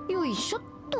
よいしょっと。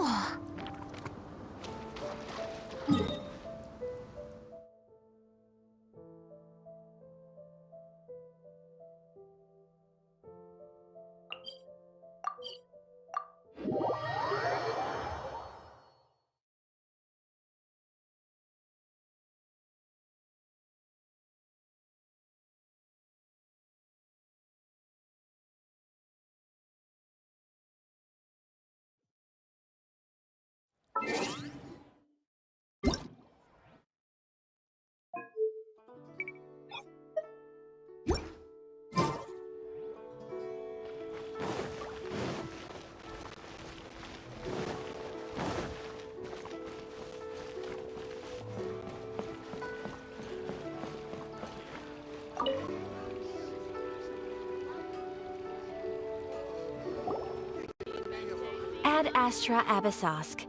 Ad Astra Abyssosk.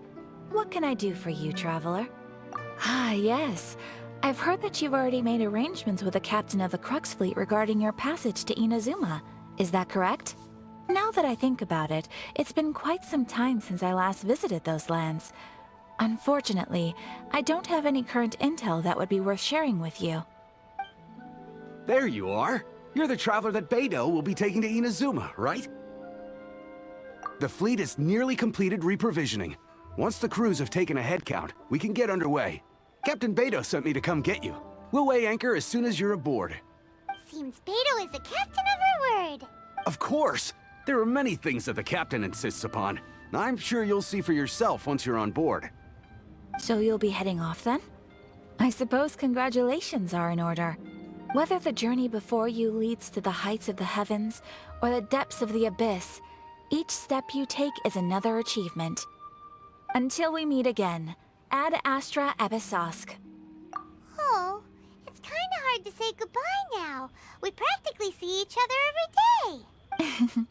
What can I do for you, traveler? Ah, yes. I've heard that you've already made arrangements with the captain of the Crux fleet regarding your passage to Inazuma. Is that correct? Now that I think about it, it's been quite some time since I last visited those lands. Unfortunately, I don't have any current intel that would be worth sharing with you. There you are. You're the traveler that Beidou will be taking to Inazuma, right? The fleet is nearly completed reprovisioning. Once the crews have taken a head count, we can get underway. Captain Beidou sent me to come get you. We'll weigh anchor as soon as you're aboard. Seems Beidou is the captain of her word. Of course! There are many things that the captain insists upon. I'm sure you'll see for yourself once you're on board. So you'll be heading off then? I suppose congratulations are in order. Whether the journey before you leads to the heights of the heavens or the depths of the abyss, each step you take is another achievement. Until we meet again, Ad Astra Abyssosk. Oh, it's kinda hard to say goodbye now. We practically see each other every day.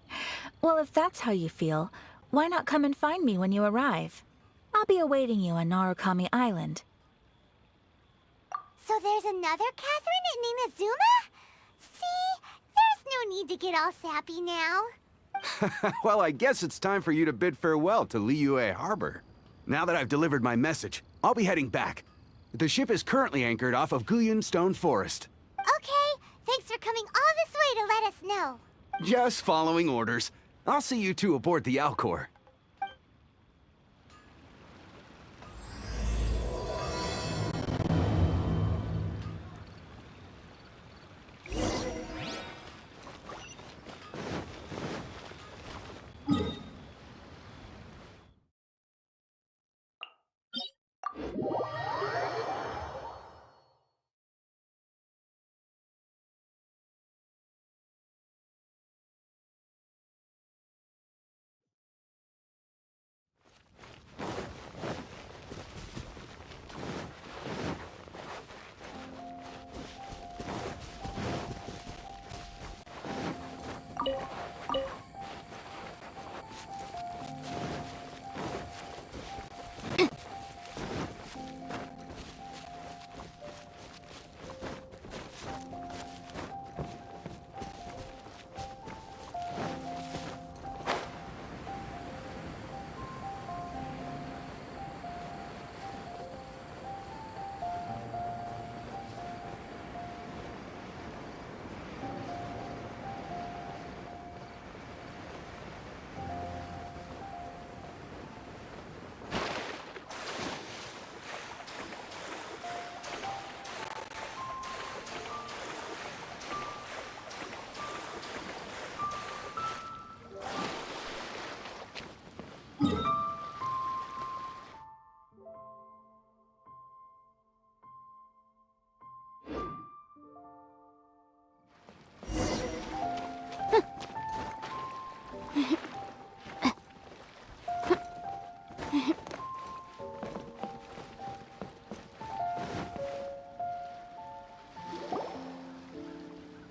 Well, if that's how you feel, why not come and find me when you arrive? I'll be awaiting you on Narukami Island. So there's another Catherine in Inazuma? See? There's no need to get all sappy now. Well, I guess it's time for you to bid farewell to Liyue Harbor. Now that I've delivered my message, I'll be heading back. The ship is currently anchored off of Guyun Stone Forest. Okay, thanks for coming all this way to let us know. Just following orders. I'll see you two aboard the Alcor.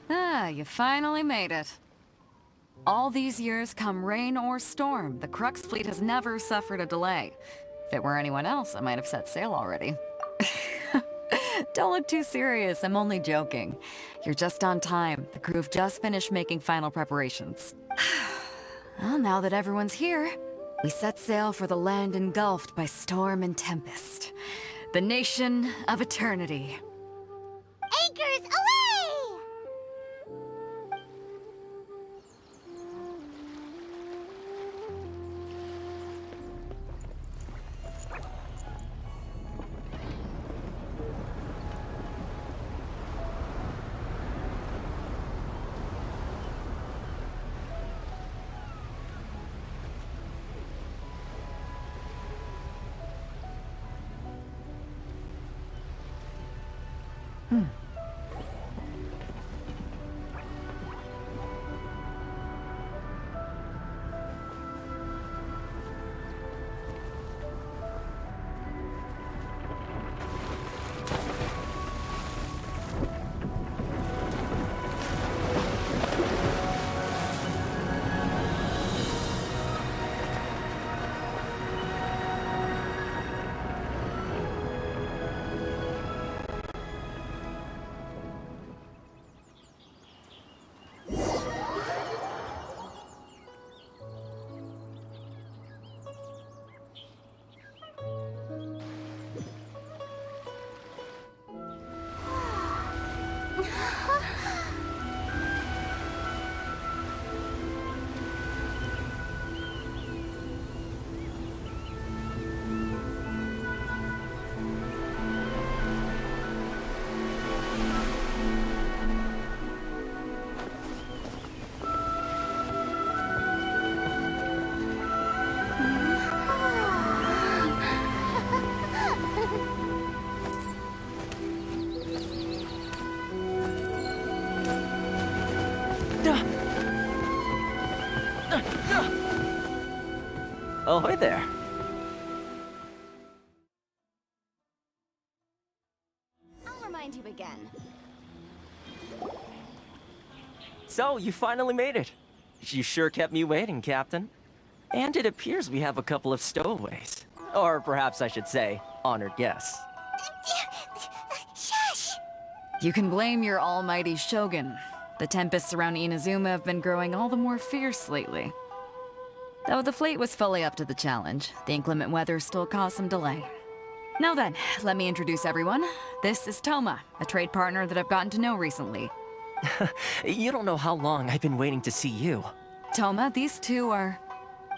Ah, you finally made it. All these years, come rain or storm, the Crux fleet has never suffered a delay. If it were anyone else, I might have set sail already. Don't look too serious, I'm only joking. You're just on time. The crew have just finished making final preparations. Well, now that everyone's here, We set sail for the land engulfed by storm and tempest. The nation of eternity. Anchors away! Oh, hi there. I'll remind you again. So, you finally made it. You sure kept me waiting, Captain. And it appears we have a couple of stowaways. Or perhaps I should say, honored guests. Shush! You can blame your almighty Shogun. The tempests around Inazuma have been growing all the more fierce lately. Though the fleet was fully up to the challenge, the inclement weather still caused some delay. Now then, let me introduce everyone. This is Toma, a trade partner that I've gotten to know recently. You don't know how long I've been waiting to see you. Toma, these two are...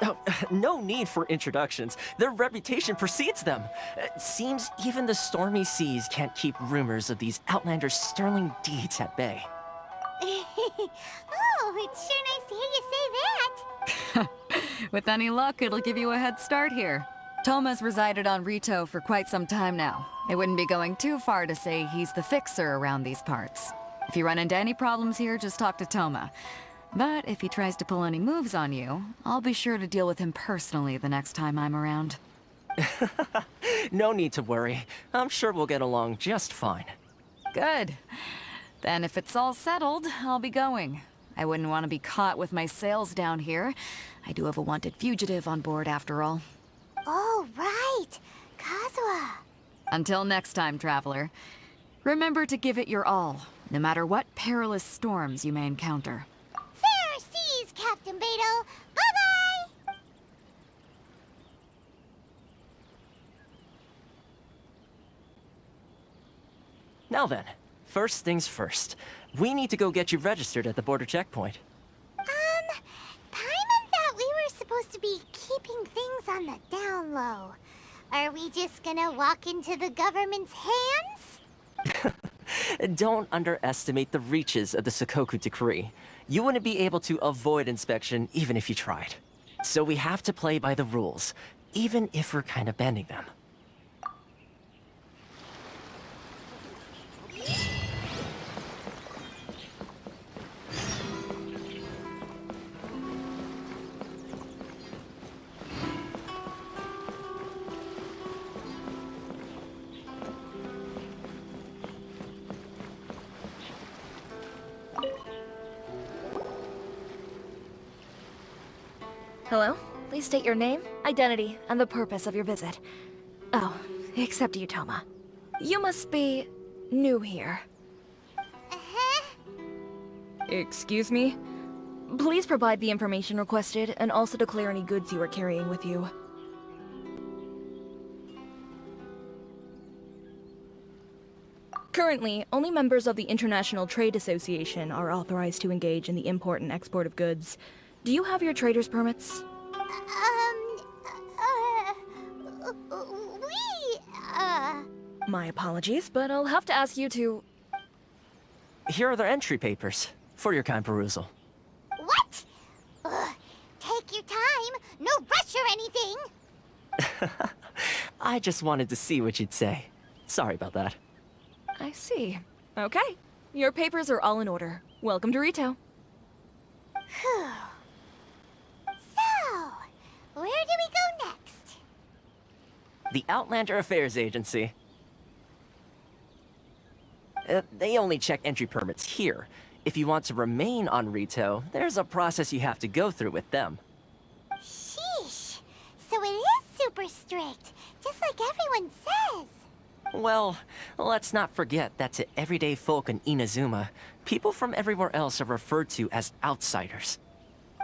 Oh, no need for introductions. Their reputation precedes them. Seems even the stormy seas can't keep rumors of these outlanders' sterling deeds at bay. Oh, it's sure nice to hear you say that. With any luck, it'll give you a head start here. Toma's resided on Rito for quite some time now. It wouldn't be going too far to say he's the fixer around these parts. If you run into any problems here, just talk to Toma. But if he tries to pull any moves on you, I'll be sure to deal with him personally the next time I'm around. No need to worry. I'm sure we'll get along just fine. Good. Then if it's all settled, I'll be going. I wouldn't want to be caught with my sails down here. I do have a wanted fugitive on board after all. Oh, right. Kazuha. Until next time, traveler. Remember to give it your all, no matter what perilous storms you may encounter. Fair seas, Captain Beto. Bye-bye! Now then, first things first. We need to go get you registered at the border checkpoint. Paimon thought we were supposed to be keeping things on the down low. Are we just gonna walk into the government's hands? Don't underestimate the reaches of the Sakoku Decree. You wouldn't be able to avoid inspection even if you tried. So we have to play by the rules, even if we're kind of bending them. Hello? Please state your name, identity, and the purpose of your visit. Oh, except you, Toma. You must be new here. Uh-huh. Excuse me? Please provide the information requested, and also declare any goods you are carrying with you. Currently, only members of the International Trade Association are authorized to engage in the import and export of goods. Do you have your trader's permits? My apologies, but I'll have to ask you to... Here are their entry papers, for your kind perusal. What? Ugh, take your time. No rush or anything. I just wanted to see what you'd say. Sorry about that. I see. Okay. Your papers are all in order. Welcome to Rito. Whew. So, where do we go next? The Outlander Affairs Agency. They only check entry permits here. If you want to remain on Rito, there's a process you have to go through with them. Sheesh. So it is super strict, just like everyone says. Well, let's not forget that to everyday folk in Inazuma, people from everywhere else are referred to as outsiders.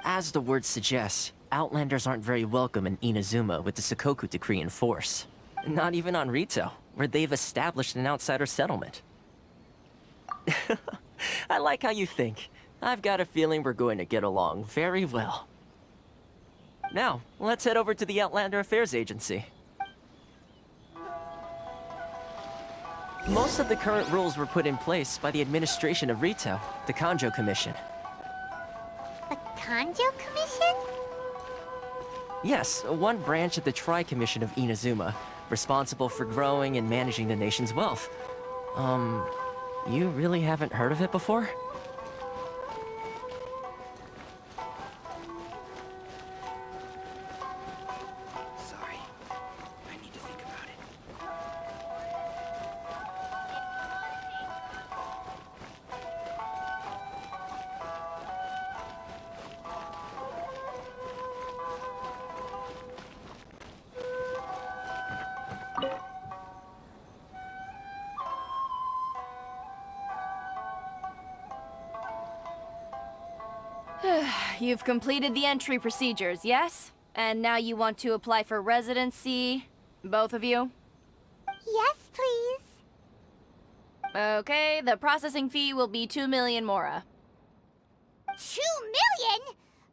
As the word suggests, Outlanders aren't very welcome in Inazuma with the Sakoku Decree in force. Not even on Rito, where they've established an outsider settlement. I like how you think. I've got a feeling we're going to get along very well. Now, let's head over to the Outlander Affairs Agency. Most of the current rules were put in place by the administration of Rito, the Kanjo Commission. The Kanjo Commission? Yes, one branch of the Tri-Commission of Inazuma, responsible for growing and managing the nation's wealth. You really haven't heard of it before? Sorry. I need to think about it. You've completed the entry procedures, yes? And now you want to apply for residency? Both of you? Yes, please. Okay, the processing fee will be 2 million mora. 2 million?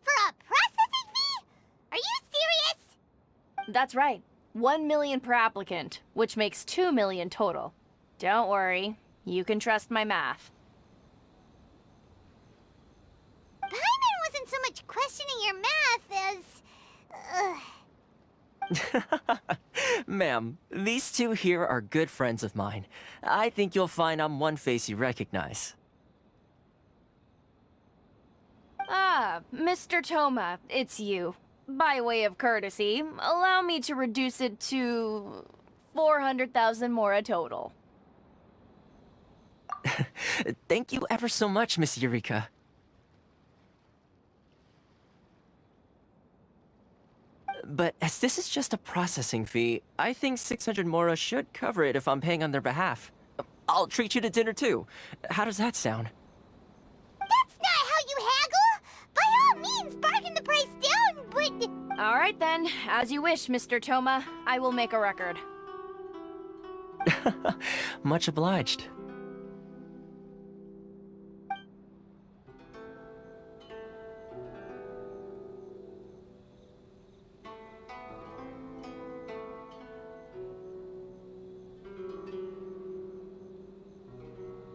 For a processing fee? Are you serious? That's right. 1 million per applicant, which makes 2 million total. Don't worry, you can trust my math. Paimon wasn't so much questioning your math as... Ma'am, these two here are good friends of mine. I think you'll find I'm one face you recognize. Ah, Mr. Toma, it's you. By way of courtesy, allow me to reduce it to 400,000 mora total. Thank you ever so much, Miss Eureka. But as this is just a processing fee, I think 600 mora should cover it if I'm paying on their behalf. I'll treat you to dinner too. How does that sound? That's not how you haggle! By all means, bargain the price down, but... All right then, as you wish, Mr. Toma. I will make a record. Much obliged.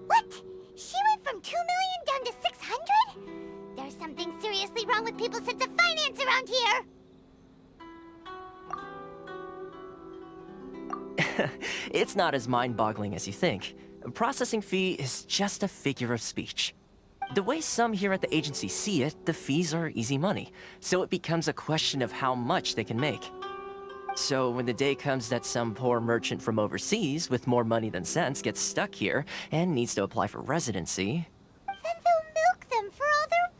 What? She went from 2 million down to 600? There's something seriously wrong with people's sense of finance around here! It's not as mind-boggling as you think. A processing fee is just a figure of speech. The way some here at the agency see it, the fees are easy money, so it becomes a question of how much they can make. So when the day comes that some poor merchant from overseas with more money than sense gets stuck here and needs to apply for residency... Then they'll milk them for all they're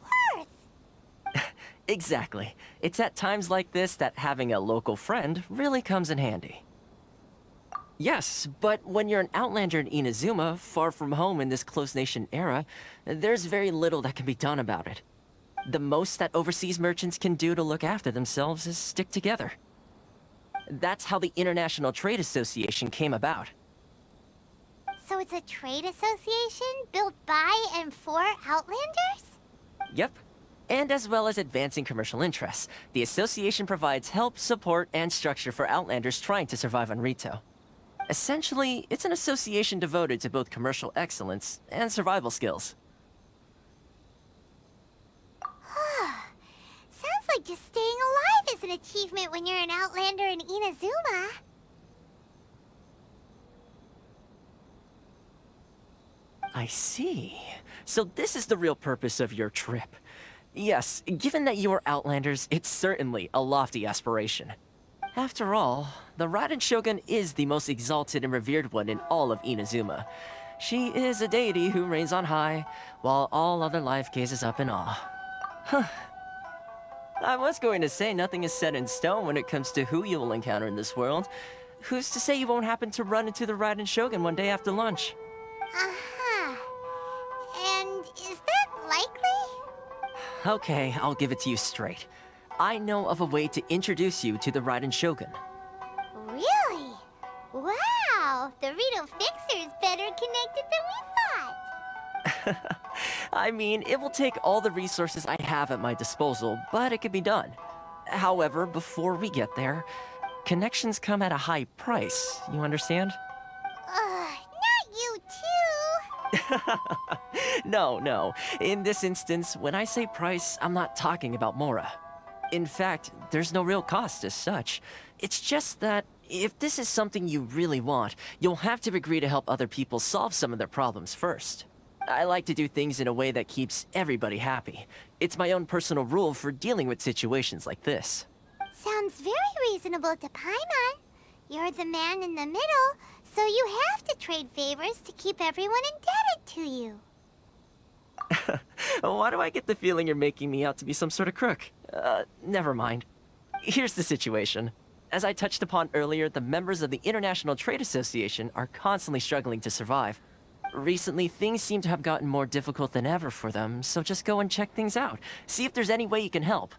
worth! Exactly. It's at times like this that having a local friend really comes in handy. Yes, but when you're an outlander in Inazuma, far from home in this close nation era, there's very little that can be done about it. The most that overseas merchants can do to look after themselves is stick together. That's how the International Trade Association came about. So it's a trade association built by and for Outlanders? Yep. And as well as advancing commercial interests, the association provides help, support, and structure for Outlanders trying to survive on Rito. Essentially, it's an association devoted to both commercial excellence and survival skills. Sounds like just staying alive is an achievement when you're an Outlander in Inazuma. I see. So this is the real purpose of your trip. Yes, given that you are Outlanders, it's certainly a lofty aspiration. After all, the Raiden Shogun is the most exalted and revered one in all of Inazuma. She is a deity who reigns on high, while all other life gazes up in awe. Huh. I was going to say nothing is set in stone when it comes to who you will encounter in this world. Who's to say you won't happen to run into the Raiden Shogun one day after lunch? Uh-huh. And is that likely? Okay, I'll give it to you straight. I know of a way to introduce you to the Raiden Shogun. Really? Wow! The Rito Fixer is better connected than we thought! I mean, it will take all the resources I have at my disposal, but it can be done. However, before we get there, connections come at a high price, you understand? Not you too! No. In this instance, when I say price, I'm not talking about Mora. In fact, there's no real cost as such. It's just that if this is something you really want, you'll have to agree to help other people solve some of their problems first. I like to do things in a way that keeps everybody happy. It's my own personal rule for dealing with situations like this. Sounds very reasonable to Paimon. You're the man in the middle, so you have to trade favors to keep everyone indebted to you. Why do I get the feeling you're making me out to be some sort of crook? Never mind. Here's the situation. As I touched upon earlier, the members of the International Trade Association are constantly struggling to survive. Recently, things seem to have gotten more difficult than ever for them, so just go and check things out. See if there's any way you can help.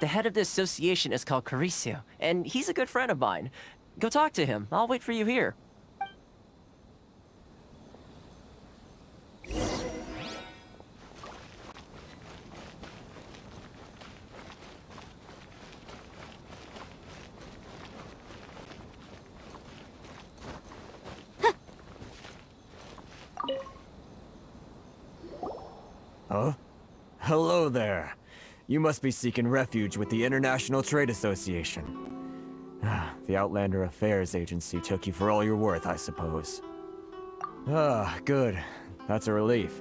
The head of the association is called Carisio, and he's a good friend of mine. Go talk to him. I'll wait for you here. Huh? Hello there. You must be seeking refuge with the International Trade Association. The Outlander Affairs Agency took you for all you're worth, I suppose. Good. That's a relief.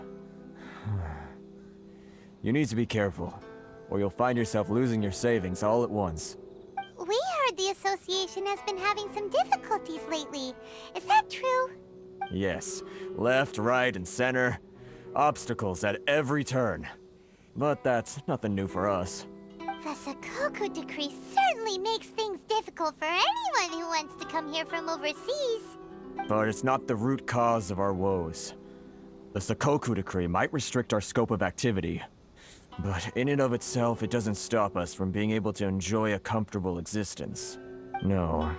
You need to be careful, or you'll find yourself losing your savings all at once. We heard the association has been having some difficulties lately. Is that true? Yes. Left, right, and center. Obstacles at every turn. But that's nothing new for us. The Sakoku decree certainly makes things difficult for anyone who wants to come here from overseas. But it's not the root cause of our woes. The Sakoku decree might restrict our scope of activity, but in and of itself, it doesn't stop us from being able to enjoy a comfortable existence. No.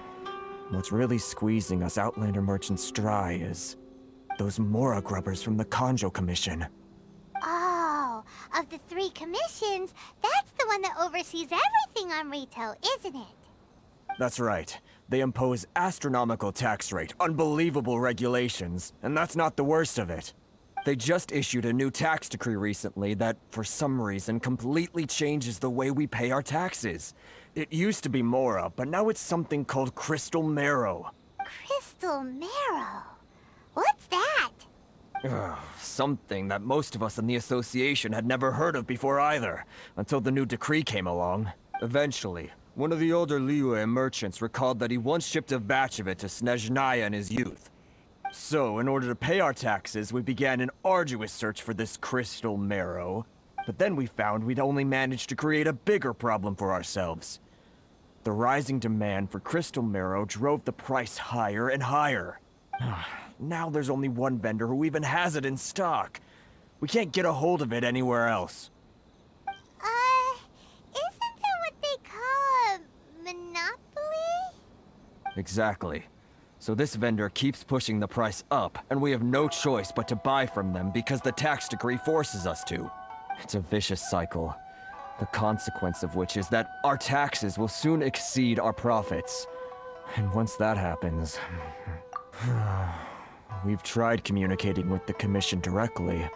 What's really squeezing us Outlander merchants dry is those Mora grubbers from the Kanjo Commission. Oh, of the 3 commissions, that's the one that oversees everything on Rito, isn't it? That's right. They impose astronomical tax rate, unbelievable regulations, and that's not the worst of it. They just issued a new tax decree recently that, for some reason, completely changes the way we pay our taxes. It used to be Mora, but now it's something called Crystal Marrow. Crystal Marrow? What's that? Something that most of us in the association had never heard of before either, until the new decree came along. Eventually, one of the older Liyue merchants recalled that he once shipped a batch of it to Snezhnaya in his youth. So, in order to pay our taxes, we began an arduous search for this Crystal Marrow. But then we found we'd only managed to create a bigger problem for ourselves. The rising demand for Crystal Marrow drove the price higher and higher. Now there's only one vendor who even has it in stock. We can't get a hold of it anywhere else. Exactly. So this vendor keeps pushing the price up, and we have no choice but to buy from them because the tax decree forces us to. It's a vicious cycle. The consequence of which is that our taxes will soon exceed our profits. And once that happens... We've tried communicating with the Commission directly.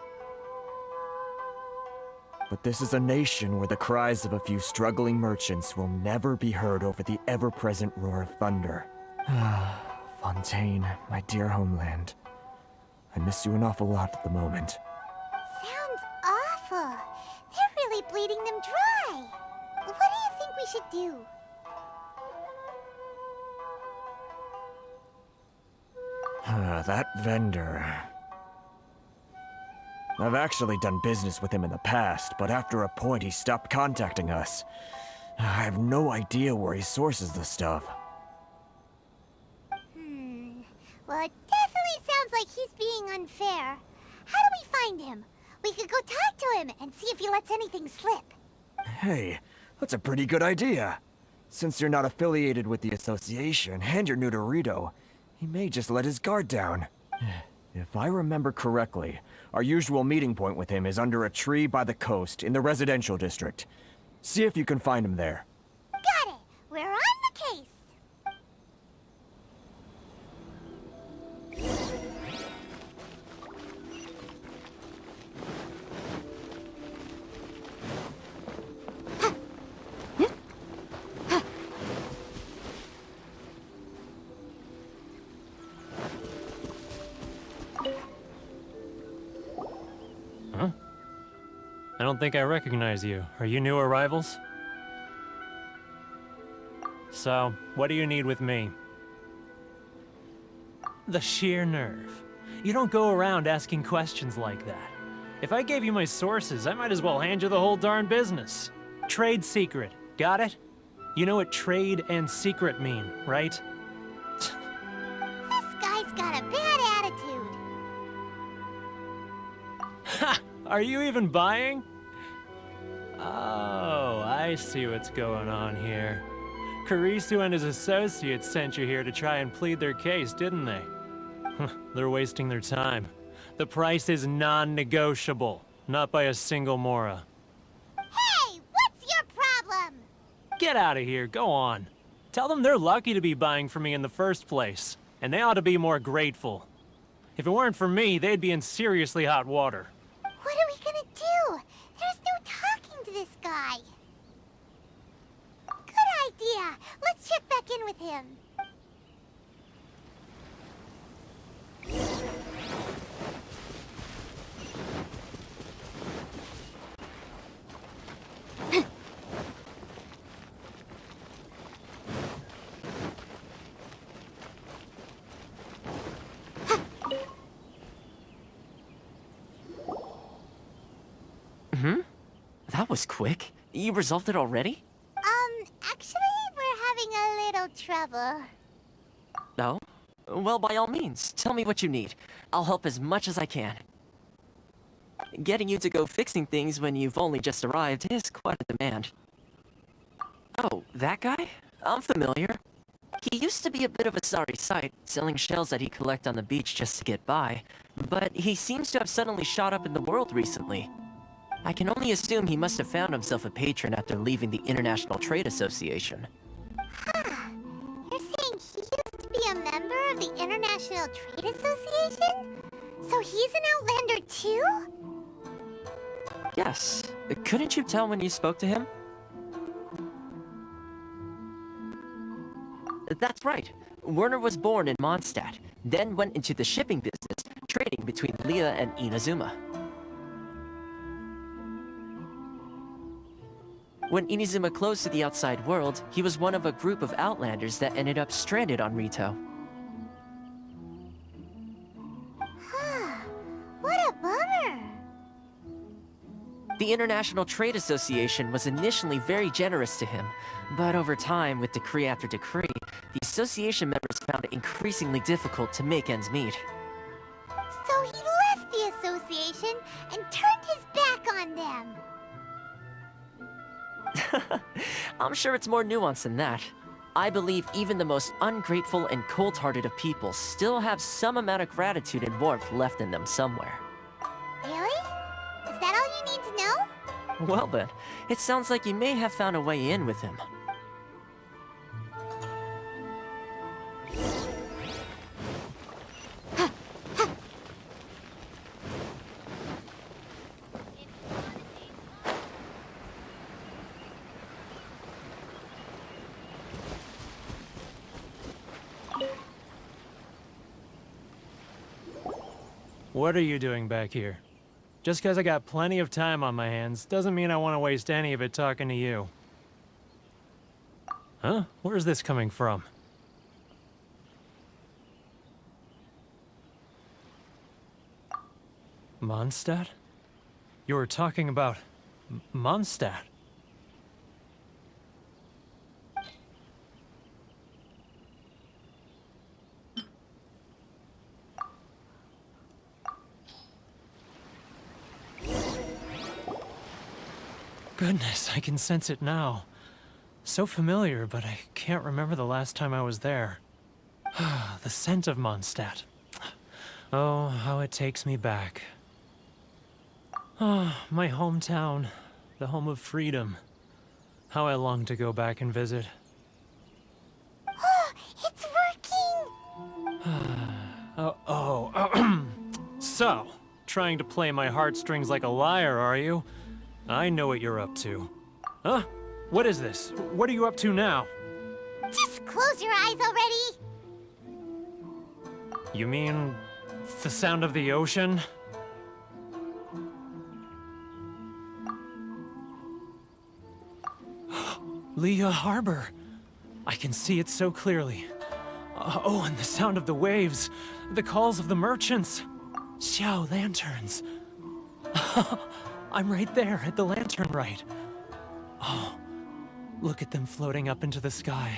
But this is a nation where the cries of a few struggling merchants will never be heard over the ever-present roar of thunder. Fontaine, my dear homeland. I miss you an awful lot at the moment. Sounds awful. They're really bleeding them dry. What do you think we should do? That vendor... I've actually done business with him in the past, but after a point he stopped contacting us. I have no idea where he sources the stuff. Well, it definitely sounds like he's being unfair. How do we find him? We could go talk to him and see if he lets anything slip. Hey, that's a pretty good idea. Since you're not affiliated with the association and you're new to Rito, he may just let his guard down. If I remember correctly, our usual meeting point with him is under a tree by the coast in the residential district. See if you can find him there. Got it! We're on the case! I don't think I recognize you. Are you new arrivals? So, what do you need with me? The sheer nerve. You don't go around asking questions like that. If I gave you my sources, I might as well hand you the whole darn business. Trade secret. Got it? You know what trade and secret mean, right? This guy's got a bad attitude. Ha! Are you even buying? Oh, I see what's going on here. Karisu and his associates sent you here to try and plead their case, didn't they? They're wasting their time. The price is non-negotiable, not by a single Mora. Hey, what's your problem? Get out of here, go on. Tell them they're lucky to be buying from me in the first place, and they ought to be more grateful. If it weren't for me, they'd be in seriously hot water. What are we gonna do? There's no talking to this guy. Good idea. Let's check back in with him. That was quick. You resolved it already? Actually, we're having a little trouble. No? Well, by all means, tell me what you need. I'll help as much as I can. Getting you to go fixing things when you've only just arrived is quite a demand. Oh, that guy? I'm familiar. He used to be a bit of a sorry sight, selling shells that he'd collect on the beach just to get by, but he seems to have suddenly shot up in the world recently. I can only assume he must have found himself a patron after leaving the International Trade Association. You're saying he used to be a member of the International Trade Association? So he's an Outlander too? Yes. Couldn't you tell when you spoke to him? That's right. Werner was born in Mondstadt, then went into the shipping business, trading between Leah and Inazuma. When Inazuma closed to the outside world, he was one of a group of Outlanders that ended up stranded on Rito. What a bummer! The International Trade Association was initially very generous to him, but over time, with decree after decree, the association members found it increasingly difficult to make ends meet. So he left the association and turned his back on them. I'm sure it's more nuanced than that. I believe even the most ungrateful and cold-hearted of people still have some amount of gratitude and warmth left in them somewhere. Really? Is that all you need to know? Well then, it sounds like you may have found a way in with him. What are you doing back here? Just because I got plenty of time on my hands doesn't mean I want to waste any of it talking to you. Huh? Where's this coming from? Mondstadt? You were talking about Mondstadt. Goodness, I can sense it now. So familiar, but I can't remember the last time I was there. The scent of Mondstadt. Oh, how it takes me back. Oh, my hometown, the home of freedom. How I long to go back and visit. It's working! So, trying to play my heartstrings like a liar, are you? I know what you're up to. Huh? What is this? What are you up to now? Just close your eyes already! You mean the sound of the ocean? Leah Harbor. I can see it so clearly. Oh, and the sound of the waves. The calls of the merchants. Xiao lanterns. I'm right there at the lantern right. Oh, look at them floating up into the sky.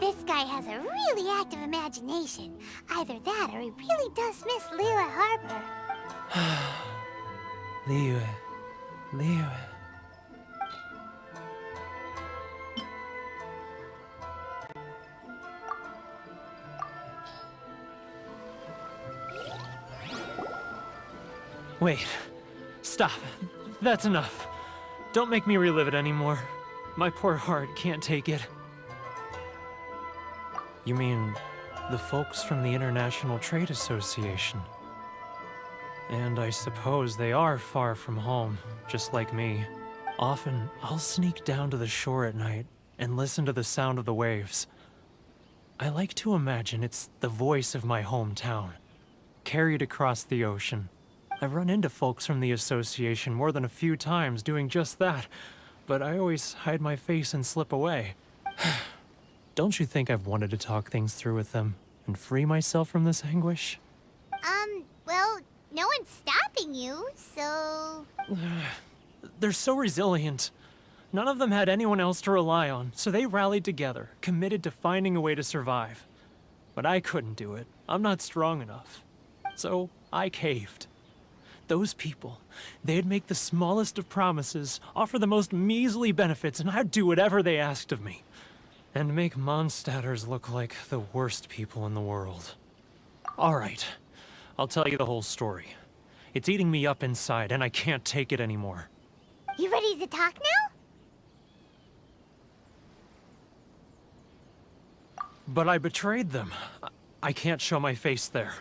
This guy has a really active imagination. Either that or he really does miss Liyue Harbor. Liyue. Wait. Stop. That's enough. Don't make me relive it anymore. My poor heart can't take it. You mean the folks from the International Trade Association? And I suppose they are far from home, just like me. Often, I'll sneak down to the shore at night and listen to the sound of the waves. I like to imagine it's the voice of my hometown, carried across the ocean. I've run into folks from the association more than a few times doing just that, but I always hide my face and slip away. Don't you think I've wanted to talk things through with them and free myself from this anguish? Well, no one's stopping you, so... They're so resilient. None of them had anyone else to rely on, so they rallied together, committed to finding a way to survive. But I couldn't do it. I'm not strong enough. So I caved. Those people, they'd make the smallest of promises, offer the most measly benefits, and I'd do whatever they asked of me. And make Mondstadters look like the worst people in the world. All right, I'll tell you the whole story. It's eating me up inside, and I can't take it anymore. You ready to talk now? But I betrayed them. I can't show my face there.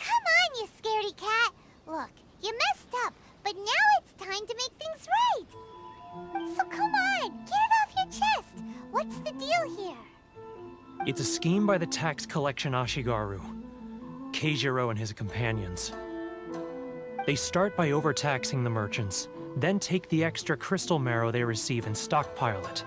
Come on, you scaredy cat. Look, you messed up, but now it's time to make things right. So come on, get it off your chest. What's the deal here? It's a scheme by the tax collection Ashigaru, Keijiro and his companions. They start by overtaxing the merchants, then take the extra crystal marrow they receive and stockpile it.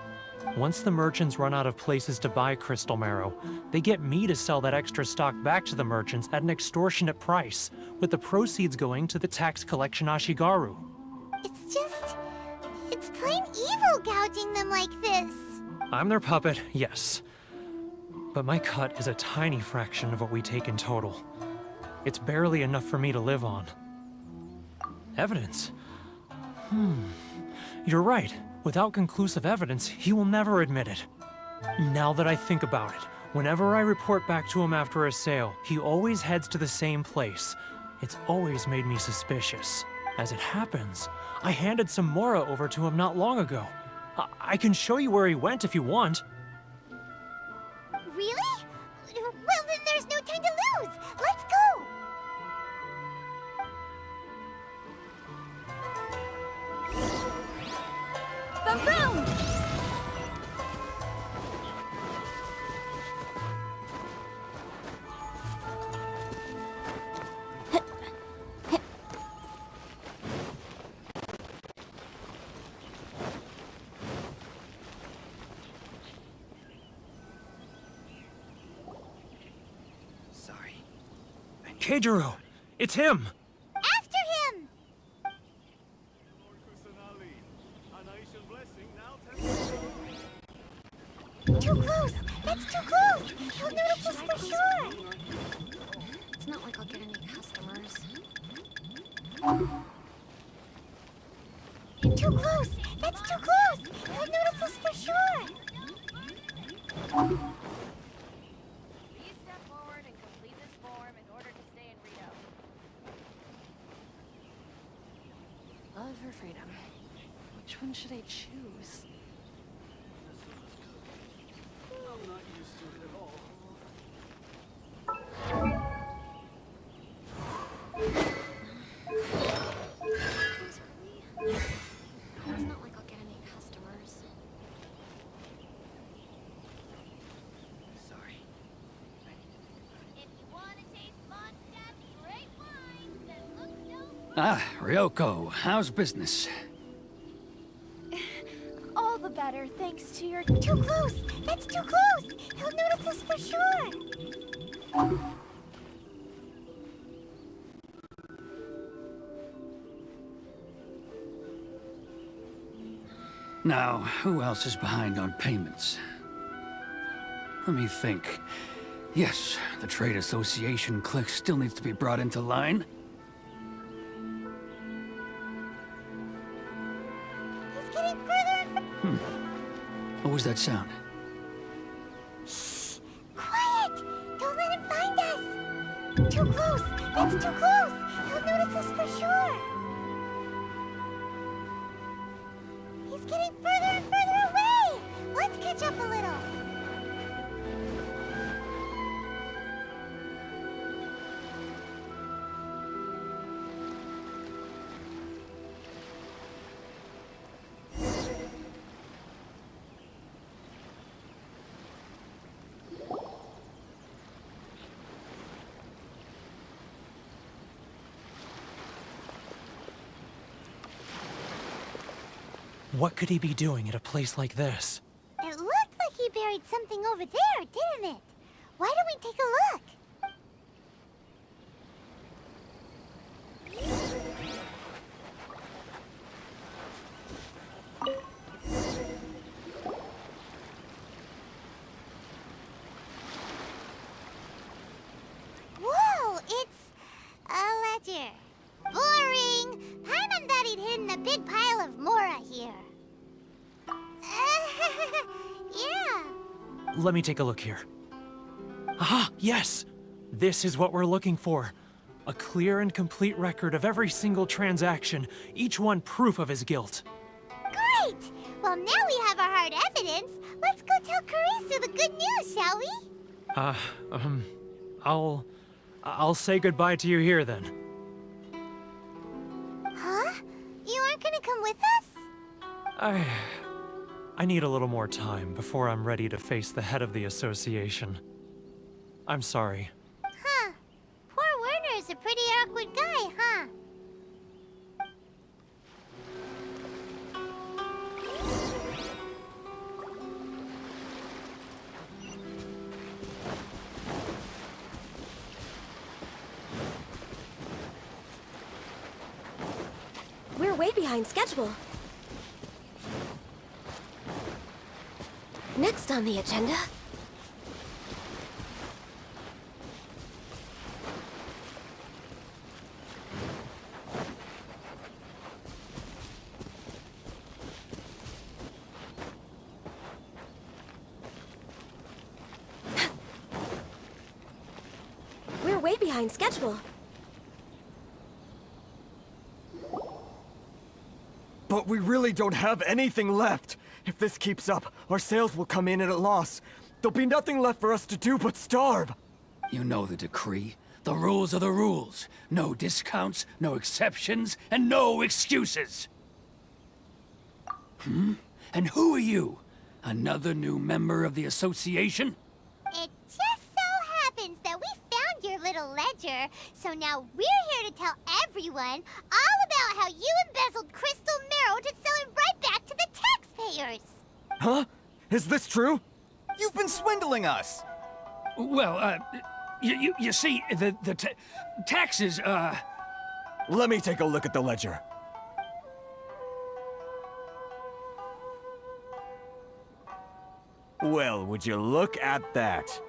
Once the merchants run out of places to buy crystal marrow, they get me to sell that extra stock back to the merchants at an extortionate price, with the proceeds going to the tax collection Ashigaru. It's plain evil gouging them like this. I'm their puppet, yes. But my cut is a tiny fraction of what we take in total. It's barely enough for me to live on. Evidence? You're right. Without conclusive evidence, he will never admit it. Now that I think about it, whenever I report back to him after a sale, he always heads to the same place. It's always made me suspicious. As it happens, I handed some Mora over to him not long ago. I can show you where he went if you want. Really? Well, then there's no time to lose. Let's go. Boom! Sorry. Keijiro! It's him! After him. Too close. That's too close. He'll notice us for sure. It's not like I'll get any customers. Too close. That's too close. He'll notice us for sure. Please step forward and complete this form in order to stay in Rito. Love or freedom? Which one should I choose? I'm not used to it at all. It's not like I'll get any customers. Sorry. If you want to taste Mondstadt great wine, then look no Ah, Ryoko, how's business? All the better thanks to your... Too close! That's too close! He'll notice us for sure! Now, who else is behind on payments? Let me think. Yes, the Trade Association clique still needs to be brought into line. He's getting further and further. What was that sound? Shh! Quiet! Don't let him find us! Too close! That's too close! He'll notice us for sure! He's getting further and further away! Let's catch up a little! What could he be doing at a place like this? It looked like he buried something over there, didn't it? Why don't we take a look? Whoa, it's a ledger. Boring! Paimon thought he'd hidden a big pile of Mora here. Yeah. Let me take a look here. Aha! Yes! This is what we're looking for. A clear and complete record of every single transaction, each one proof of his guilt. Great! Well, now we have our hard evidence. Let's go tell Karisu the good news, shall we? I'll say goodbye to you here then. Huh? You aren't gonna come with us? I need a little more time before I'm ready to face the head of the association. I'm sorry. Huh. Poor Werner's a pretty awkward guy, huh? We're way behind schedule. Next on the agenda... way behind schedule. But we really don't have anything left. If this keeps up, our sales will come in at a loss. There'll be nothing left for us to do but starve. You know the decree. The rules are the rules. No discounts, no exceptions, and no excuses. And who are you? Another new member of the association? It just so happens that we found your little ledger, so now we're here to tell everyone all about how you embezzled crystal marrow to sell it right back to the taxpayers. Huh? Is this true? You've been swindling us! Well, you see, the taxes, Let me take a look at the ledger. Well, would you look at that?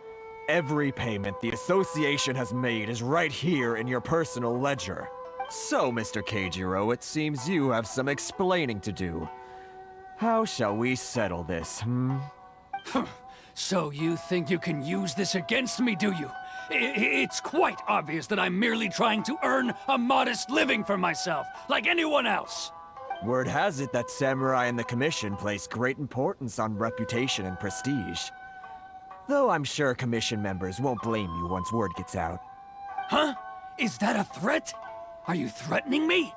Every payment the association has made is right here in your personal ledger. So, Mr. Keijiro, it seems you have some explaining to do. How shall we settle this, So you think you can use this against me, do you? It's quite obvious that I'm merely trying to earn a modest living for myself, like anyone else. Word has it that Samurai and the Commission place great importance on reputation and prestige. Though I'm sure Commission members won't blame you once word gets out. Huh? Is that a threat? Are you threatening me?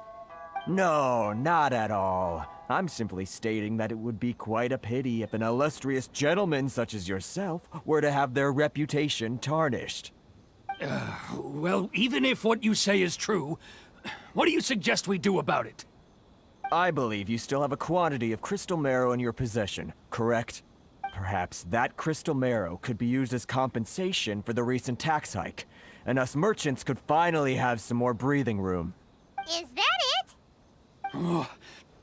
No, not at all. I'm simply stating that it would be quite a pity if an illustrious gentleman such as yourself were to have their reputation tarnished. Well, even if what you say is true, what do you suggest we do about it? I believe you still have a quantity of crystal marrow in your possession, correct? Perhaps that crystal marrow could be used as compensation for the recent tax hike, and us merchants could finally have some more breathing room. Is that it? Oh,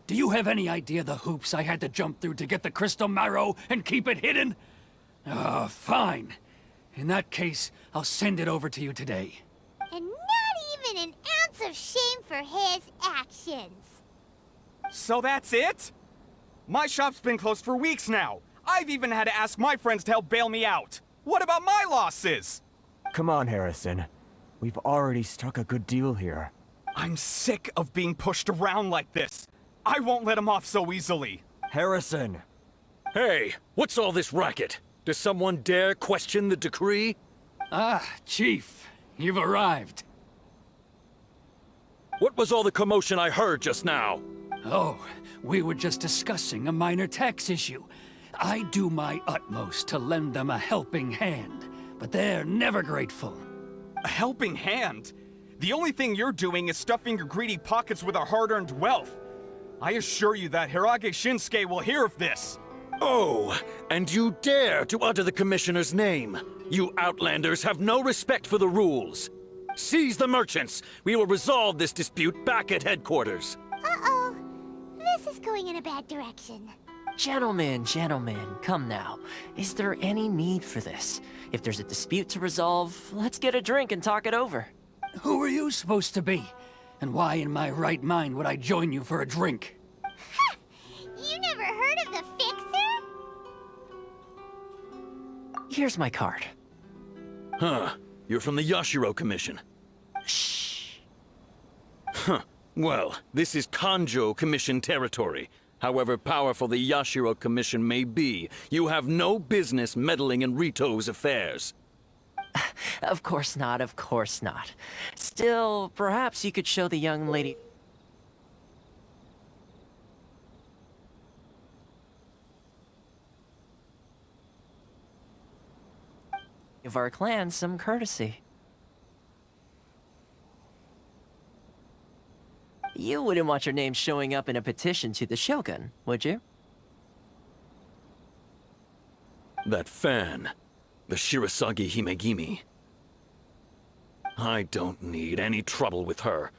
do you have any idea the hoops I had to jump through to get the crystal marrow and keep it hidden? Fine. In that case, I'll send it over to you today. And not even an ounce of shame for his actions. So that's it? My shop's been closed for weeks now. I've even had to ask my friends to help bail me out. What about my losses? Come on, Harrison. We've already struck a good deal here. I'm sick of being pushed around like this. I won't let him off so easily. Harrison! Hey, what's all this racket? Does someone dare question the decree? Ah, Chief, you've arrived. What was all the commotion I heard just now? Oh, we were just discussing a minor tax issue. I do my utmost to lend them a helping hand, but they're never grateful. A helping hand? The only thing you're doing is stuffing your greedy pockets with our hard-earned wealth. I assure you that Hirage Shinsuke will hear of this. Oh, and you dare to utter the Commissioner's name. You outlanders have no respect for the rules. Seize the merchants. We will resolve this dispute back at headquarters. Uh-oh. This is going in a bad direction. Gentlemen, come now. Is there any need for this? If there's a dispute to resolve, let's get a drink and talk it over. Who are you supposed to be? And why in my right mind would I join you for a drink? Ha! You never heard of the Fixer? Here's my card. Huh. You're from the Yashiro Commission. Shh. Huh. Well, this is Kanjo Commission territory. However powerful the Yashiro Commission may be, you have no business meddling in Rito's affairs. Of course not, of course not. Still, perhaps you could show the young lady of our clan some courtesy. You wouldn't want your name showing up in a petition to the Shogun, would you? That fan. The Shirasagi Himegimi. I don't need any trouble with her.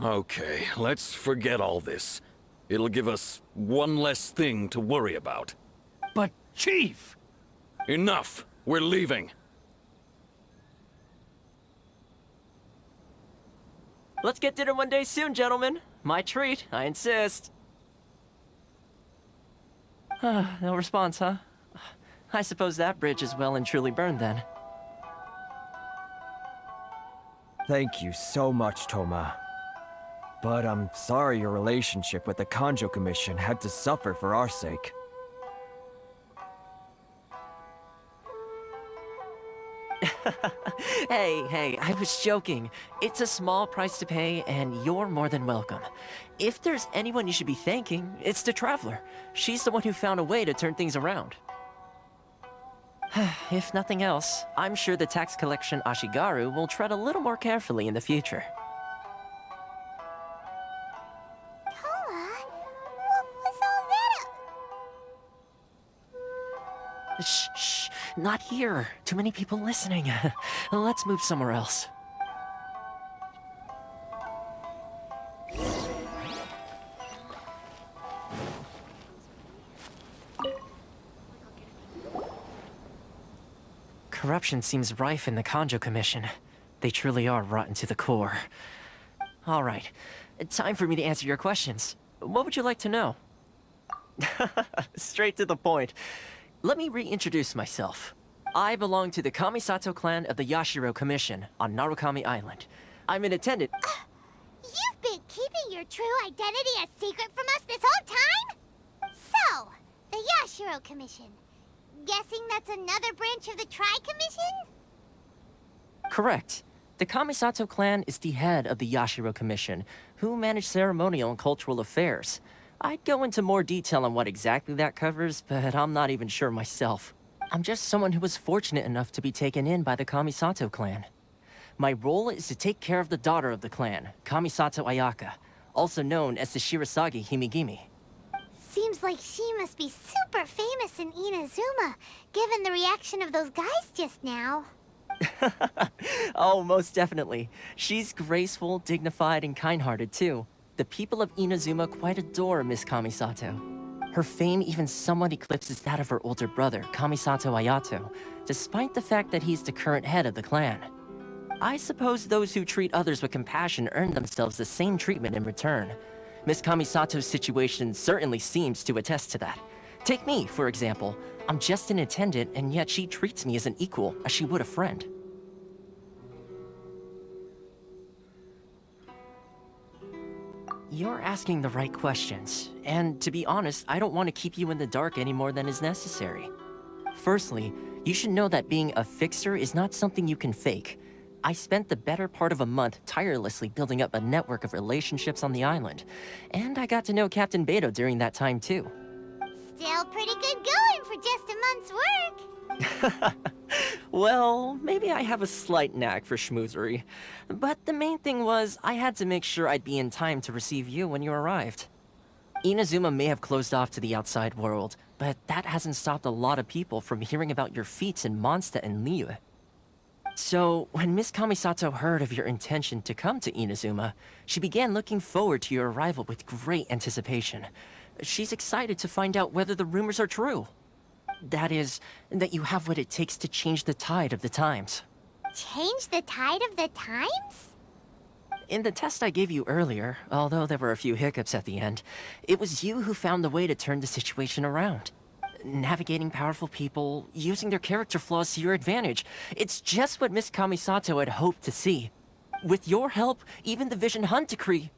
Okay, let's forget all this. It'll give us one less thing to worry about. But, Chief! Enough! We're leaving. Let's get dinner one day soon, gentlemen. My treat, I insist. No response, huh? I suppose that bridge is well and truly burned then. Thank you so much, Toma. But I'm sorry your relationship with the Kanjo Commission had to suffer for our sake. Hey, I was joking. It's a small price to pay, and you're more than welcome. If there's anyone you should be thanking, it's the Traveler. She's the one who found a way to turn things around. If nothing else, I'm sure the tax collection Ashigaru will tread a little more carefully in the future. Toma, what was all that? Shh, not here. Too many people listening. Let's move somewhere else. Corruption seems rife in the Kanjo Commission. They truly are rotten to the core. All right, time for me to answer your questions. What would you like to know? Straight to the point. Let me reintroduce myself. I belong to the Kamisato clan of the Yashiro Commission on Narukami Island. I'm an attendant. You've been keeping your true identity a secret from us this whole time? So, the Yashiro Commission. Guessing that's another branch of the Tri-Commission? Correct. The Kamisato clan is the head of the Yashiro Commission, who manage ceremonial and cultural affairs. I'd go into more detail on what exactly that covers, but I'm not even sure myself. I'm just someone who was fortunate enough to be taken in by the Kamisato clan. My role is to take care of the daughter of the clan, Kamisato Ayaka, also known as the Shirasagi Himigimi. Seems like she must be super famous in Inazuma, given the reaction of those guys just now. Oh, most definitely. She's graceful, dignified, and kind-hearted too. The people of Inazuma quite adore Miss Kamisato. Her fame even somewhat eclipses that of her older brother, Kamisato Ayato, despite the fact that he's the current head of the clan. I suppose those who treat others with compassion earn themselves the same treatment in return. Miss Kamisato's situation certainly seems to attest to that. Take me, for example. I'm just an attendant, and yet she treats me as an equal, as she would a friend. You're asking the right questions, and to be honest, I don't want to keep you in the dark any more than is necessary. Firstly, you should know that being a fixer is not something you can fake. I spent the better part of a month tirelessly building up a network of relationships on the island, and I got to know Captain Beto during that time too. Still pretty good going for just a month's work. Well, maybe I have a slight knack for schmoozery, but the main thing was I had to make sure I'd be in time to receive you when you arrived. Inazuma may have closed off to the outside world, but that hasn't stopped a lot of people from hearing about your feats in Mondstadt and Liyue. So, when Miss Kamisato heard of your intention to come to Inazuma, she began looking forward to your arrival with great anticipation. She's excited to find out whether the rumors are true. That is, that you have what it takes to change the tide of the times. Change the tide of the times? In the test I gave you earlier, although there were a few hiccups at the end, it was you who found the way to turn the situation around. Navigating powerful people, using their character flaws to your advantage. It's just what Miss Kamisato had hoped to see. With your help, even the Vision Hunt decree...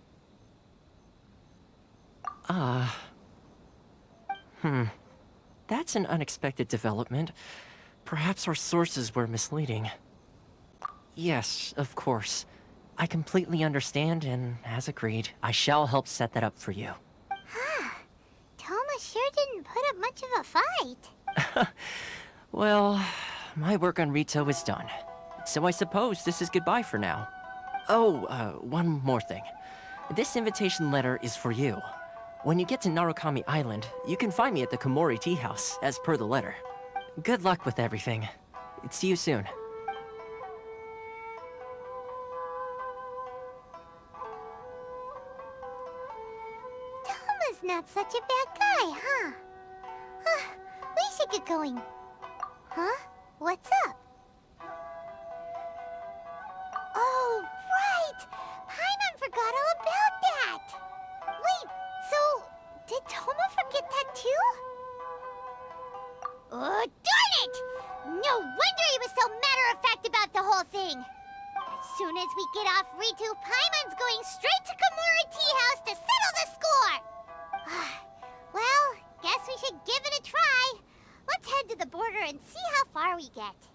That's an unexpected development. Perhaps our sources were misleading. Yes, of course. I completely understand, and as agreed, I shall help set that up for you. Toma sure didn't put up much of a fight. Well, my work on Rito is done. So I suppose this is goodbye for now. Oh, one more thing. This invitation letter is for you. When you get to Narukami Island, you can find me at the Komori Tea House, as per the letter. Good luck with everything. See you soon. Toma's not such a bad guy, huh? We should get going. Huh? What's up? Oh, right! Paimon forgot all about that! Wait, so, did Toma forget that too? Oh, darn it! No wonder he was so matter-of-fact about the whole thing! There's soon as we get off Ritu, Paimon's going straight to Komura Tea House to settle the score! Well, guess we should give it a try. Let's head to the border and see how far we get.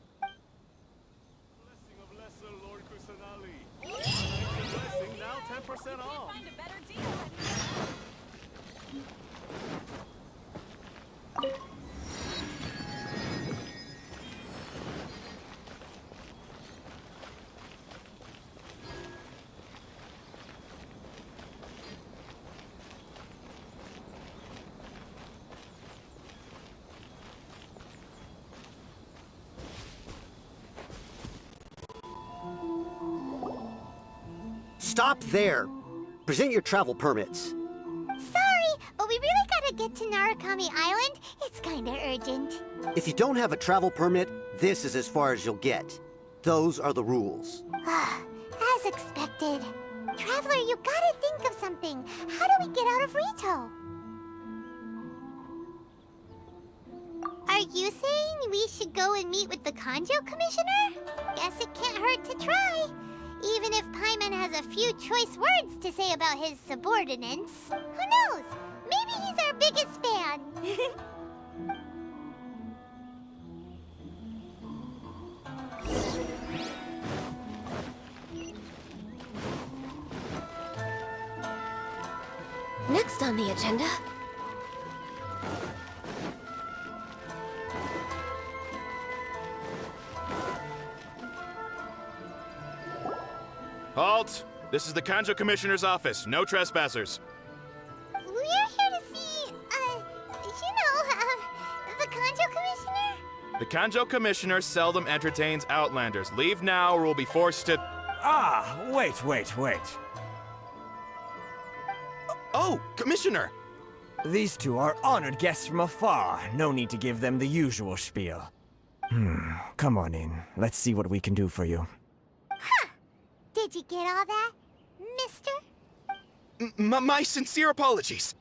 Blessing of Lesser Lord Kusanali. Blessing now 10% off. Find a better deal. Stop there! Present your travel permits. Sorry, but we really gotta get to Narukami Island. It's kinda urgent. If you don't have a travel permit, this is as far as you'll get. Those are the rules. As expected. Traveler, you gotta think of something. How do we get out of Rito? Are you saying we should go and meet with the Kanjo Commissioner? Guess it can't hurt to try. Even if Paimon has a few choice words to say about his subordinates. Who knows? Maybe he's our biggest fan. Next on the agenda. Halt! This is the Kanjo Commissioner's office. No trespassers. We're here to see, the Kanjo Commissioner? The Kanjo Commissioner seldom entertains Outlanders. Leave now or we'll be forced to... Ah, wait. Oh, Commissioner! These two are honored guests from afar. No need to give them the usual spiel. Come on in. Let's see what we can do for you. Did you get all that, mister? My sincere apologies.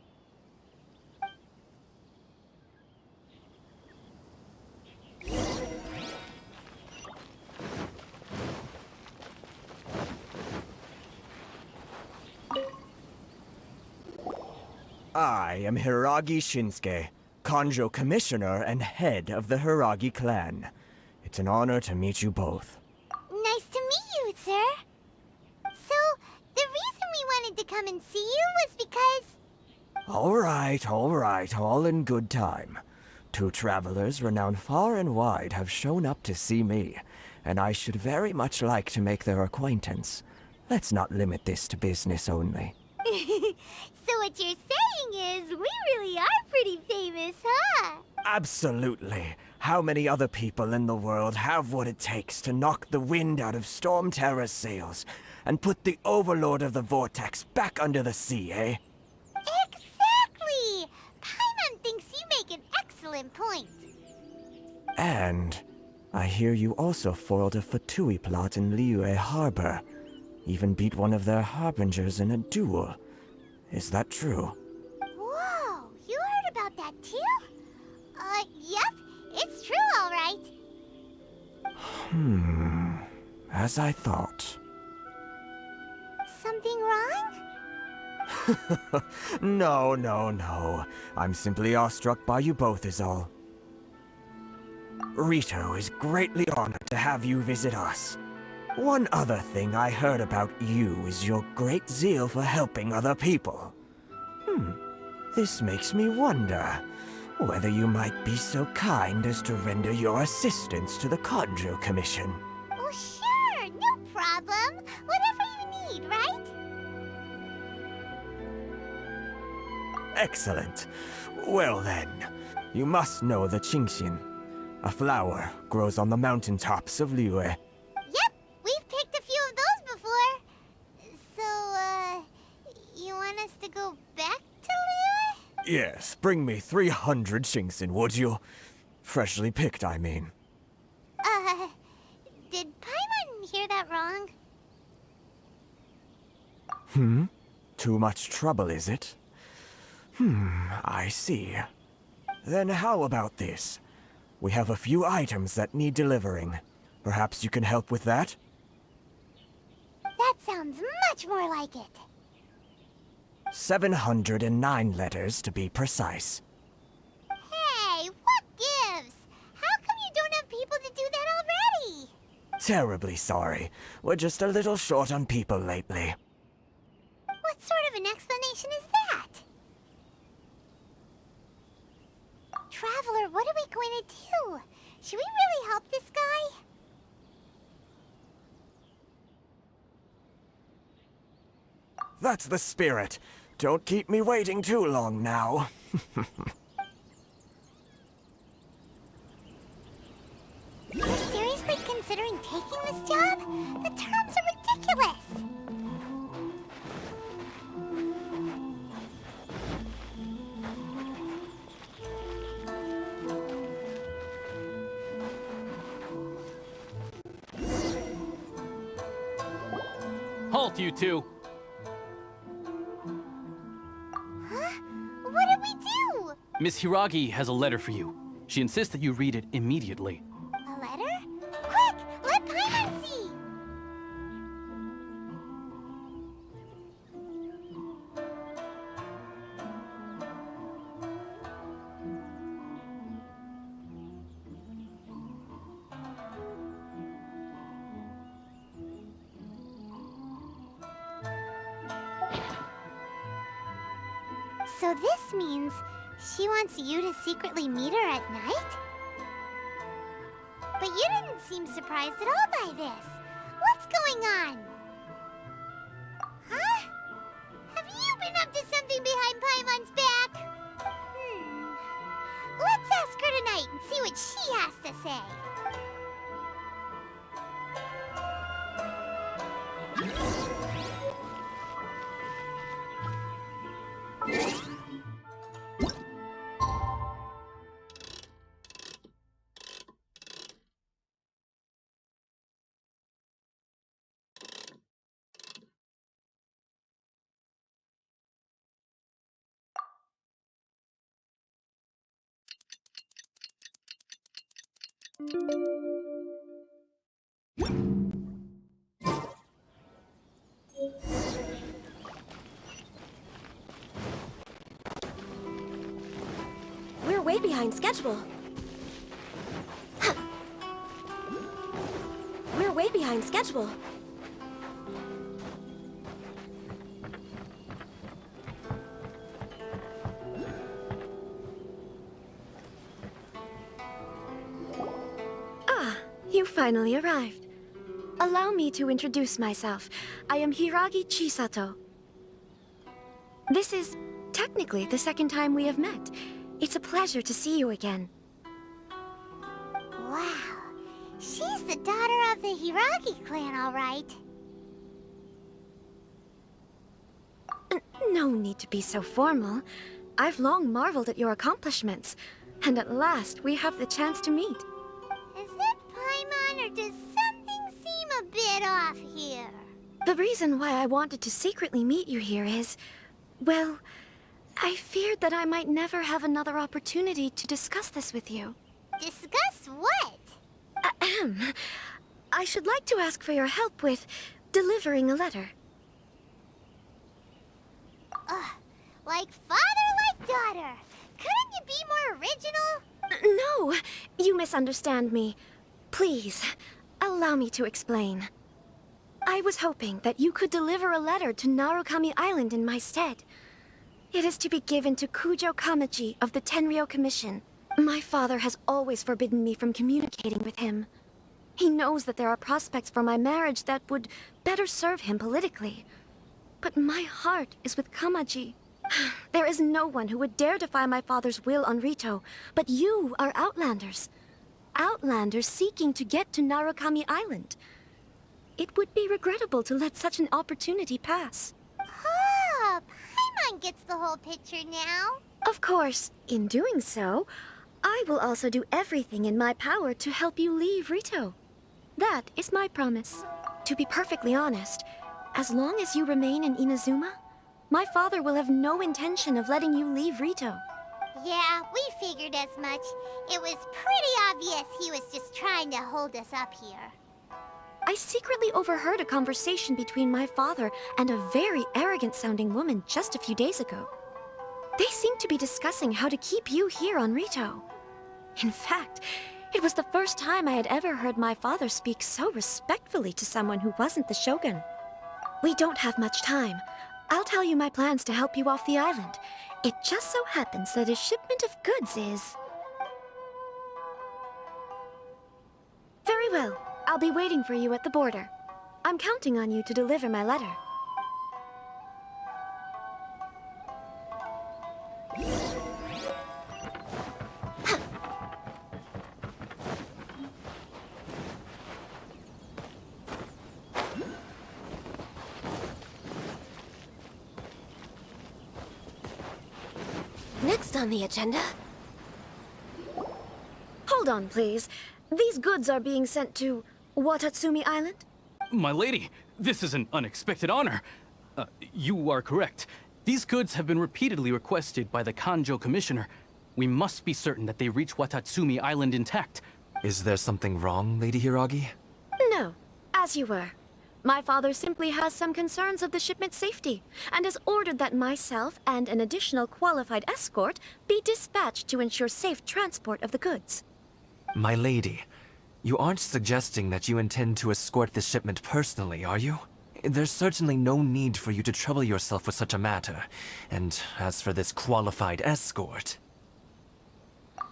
I am Hiragi Shinsuke, Kanjo Commissioner and head of the Hiragi clan. It's an honor to meet you both. Nice to meet you, sir. So, the reason we wanted to come and see you was because... All right, all in good time. Two travelers renowned far and wide have shown up to see me, and I should very much like to make their acquaintance. Let's not limit this to business only. So what you're saying is, we really are pretty famous, huh? Absolutely. How many other people in the world have what it takes to knock the wind out of Storm Terror's sails and put the Overlord of the Vortex back under the sea, eh? Exactly! Paimon thinks you make an excellent point. And I hear you also foiled a Fatui plot in Liyue Harbor. Even beat one of their harbingers in a duel. Is that true? Whoa, you heard about that too? Yep, it's true, all right. As I thought. Something wrong? No. I'm simply awestruck by you both is all. Rito is greatly honored to have you visit us. One other thing I heard about you is your great zeal for helping other people. This makes me wonder whether you might be so kind as to render your assistance to the Kanjo Commission. Oh, sure, no problem. Whatever you need, right? Excellent. Well then, you must know the Qingxin. A flower grows on the mountaintops of Liyue. Yep, we've picked a few of those before. So, you want us to go back to Liyue? Yes, bring me 300 Qingxin, would you? Freshly picked, I mean. Did Paimon hear that wrong? Too much trouble, is it? I see. Then how about this? We have a few items that need delivering. Perhaps you can help with that? sounds much more like it. 709 letters to be precise. Hey, what gives? How come you don't have people to do that already? Terribly sorry. We're just a little short on people lately. What sort of an explanation is that? Traveler, what are we going to do? Should we really help this guy? That's the spirit. Don't keep me waiting too long now. You're seriously considering taking this job? The terms are ridiculous! Halt, you two! Huh? What did we do? Miss Hiragi has a letter for you. She insists that you read it immediately. A letter? Quick! Let Paimon see! So this means she wants you to secretly meet her at night? But you didn't seem surprised at all by this. What's going on? Huh? Have you been up to something behind Paimon's back? Let's ask her tonight and see what she has to say. We're way behind schedule. We're way behind schedule. Ah, you finally arrived. Allow me to introduce myself. I am Hiragi Chisato. This is technically the second time we have met. It's a pleasure to see you again. Wow. She's the daughter of the Hiragi clan, all right. No need to be so formal. I've long marveled at your accomplishments, and at last we have the chance to meet. Is it Paimon, or does something seem a bit off here? The reason why I wanted to secretly meet you here is, well, I feared that I might never have another opportunity to discuss this with you. Discuss what? Ahem. I should like to ask for your help with delivering a letter. Like father, like daughter. Couldn't you be more original? No, you misunderstand me. Please, allow me to explain. I was hoping that you could deliver a letter to Narukami Island in my stead. It is to be given to Kujo Kamaji of the Tenryou Commission. My father has always forbidden me from communicating with him. He knows that there are prospects for my marriage that would better serve him politically. But my heart is with Kamaji. There is no one who would dare defy my father's will on Rito, but you are Outlanders. Outlanders seeking to get to Narukami Island. It would be regrettable to let such an opportunity pass. Oh, Paimon gets the whole picture now. Of course, in doing so, I will also do everything in my power to help you leave Rito. That is my promise. To be perfectly honest, as long as you remain in Inazuma, my father will have no intention of letting you leave Rito. Yeah, we figured as much. It was pretty obvious he was just trying to hold us up here. I secretly overheard a conversation between my father and a very arrogant-sounding woman just a few days ago. They seemed to be discussing how to keep you here on Rito. In fact, it was the first time I had ever heard my father speak so respectfully to someone who wasn't the Shogun. We don't have much time. I'll tell you my plans to help you off the island. It just so happens that a shipment of goods is... Very well. I'll be waiting for you at the border. I'm counting on you to deliver my letter. Next on the agenda... Hold on, please. These goods are being sent to Watatsumi Island? My lady, this is an unexpected honor. You are correct. These goods have been repeatedly requested by the Kanjo Commissioner. We must be certain that they reach Watatsumi Island intact. Is there something wrong, Lady Hiragi? No, as you were. My father simply has some concerns of the shipment's safety, and has ordered that myself and an additional qualified escort be dispatched to ensure safe transport of the goods. My lady, you aren't suggesting that you intend to escort this shipment personally, are you? There's certainly no need for you to trouble yourself with such a matter. And as for this qualified escort...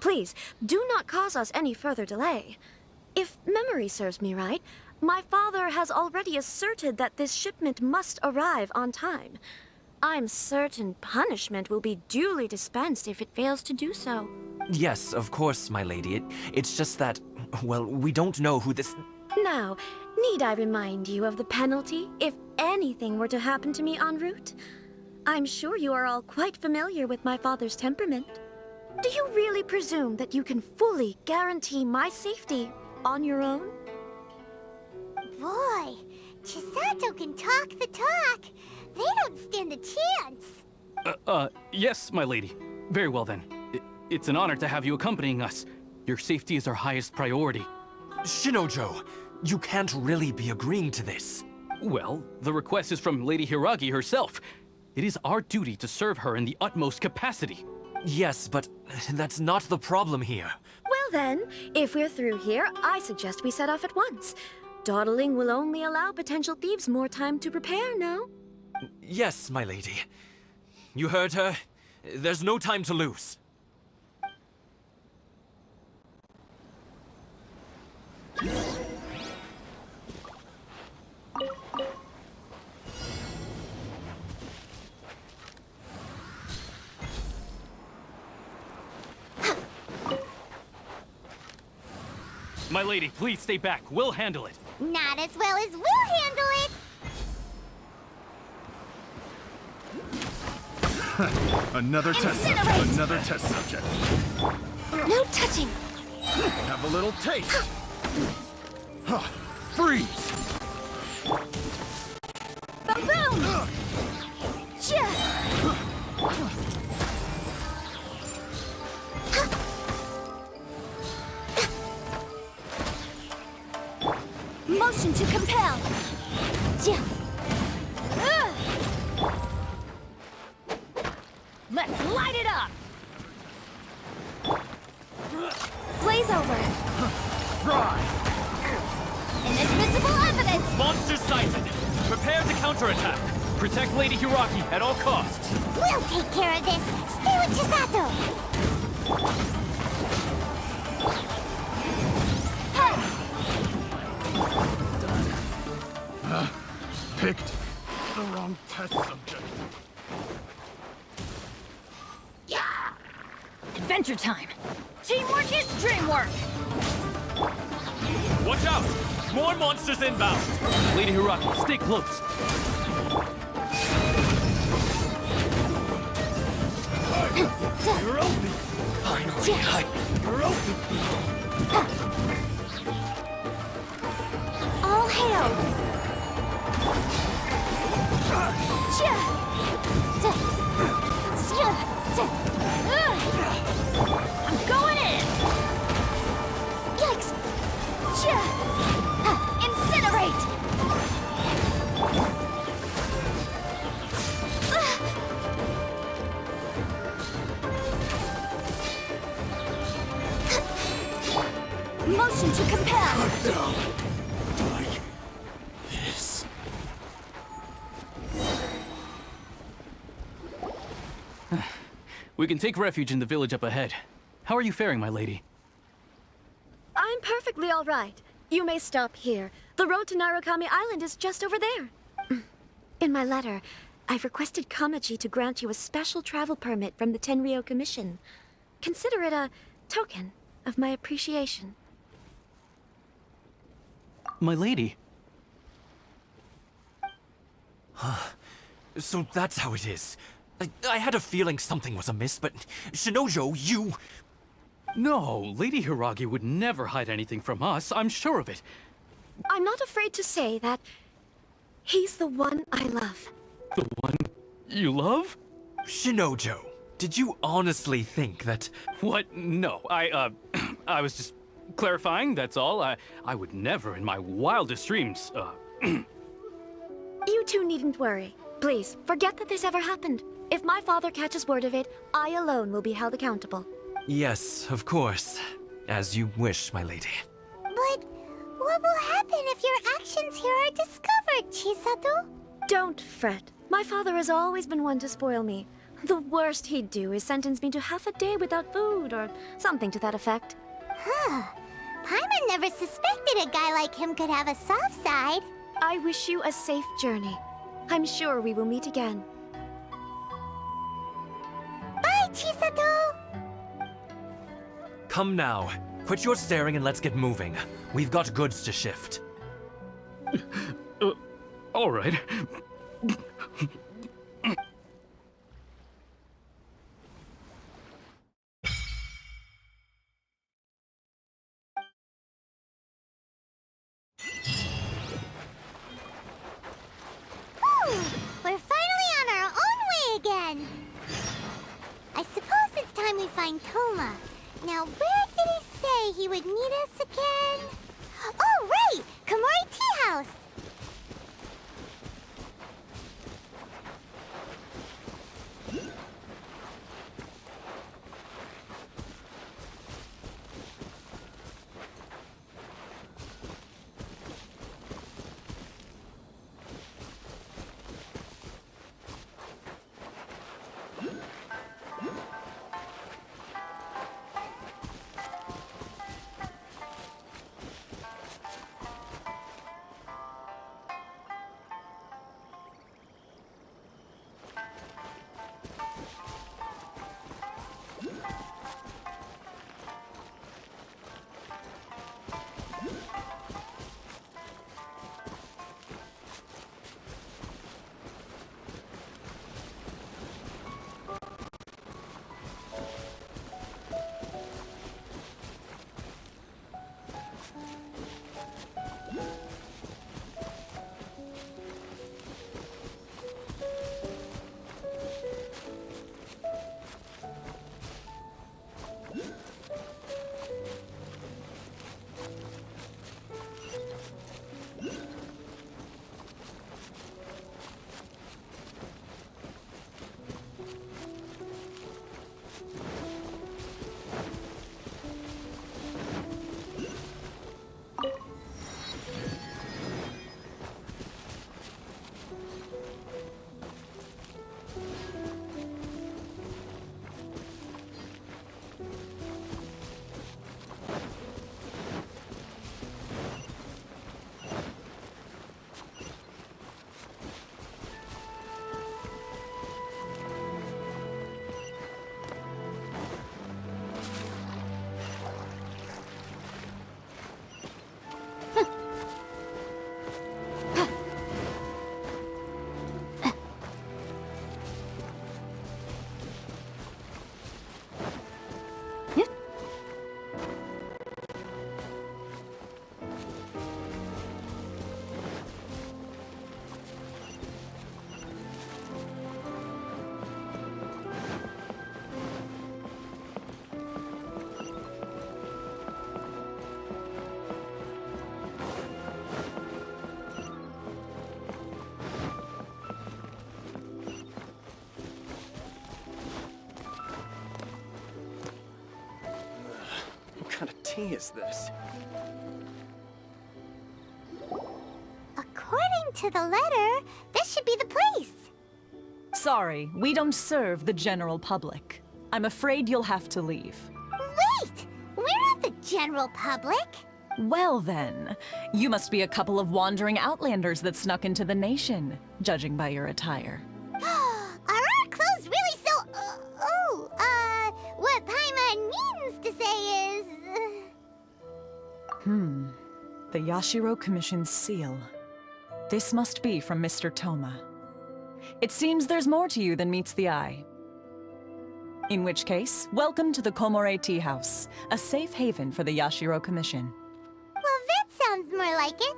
Please, do not cause us any further delay. If memory serves me right, my father has already asserted that this shipment must arrive on time. I'm certain punishment will be duly dispensed if it fails to do so. Yes, of course, my lady. It's just that, well, we don't know who this... Now, need I remind you of the penalty if anything were to happen to me en route? I'm sure you are all quite familiar with my father's temperament. Do you really presume that you can fully guarantee my safety on your own? Boy, Chisato can talk the talk. They don't stand a chance. Yes, my lady. Very well then. It's an honor to have you accompanying us. Your safety is our highest priority. Shinojo, you can't really be agreeing to this. Well, the request is from Lady Hiragi herself. It is our duty to serve her in the utmost capacity. Yes, but that's not the problem here. Well then, if we're through here, I suggest we set off at once. Dawdling will only allow potential thieves more time to prepare, no? Yes, my lady. You heard her. There's no time to lose. My lady, please stay back. We'll handle it. Not as well as we'll handle it. Another test subject. No touching. Have a little taste. Freeze! Ba-boom! Motion to compel. Let's light it up! Blaze over. Fry! Inadmissible evidence! Monster sighted! Prepare to counterattack! Protect Lady Hiragi at all costs! We'll take care of this! Stay with Chisato! Picked the wrong test subject. Adventure time! Teamwork is dreamwork! Watch out! More monsters inbound! Lady Hiragi, stay close! You're open! Finally, You're open! All hail! I'm going in! Yikes! Incinerate! motion to compel. Like this. We can take refuge in the village up ahead. How are you faring, my lady? I'm perfectly all right. You may stop here. The road to Narukami Island is just over there. In my letter, I've requested Kamaji to grant you a special travel permit from the Tenryou Commission. Consider it a token of my appreciation. My lady. So that's how it is. I had a feeling something was amiss, but Shinojo, you... No, Lady Hiragi would never hide anything from us, I'm sure of it. I'm not afraid to say that he's the one I love. The one you love? Shinojo, did you honestly think that... What? No, I was just clarifying, that's all. I would never in my wildest dreams, You two needn't worry. Please, forget that this ever happened. If my father catches word of it, I alone will be held accountable. Yes, of course. As you wish, my lady. But what will happen if your actions here are discovered, Chisato? Don't fret. My father has always been one to spoil me. The worst he'd do is sentence me to half a day without food, or something to that effect. Huh. Paimon never suspected a guy like him could have a soft side. I wish you a safe journey. I'm sure we will meet again. Bye, Chisato! Come now. Quit your staring and let's get moving. We've got goods to shift. All right. We're finally on our own way again! I suppose it's time we find Toma. Now, where did he say he would meet us again? Oh, right! Komori Tea House! tea is this? According to the letter, this should be the place. Sorry, we don't serve the general public. I'm afraid you'll have to leave. Wait! We're not the general public. Well then, you must be a couple of wandering outlanders that snuck into the nation, judging by your attire. Are our clothes really so... what Paimon means to say is... The Yashiro Commission's seal. This must be from Mr. Toma. It seems there's more to you than meets the eye. In which case, welcome to the Komore Tea House, a safe haven for the Yashiro Commission. Well, that sounds more like it.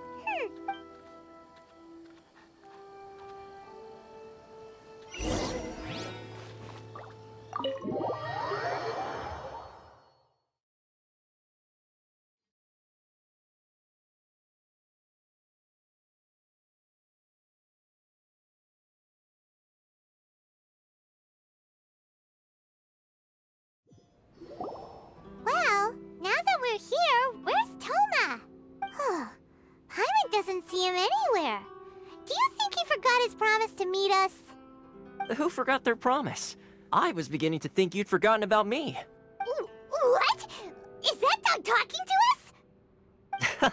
Well, now that we're here, where's Toma? Paimon doesn't see him anywhere. Do you think he forgot his promise to meet us? Who forgot their promise? I was beginning to think you'd forgotten about me. What? Is that dog talking to us?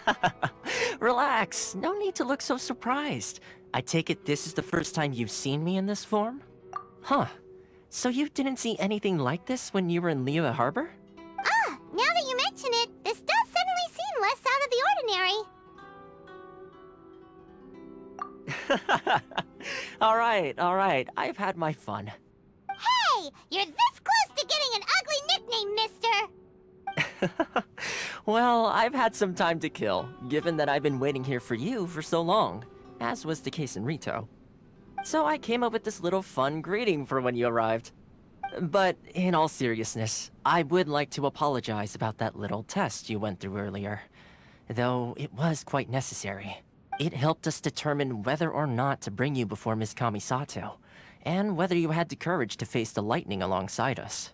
Relax, no need to look so surprised. I take it this is the first time you've seen me in this form? Huh. So you didn't see anything like this when you were in Liyue Harbor? Now that you mention it, this does suddenly seem less out of the ordinary. Alright, I've had my fun. Hey! You're this close to getting an ugly nickname, mister! Well, I've had some time to kill, given that I've been waiting here for you for so long, as was the case in Rito. So I came up with this little fun greeting for when you arrived. But in all seriousness, I would like to apologize about that little test you went through earlier. Though it was quite necessary. It helped us determine whether or not to bring you before Ms. Kamisato, and whether you had the courage to face the lightning alongside us.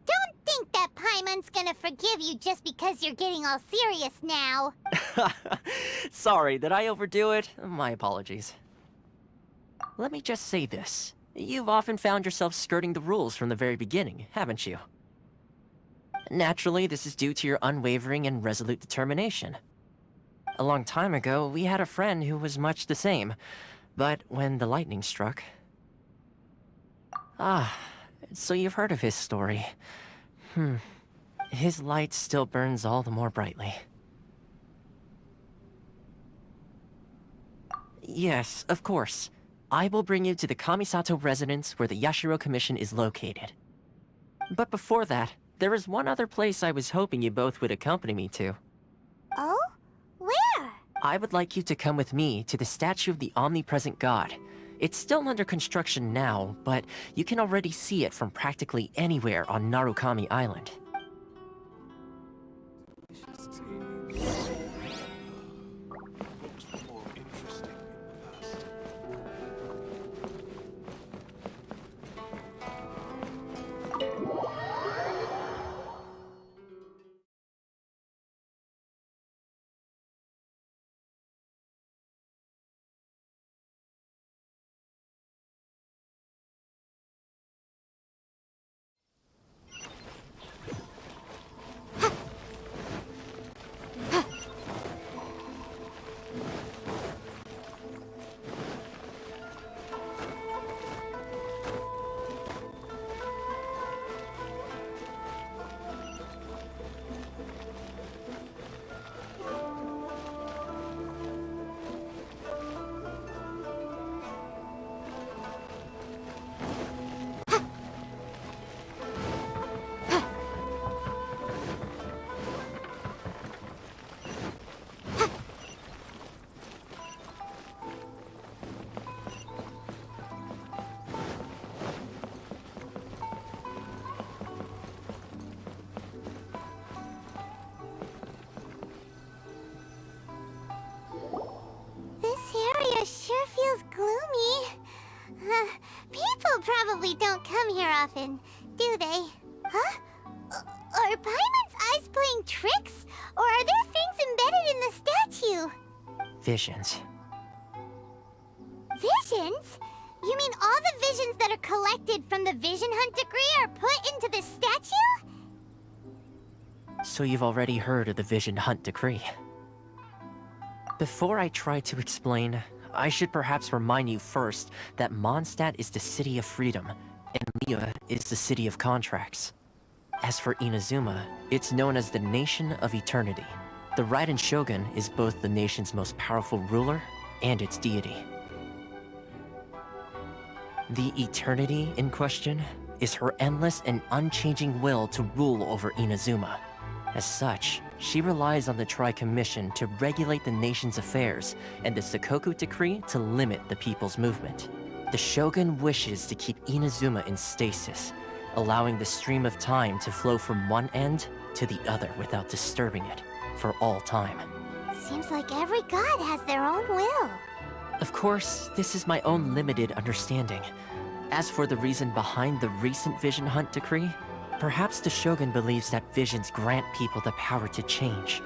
Don't think that Paimon's gonna forgive you just because you're getting all serious now. Sorry, did I overdo it? My apologies. Let me just say this. You've often found yourself skirting the rules from the very beginning, haven't you? Naturally, this is due to your unwavering and resolute determination. A long time ago, we had a friend who was much the same, but when the lightning struck... so you've heard of his story. His light still burns all the more brightly. Yes, of course. I will bring you to the Kamisato residence where the Yashiro Commission is located. But before that, there is one other place I was hoping you both would accompany me to. Oh? Where? I would like you to come with me to the statue of the omnipresent god. It's still under construction now, but you can already see it from practically anywhere on Narukami Island. Probably don't come here often, do they? Huh? Are Paimon's eyes playing tricks? Or are there things embedded in the statue? Visions. Visions? You mean all the visions that are collected from the Vision Hunt decree are put into this statue? So you've already heard of the Vision Hunt decree. Before I try to explain, I should perhaps remind you first that Mondstadt is the city of freedom, and Liyue is the city of contracts. As for Inazuma, it's known as the Nation of Eternity. The Raiden Shogun is both the nation's most powerful ruler and its deity. The Eternity in question is her endless and unchanging will to rule over Inazuma. As such, she relies on the Tri-Commission to regulate the nation's affairs and the Sakoku Decree to limit the people's movement. The Shogun wishes to keep Inazuma in stasis, allowing the stream of time to flow from one end to the other without disturbing it, for all time. Seems like every god has their own will. Of course, this is my own limited understanding. As for the reason behind the recent Vision Hunt decree, perhaps the Shogun believes that visions grant people the power to change,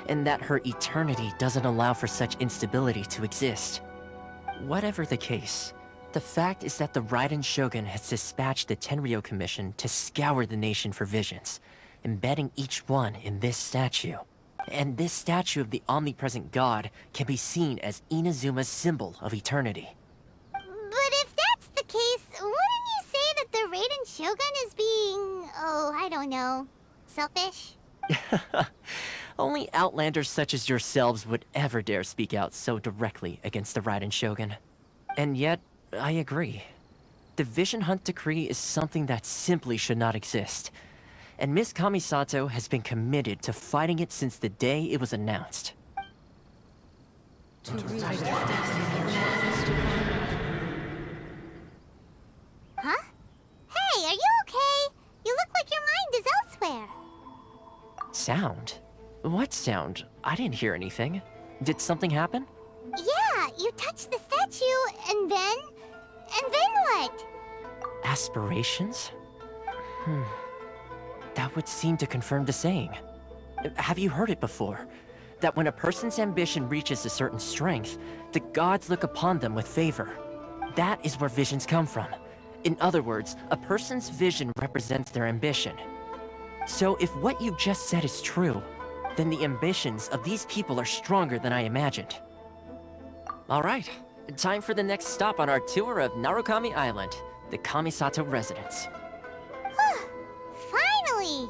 and that her eternity doesn't allow for such instability to exist. Whatever the case, the fact is that the Raiden Shogun has dispatched the Tenryou Commission to scour the nation for visions, embedding each one in this statue. And this statue of the omnipresent god can be seen as Inazuma's symbol of eternity. But if that's the case, wouldn't you say that the Raiden Shogun is being, I don't know, selfish? Only outlanders such as yourselves would ever dare speak out so directly against the Raiden Shogun. And yet, I agree. The Vision Hunt decree is something that simply should not exist. And Miss Kamisato has been committed to fighting it since the day it was announced. Huh? Hey, are you okay? You look like your mind is elsewhere. Sound? What sound? I didn't hear anything. Did something happen? Yeah, you touched the statue, and then what? Aspirations? That would seem to confirm the saying. Have you heard it before? That when a person's ambition reaches a certain strength, the gods look upon them with favor. That is where visions come from. In other words, a person's vision represents their ambition. So if what you just said is true, then the ambitions of these people are stronger than I imagined. Alright, time for the next stop on our tour of Narukami Island, the Kamisato residence. Finally!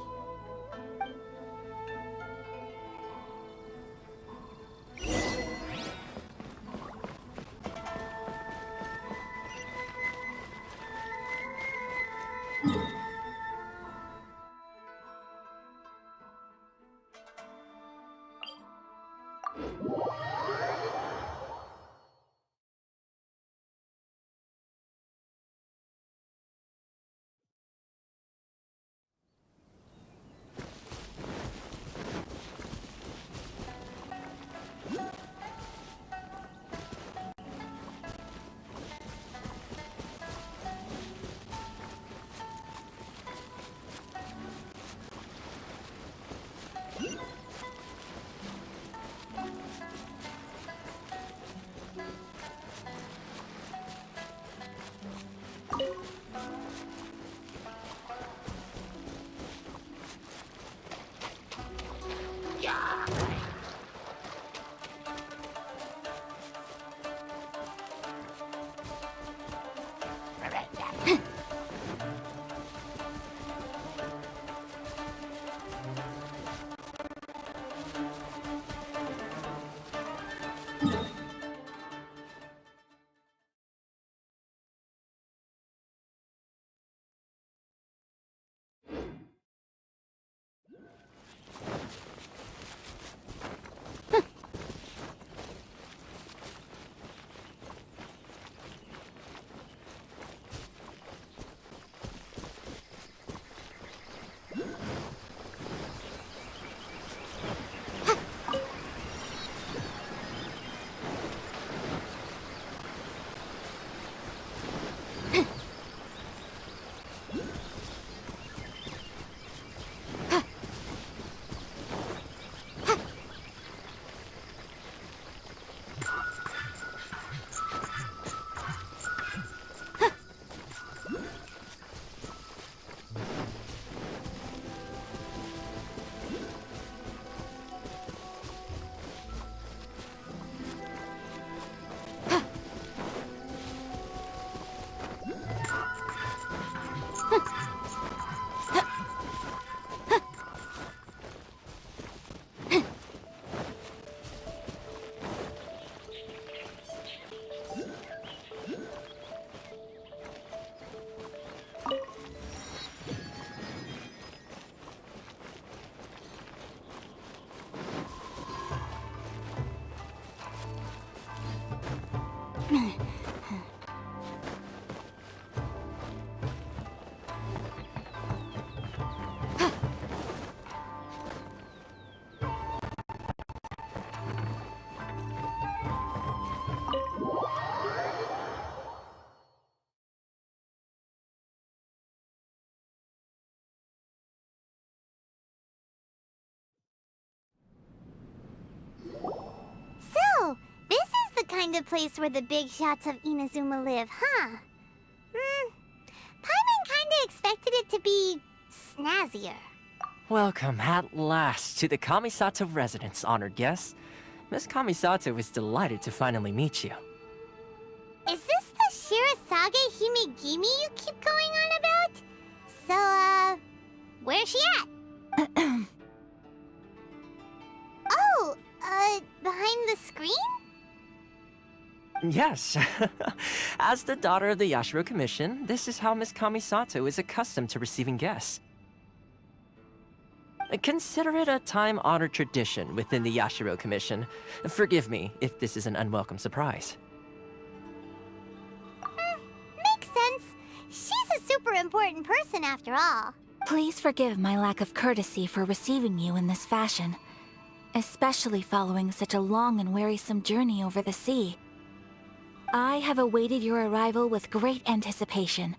kind of place where the big shots of Inazuma live, huh? Paimon kinda expected it to be snazzier. Welcome at last to the Kamisato residence, honored guest. Miss Kamisato is delighted to finally meet you. Is this the Shirasage Himegimi you keep going on about? So, where's she at? Oh, behind the screen? Yes. As the daughter of the Yashiro Commission, this is how Miss Kamisato is accustomed to receiving guests. Consider it a time-honored tradition within the Yashiro Commission. Forgive me if this is an unwelcome surprise. Makes sense. She's a super important person after all. Please forgive my lack of courtesy for receiving you in this fashion, especially following such a long and wearisome journey over the sea. I have awaited your arrival with great anticipation,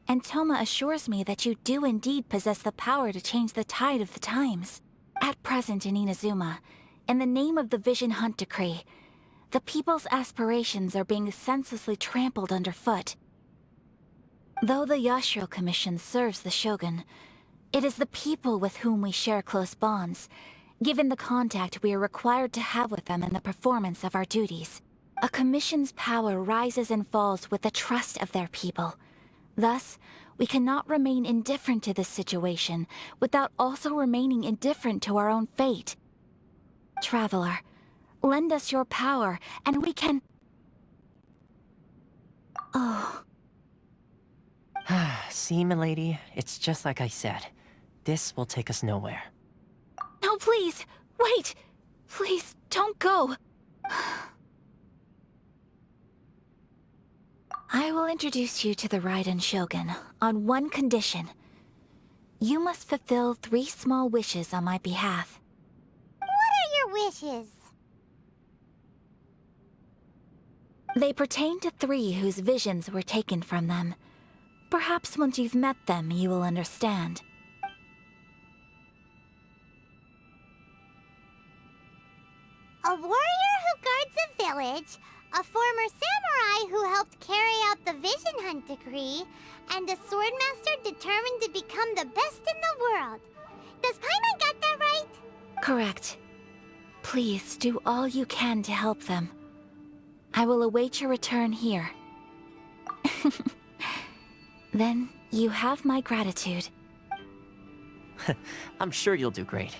and Toma assures me that you do indeed possess the power to change the tide of the times. At present in Inazuma, in the name of the Vision Hunt Decree, the people's aspirations are being senselessly trampled underfoot. Though the Yashiro Commission serves the Shogun, it is the people with whom we share close bonds, given the contact we are required to have with them in the performance of our duties. A commission's power rises and falls with the trust of their people. Thus, we cannot remain indifferent to this situation without also remaining indifferent to our own fate. Traveler, lend us your power, and we can... Oh. See, milady, it's just like I said. This will take us nowhere. No, please! Wait! Please, don't go! I will introduce you to the Raiden Shogun on one condition. You must fulfill 3 small wishes on my behalf. What are your wishes? They pertain to 3 whose visions were taken from them. Perhaps once you've met them, you will understand. A warrior who guards a village, a former samurai who helped carry out the Vision Hunt Decree, and a swordmaster determined to become the best in the world. Does Paimon got that right? Correct. Please do all you can to help them. I will await your return here. Then you have my gratitude. I'm sure you'll do great.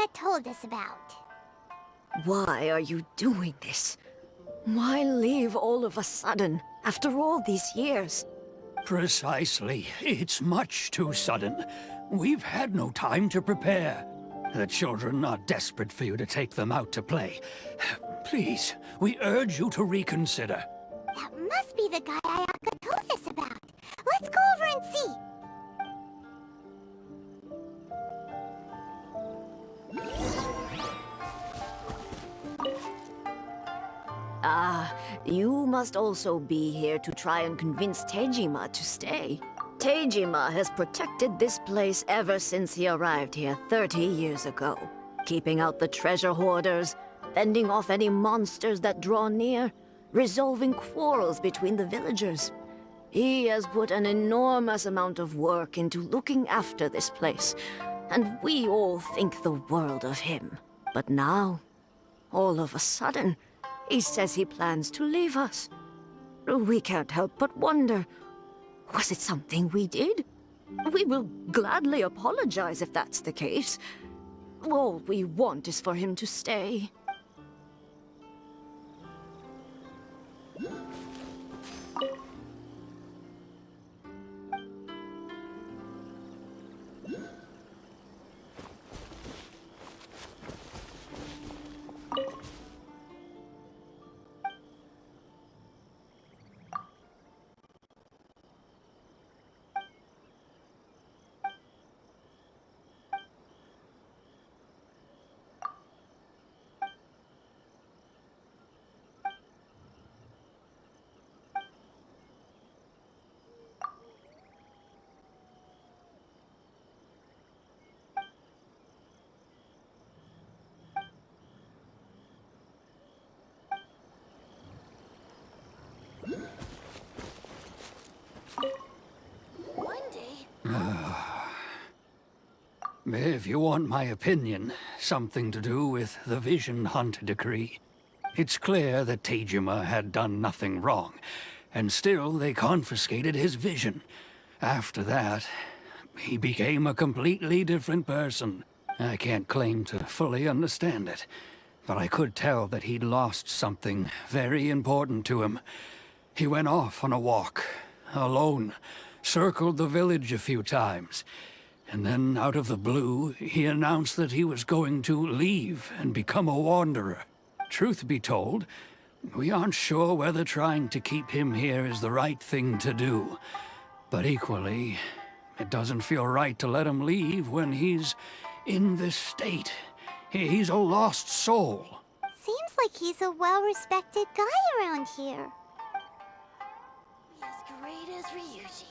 Ayaka told us about. Why are you doing this? Why leave all of a sudden, after all these years? Precisely. It's much too sudden. We've had no time to prepare. The children are desperate for you to take them out to play. Please, we urge you to reconsider. That must be the guy Ayaka told us about. Let's go over and see. Ah, you must also be here to try and convince Tejima to stay. Tejima has protected this place ever since he arrived here 30 years ago, keeping out the treasure hoarders, fending off any monsters that draw near, resolving quarrels between the villagers. He has put an enormous amount of work into looking after this place, and we all think the world of him. But now, all of a sudden, he says he plans to leave us. We can't help but wonder, was it something we did? We will gladly apologize if that's the case. All we want is for him to stay. If you want my opinion, something to do with the Vision Hunt decree. It's clear that Tejima had done nothing wrong, and still they confiscated his vision. After that, he became a completely different person. I can't claim to fully understand it, but I could tell that he'd lost something very important to him. He went off on a walk, alone, circled the village a few times, and then, out of the blue, he announced that he was going to leave and become a wanderer. Truth be told, we aren't sure whether trying to keep him here is the right thing to do. But equally, it doesn't feel right to let him leave when he's in this state. He's a lost soul. Seems like he's a well-respected guy around here. As great as Ryuji.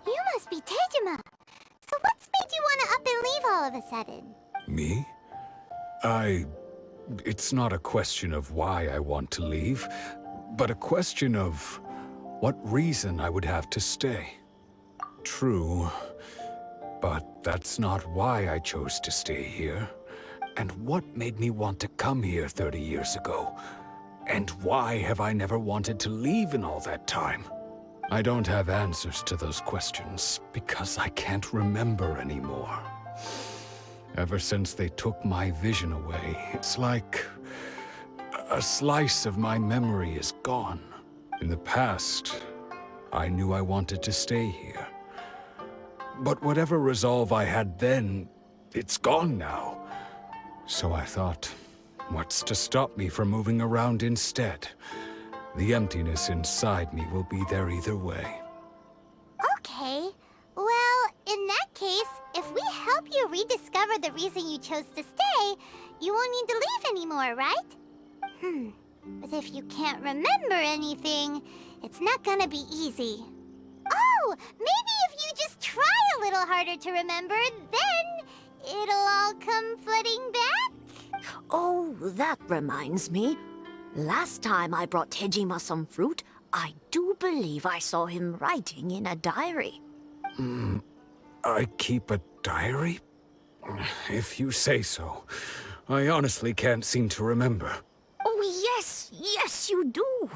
You must be Tejima. So what's made you want to up and leave all of a sudden? Me? It's not a question of why I want to leave, but a question of what reason I would have to stay. True, but that's not why I chose to stay here. And what made me want to come here 30 years ago? And why have I never wanted to leave in all that time? I don't have answers to those questions, because I can't remember anymore. Ever since they took my vision away, it's like a slice of my memory is gone. In the past, I knew I wanted to stay here. But whatever resolve I had then, it's gone now. So I thought, what's to stop me from moving around instead? The emptiness inside me will be there either way. Okay. Well, in that case, if we help you rediscover the reason you chose to stay, you won't need to leave anymore, right? But if you can't remember anything, it's not gonna be easy. Oh, maybe if you just try a little harder to remember, then it'll all come flooding back? Oh, that reminds me. Last time I brought Tejima some fruit, I do believe I saw him writing in a diary. I keep a diary? If you say so. I honestly can't seem to remember. Oh, yes, you do.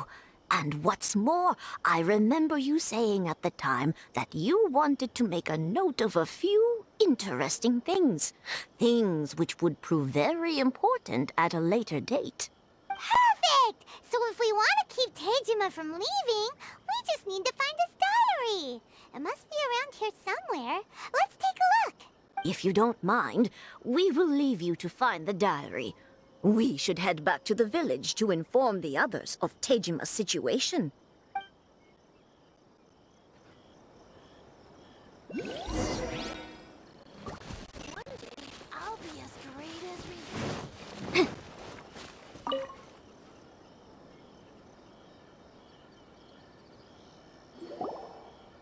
And what's more, I remember you saying at the time that you wanted to make a note of a few interesting things. Things which would prove very important at a later date. Perfect! So if we want to keep Tejima from leaving, we just need to find his diary. It must be around here somewhere. Let's take a look. If you don't mind, we will leave you to find the diary. We should head back to the village to inform the others of Tejima's situation. One day, I'll be as great as we...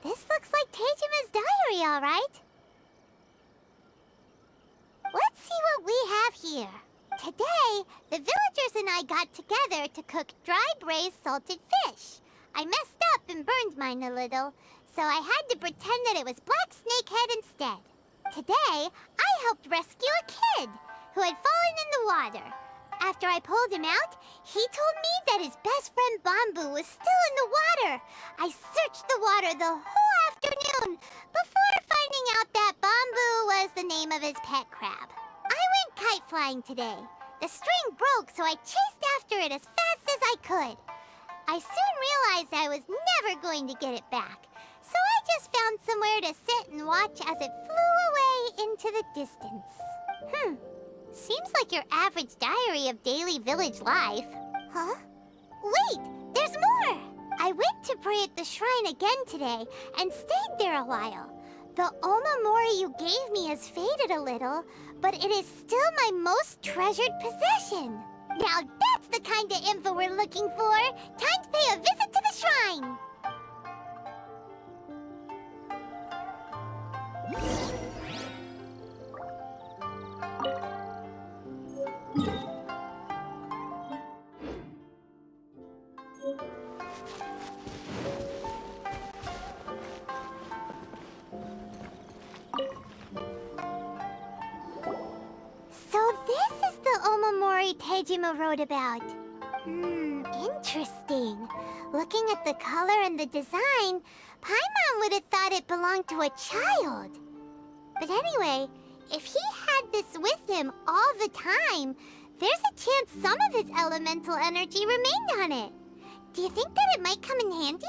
This looks like Tejima's diary, all right. Let's see what we have here. Today, the villagers and I got together to cook dry braised salted fish. I messed up and burned mine a little, so I had to pretend that it was black snakehead instead. Today, I helped rescue a kid who had fallen in the water. After I pulled him out, he told me that his best friend Bamboo was still in the water. I searched the water the whole afternoon before finding out that Bamboo was the name of his pet crab. I went kite flying today. The string broke, so I chased after it as fast as I could. I soon realized I was never going to get it back, so I just found somewhere to sit and watch as it flew away into the distance. Seems like your average diary of daily village life. Huh? Wait, there's more! I went to pray at the shrine again today and stayed there a while. The omamori you gave me has faded a little, but it is still my most treasured possession. Now that's the kind of info we're looking for. Time to pay a visit to the shrine. So this is the omamori Tejima wrote about. Interesting. Looking at the color and the design, Paimon would have thought it belonged to a child. But anyway, if he had this with him all the time, there's a chance some of his elemental energy remained on it. Do you think that it might come in handy?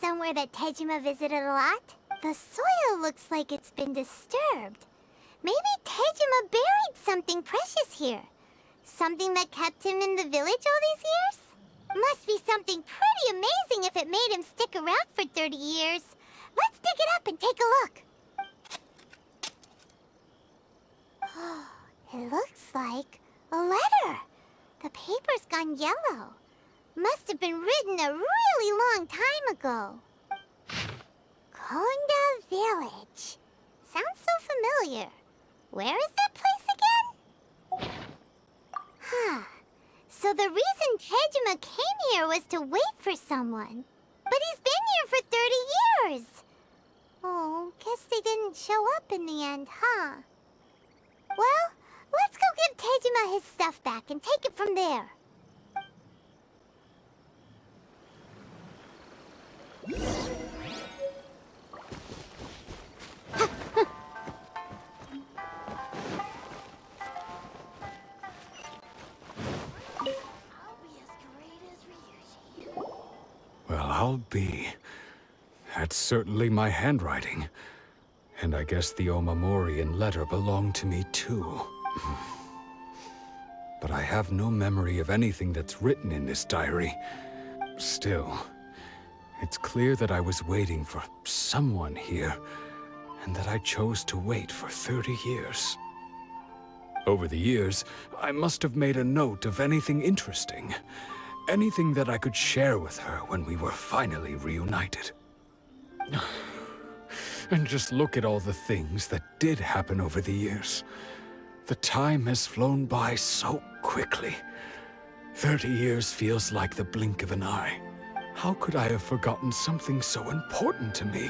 Somewhere that Tejima visited a lot. The soil looks like it's been disturbed. Maybe Tejima buried something precious here. Something that kept him in the village all these years? Must be something pretty amazing if it made him stick around for 30 years. Let's dig it up and take a look. It looks like a letter. The paper's gone yellow. Must have been written a really long time ago. Konda Village. Sounds so familiar. Where is that place again? So the reason Tejima came here was to wait for someone. But he's been here for 30 years. Oh, guess they didn't show up in the end, huh? Well, let's go give Tejima his stuff back and take it from there. Well, I'll be. That's certainly my handwriting. And I guess the omamori and letter belong to me too. But I have no memory of anything that's written in this diary. Still, it's clear that I was waiting for someone here, and that I chose to wait for 30 years. Over the years, I must have made a note of anything interesting. anything that I could share with her when we were finally reunited. And just look at all the things that did happen over the years. The time has flown by so quickly. 30 years feels like the blink of an eye. How could I have forgotten something so important to me?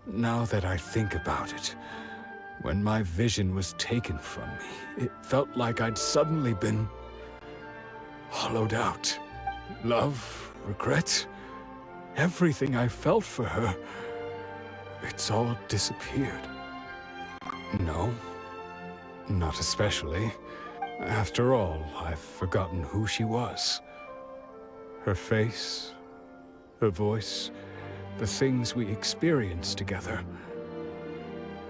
Now that I think about it, when my vision was taken from me, it felt like I'd suddenly been hollowed out. Love, regret, everything I felt for her, it's all disappeared. No, not especially. After all, I've forgotten who she was. Her face, her voice, the things we experienced together.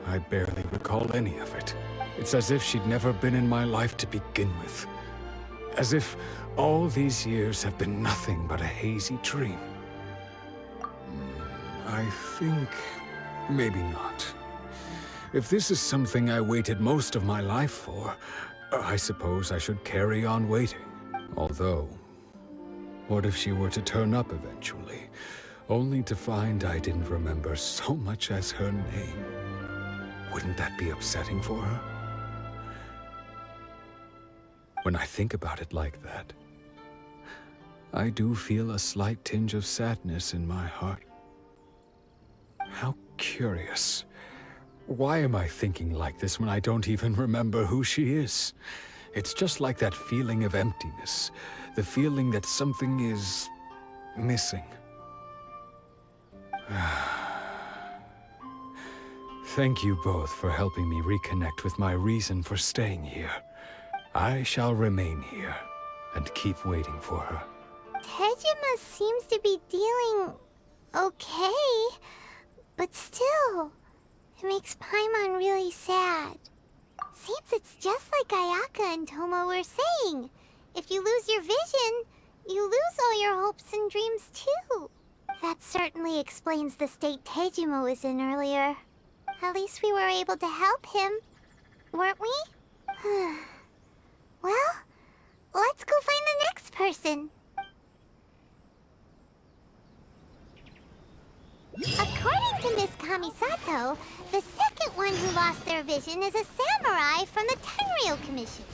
I barely recall any of it. It's as if she'd never been in my life to begin with. As if all these years have been nothing but a hazy dream. I think maybe not. If this is something I waited most of my life for, I suppose I should carry on waiting. Although, what if she were to turn up eventually, only to find I didn't remember so much as her name? Wouldn't that be upsetting for her? When I think about it like that, I do feel a slight tinge of sadness in my heart. How curious. Why am I thinking like this when I don't even remember who she is? It's just like that feeling of emptiness, the feeling that something is missing. Thank you both for helping me reconnect with my reason for staying here. I shall remain here and keep waiting for her. Tejima seems to be dealing okay, but still, it makes Paimon really sad. Seems it's just like Ayaka and Toma were saying. If you lose your vision, you lose all your hopes and dreams too. That certainly explains the state Tejima was in earlier. At least we were able to help him, weren't we? Well, let's go find the next person. According to Miss Kamisato, the second one who lost their vision is a samurai from the Tenryou Commission.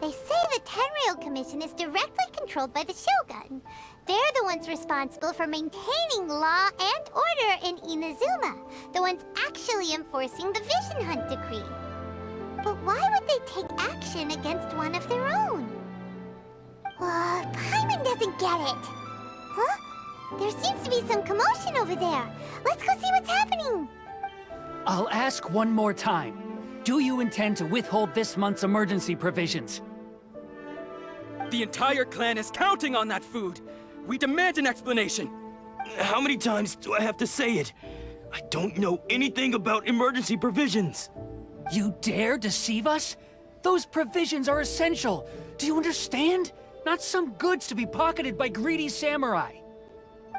They say the Tenryou Commission is directly controlled by the Shogun. They're the ones responsible for maintaining law and order in Inazuma, the ones actually enforcing the Vision Hunt decree. But why would they take action against one of their own? Paimon doesn't get it. Huh? There seems to be some commotion over there. Let's go see what's happening. I'll ask one more time. Do you intend to withhold this month's emergency provisions? The entire clan is counting on that food! We demand an explanation! How many times do I have to say it? I don't know anything about emergency provisions! You dare deceive us? Those provisions are essential! Do you understand? Not some goods to be pocketed by greedy samurai!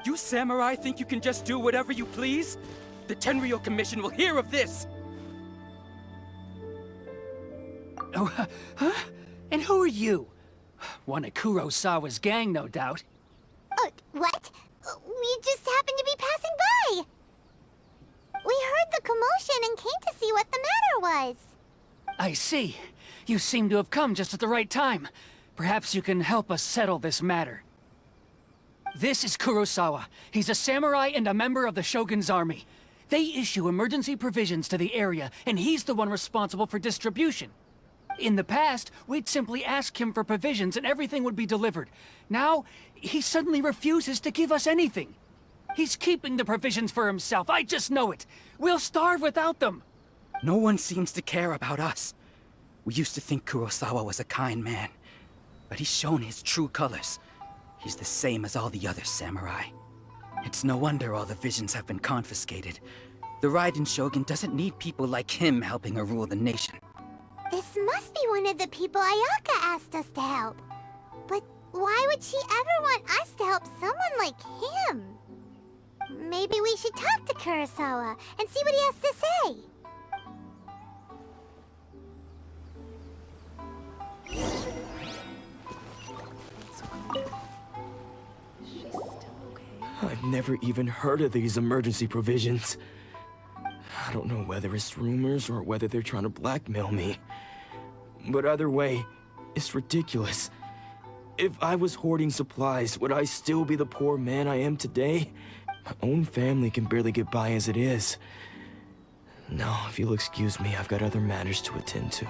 You samurai think you can just do whatever you please? The Tenryou Commission will hear of this! Oh, huh? And who are you? One of Kurosawa's gang, no doubt. What? We just happened to be passing by! We heard the commotion and came to see what the matter was. I see. You seem to have come just at the right time. Perhaps you can help us settle this matter. This is Kurosawa. He's a samurai and a member of the Shogun's army. They issue emergency provisions to the area, and he's the one responsible for distribution. In the past, we'd simply ask him for provisions and everything would be delivered. Now, he suddenly refuses to give us anything. He's keeping the provisions for himself, I just know it. We'll starve without them. No one seems to care about us. We used to think Kurosawa was a kind man, but he's shown his true colors. He's the same as all the other samurai. It's no wonder all the visions have been confiscated. The Raiden Shogun doesn't need people like him helping her rule the nation. This must be one of the people Ayaka asked us to help. But why would she ever want us to help someone like him? Maybe we should talk to Kurosawa and see what he has to say. I've never even heard of these emergency provisions. I don't know whether it's rumors or whether they're trying to blackmail me. But either way, it's ridiculous. If I was hoarding supplies, would I still be the poor man I am today? My own family can barely get by as it is. Now, if you'll excuse me, I've got other matters to attend to.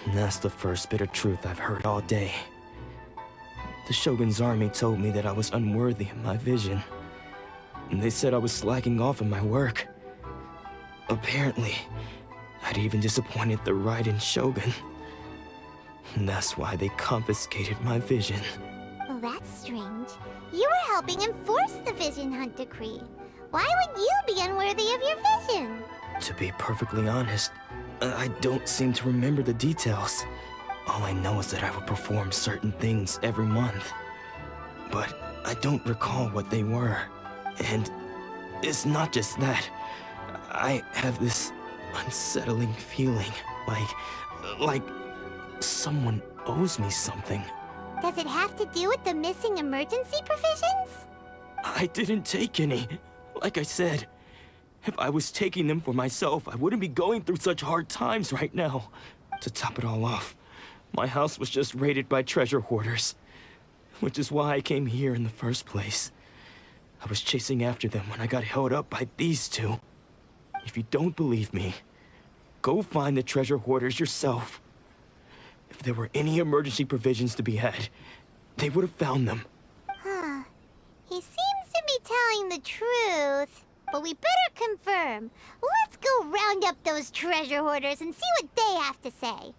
And that's the first bit of truth I've heard all day. The Shogun's army told me that I was unworthy of my vision. And they said I was slacking off in my work. Apparently, I'd even disappointed the Raiden Shogun. And that's why they confiscated my vision. Well, that's strange. You were helping enforce the Vision Hunt Decree. Why would you be unworthy of your vision? To be perfectly honest, I don't seem to remember the details. All I know is that I would perform certain things every month. But I don't recall what they were. And it's not just that. I have this unsettling feeling, like someone owes me something. Does it have to do with the missing emergency provisions? I didn't take any. Like I said, if I was taking them for myself, I wouldn't be going through such hard times right now. To top it all off, my house was just raided by treasure hoarders, which is why I came here in the first place. I was chasing after them when I got held up by these two. If you don't believe me, go find the treasure hoarders yourself. If there were any emergency provisions to be had, they would have found them. Huh. He seems to be telling the truth. But we better confirm. Let's go round up those treasure hoarders and see what they have to say.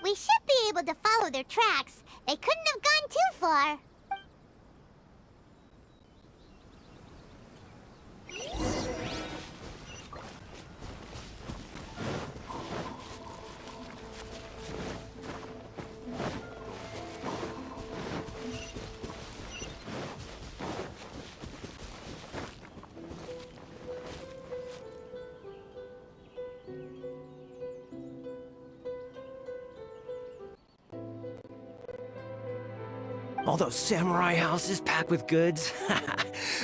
We should be able to follow their tracks. They couldn't have gone too far. All those samurai houses packed with goods?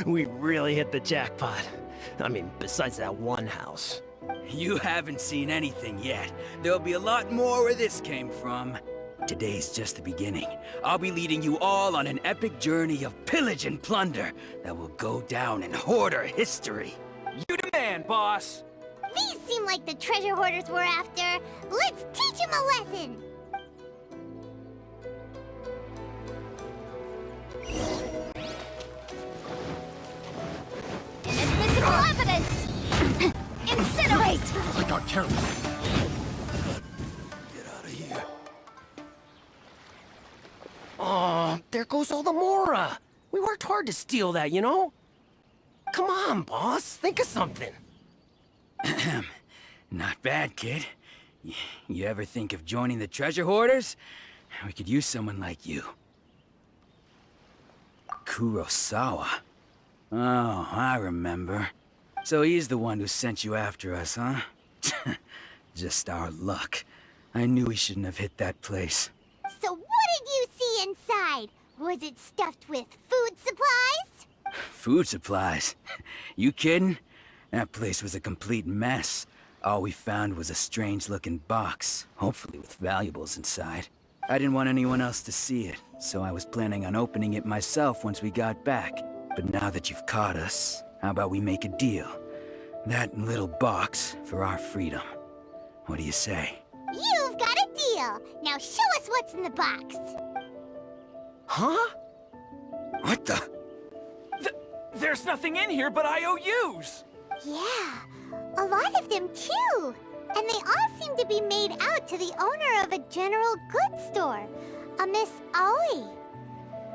We really hit the jackpot. I mean, besides that one house. You haven't seen anything yet. There'll be a lot more where this came from. Today's just the beginning. I'll be leading you all on an epic journey of pillage and plunder that will go down in hoarder history. You the man, boss! These seem like the treasure hoarders we're after. Let's teach them a lesson! Inadmissible evidence! Incinerate! I got carried. Oh, there goes all the Mora. We worked hard to steal that, you know? Come on, boss. Think of something. Not bad, kid. You ever think of joining the treasure hoarders? We could use someone like you. Kurosawa. Oh, I remember. So he's the one who sent you after us, huh? Just our luck. I knew we shouldn't have hit that place. So what did you see inside? Was it stuffed with food supplies? Food supplies? You kidding? That place was a complete mess. All we found was a strange-looking box, hopefully with valuables inside. I didn't want anyone else to see it, so I was planning on opening it myself once we got back. But now that you've caught us, how about we make a deal? That little box for our freedom. What do you say? You've got a deal. Now show us what's in the box. Huh? What the? There's nothing in here but IOUs! Yeah, a lot of them too. And they all seem to be made out to the owner of a general goods store, a Miss Aoi.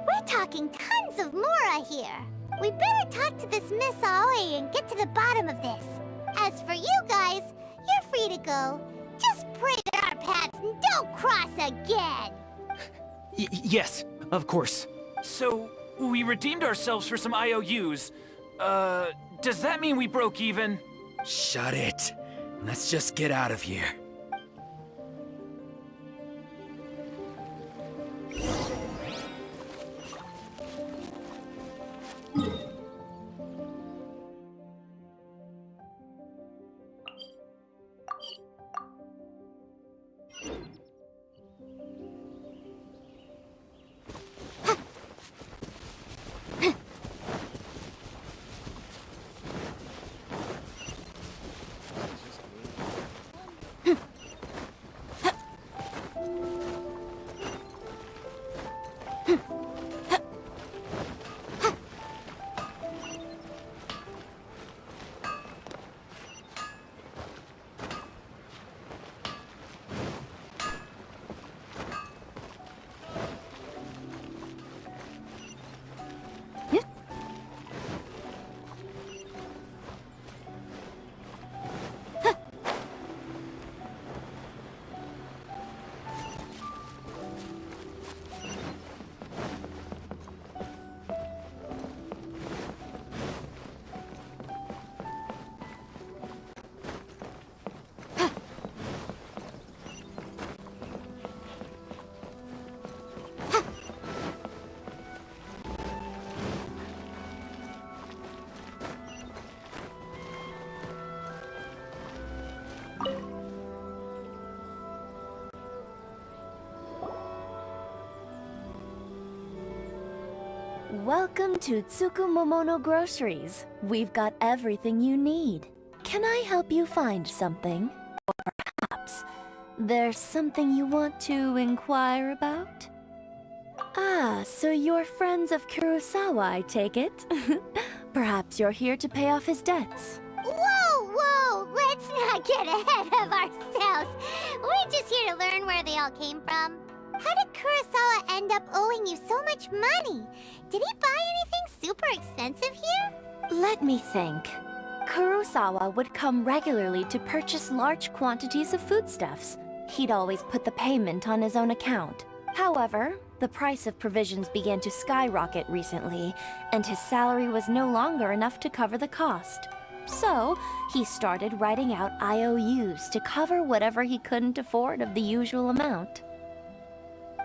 We're talking tons of Mora here. We better talk to this Miss Aoi and get to the bottom of this. As for you guys, you're free to go. Just pray that our paths don't cross again. Yes, of course. So, we redeemed ourselves for some IOUs. Does that mean we broke even? Shut it. Let's just get out of here. Welcome to Tsukumomono Groceries. We've got everything you need. Can I help you find something? Or perhaps there's something you want to inquire about? Ah, so you're friends of Kurosawa, I take it? Perhaps you're here to pay off his debts. Whoa, whoa! Let's not get ahead of ourselves. We're just here to learn where they all came from. How did Kurosawa end up owing you so much money? Did he buy anything super expensive here? Let me think. Kurosawa would come regularly to purchase large quantities of foodstuffs. He'd always put the payment on his own account. However, the price of provisions began to skyrocket recently, and his salary was no longer enough to cover the cost. So, he started writing out IOUs to cover whatever he couldn't afford of the usual amount.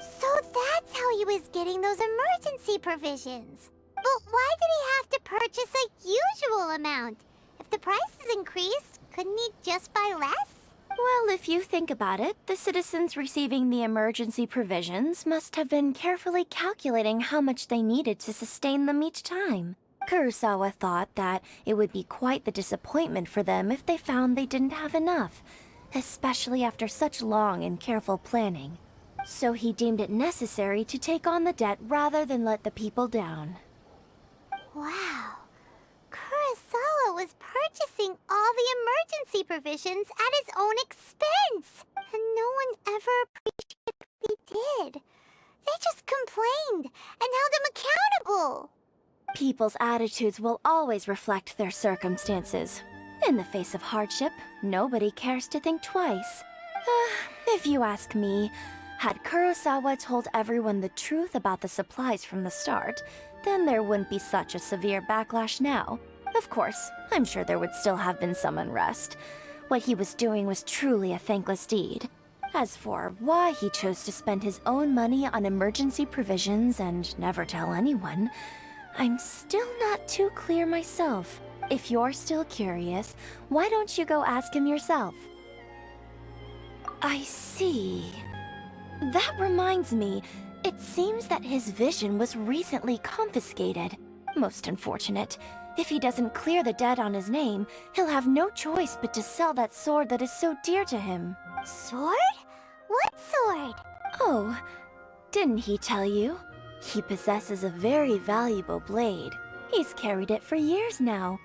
So that's how he was getting those emergency provisions. But why did he have to purchase a usual amount? If the prices increased, couldn't he just buy less? Well, if you think about it, the citizens receiving the emergency provisions must have been carefully calculating how much they needed to sustain them each time. Kurosawa thought that it would be quite the disappointment for them if they found they didn't have enough, especially after such long and careful planning. So he deemed it necessary to take on the debt rather than let the people down. Wow. Kurosawa was purchasing all the emergency provisions at his own expense. And no one ever appreciated what he did. They just complained and held him accountable. People's attitudes will always reflect their circumstances. In the face of hardship, nobody cares to think twice. If you ask me, had Kurosawa told everyone the truth about the supplies from the start, then there wouldn't be such a severe backlash now. Of course, I'm sure there would still have been some unrest. What he was doing was truly a thankless deed. As for why he chose to spend his own money on emergency provisions and never tell anyone, I'm still not too clear myself. If you're still curious, why don't you go ask him yourself? I see. That reminds me, it seems that his vision was recently confiscated. Most unfortunate. If he doesn't clear the debt on his name, he'll have no choice but to sell that sword that is so dear to him. Sword? What sword? Oh, didn't he tell you? He possesses a very valuable blade. He's carried it for years now.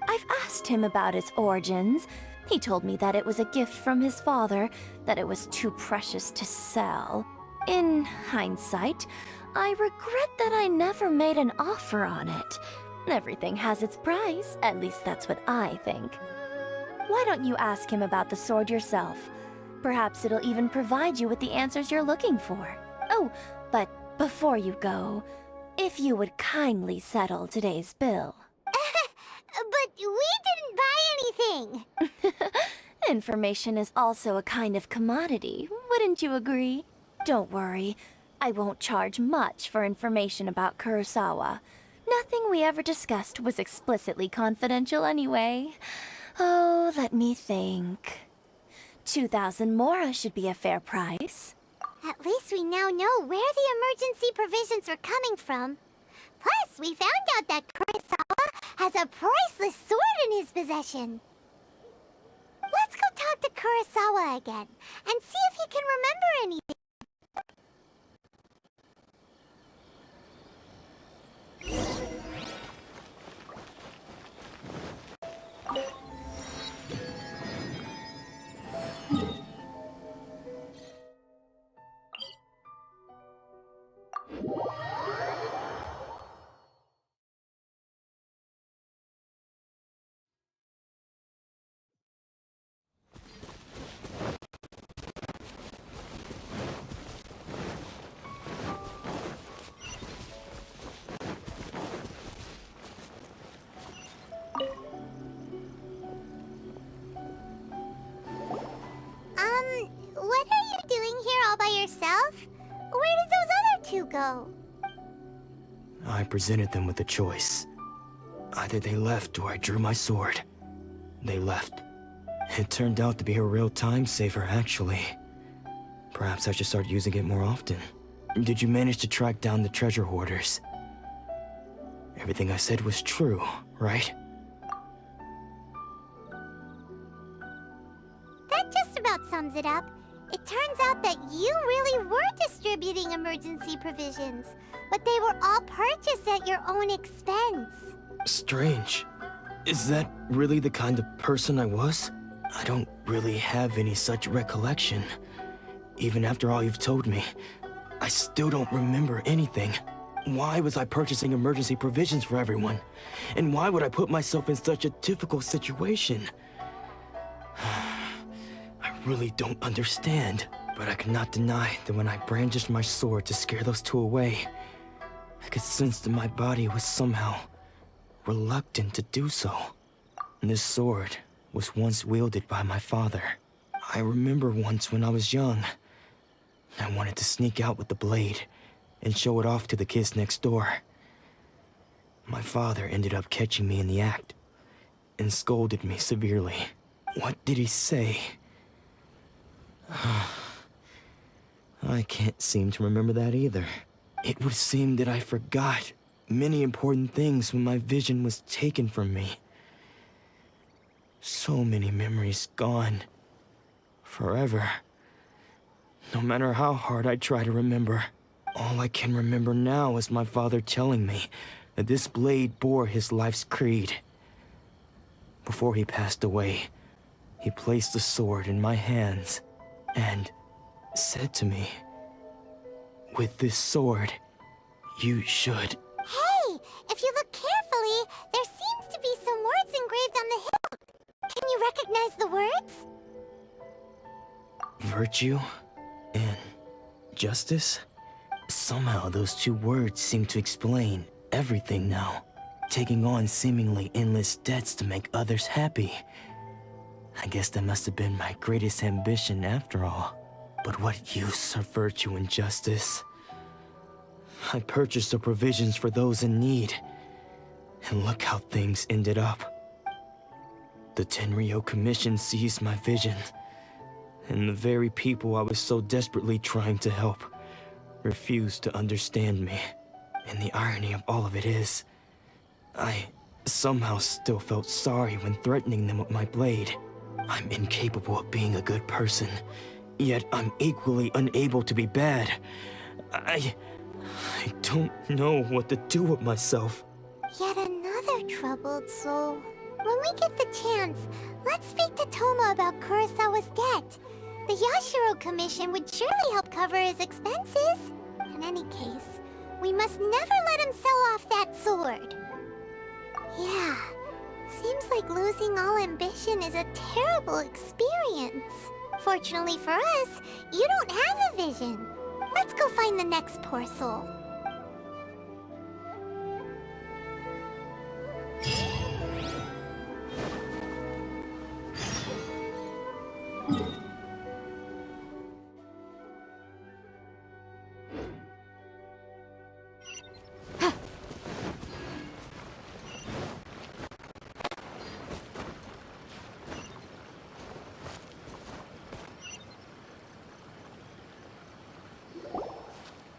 I've asked him about its origins, He told me that it was a gift from his father, that it was too precious to sell. In hindsight, I regret that I never made an offer on it. Everything has its price, at least that's what I think. Why don't you ask him about the sword yourself? Perhaps it'll even provide you with the answers you're looking for. Oh, but before you go, if you would kindly settle today's bill. But we didn't buy anything! Information is also a kind of commodity, wouldn't you agree? Don't worry, I won't charge much for information about Kurosawa. Nothing we ever discussed was explicitly confidential anyway. Oh, let me think. 2,000 mora should be a fair price. At least we now know where the emergency provisions are coming from. Plus, we found out that Kurosawa has a priceless sword in his possession. Let's go talk to Kurosawa again, and see if he can remember anything. What are you doing here all by yourself? Where did those other two go? I presented them with a choice. Either they left or I drew my sword. They left. It turned out to be a real time saver, actually. Perhaps I should start using it more often. Did you manage to track down the treasure hoarders? Everything I said was true, right? That just about sums it up. It turns out that you really were distributing emergency provisions, but they were all purchased at your own expense. Strange. Is that really the kind of person I was? I don't really have any such recollection. Even after all you've told me, I still don't remember anything. Why was I purchasing emergency provisions for everyone? And why would I put myself in such a difficult situation? I really don't understand. But I cannot deny that when I brandished my sword to scare those two away, I could sense that my body was somehow reluctant to do so. This sword was once wielded by my father. I remember once when I was young, I wanted to sneak out with the blade and show it off to the kids next door. My father ended up catching me in the act and scolded me severely. What did he say? I can't seem to remember that either. It would seem that I forgot many important things when my vision was taken from me. So many memories gone. Forever. No matter how hard I try to remember, all I can remember now is my father telling me that this blade bore his life's creed. Before he passed away, he placed the sword in my hands and said to me, "With this sword, you should..." Hey! If you look carefully, there seems to be some words engraved on the hilt. Can you recognize the words? Virtue and justice? Somehow those two words seem to explain everything now. Taking on seemingly endless debts to make others happy. I guess that must have been my greatest ambition after all. But what use are virtue and justice? I purchased the provisions for those in need. And look how things ended up. The Tenryou Commission seized my vision. And the very people I was so desperately trying to help refused to understand me. And the irony of all of it is, I somehow still felt sorry when threatening them with my blade. I'm incapable of being a good person, yet I'm equally unable to be bad. I don't know what to do with myself. Yet another troubled soul. When we get the chance, let's speak to Toma about Kurosawa's debt. The Yashiro Commission would surely help cover his expenses. In any case, we must never let him sell off that sword. Yeah, seems like losing all ambition is a terrible experience. Fortunately for us, you don't have a vision. Let's go find the next poor soul.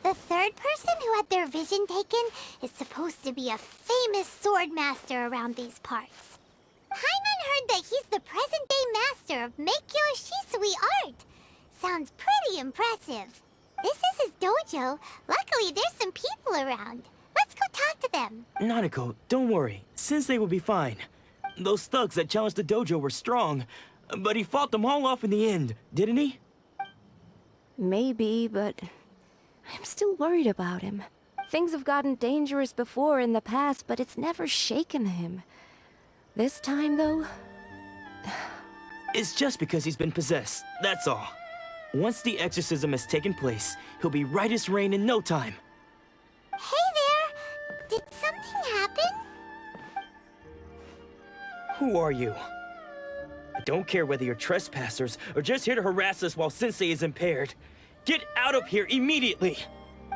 The third person who had their vision taken is supposed to be a famous sword master around these parts. Paimon heard that he's the present-day master of Meikyo Shisui art. Sounds pretty impressive. This is his dojo. Luckily, there's some people around. Let's go talk to them. Nanako, don't worry. Sensei will be fine. Those thugs that challenged the dojo were strong, but he fought them all off in the end, didn't he? Maybe, but I'm still worried about him. Things have gotten dangerous before in the past, but it's never shaken him. This time, though... It's just because he's been possessed, that's all. Once the exorcism has taken place, he'll be right as rain in no time. Hey there! Did something happen? Who are you? I don't care whether you're trespassers or just here to harass us while Sensei is impaired. Get out of here immediately!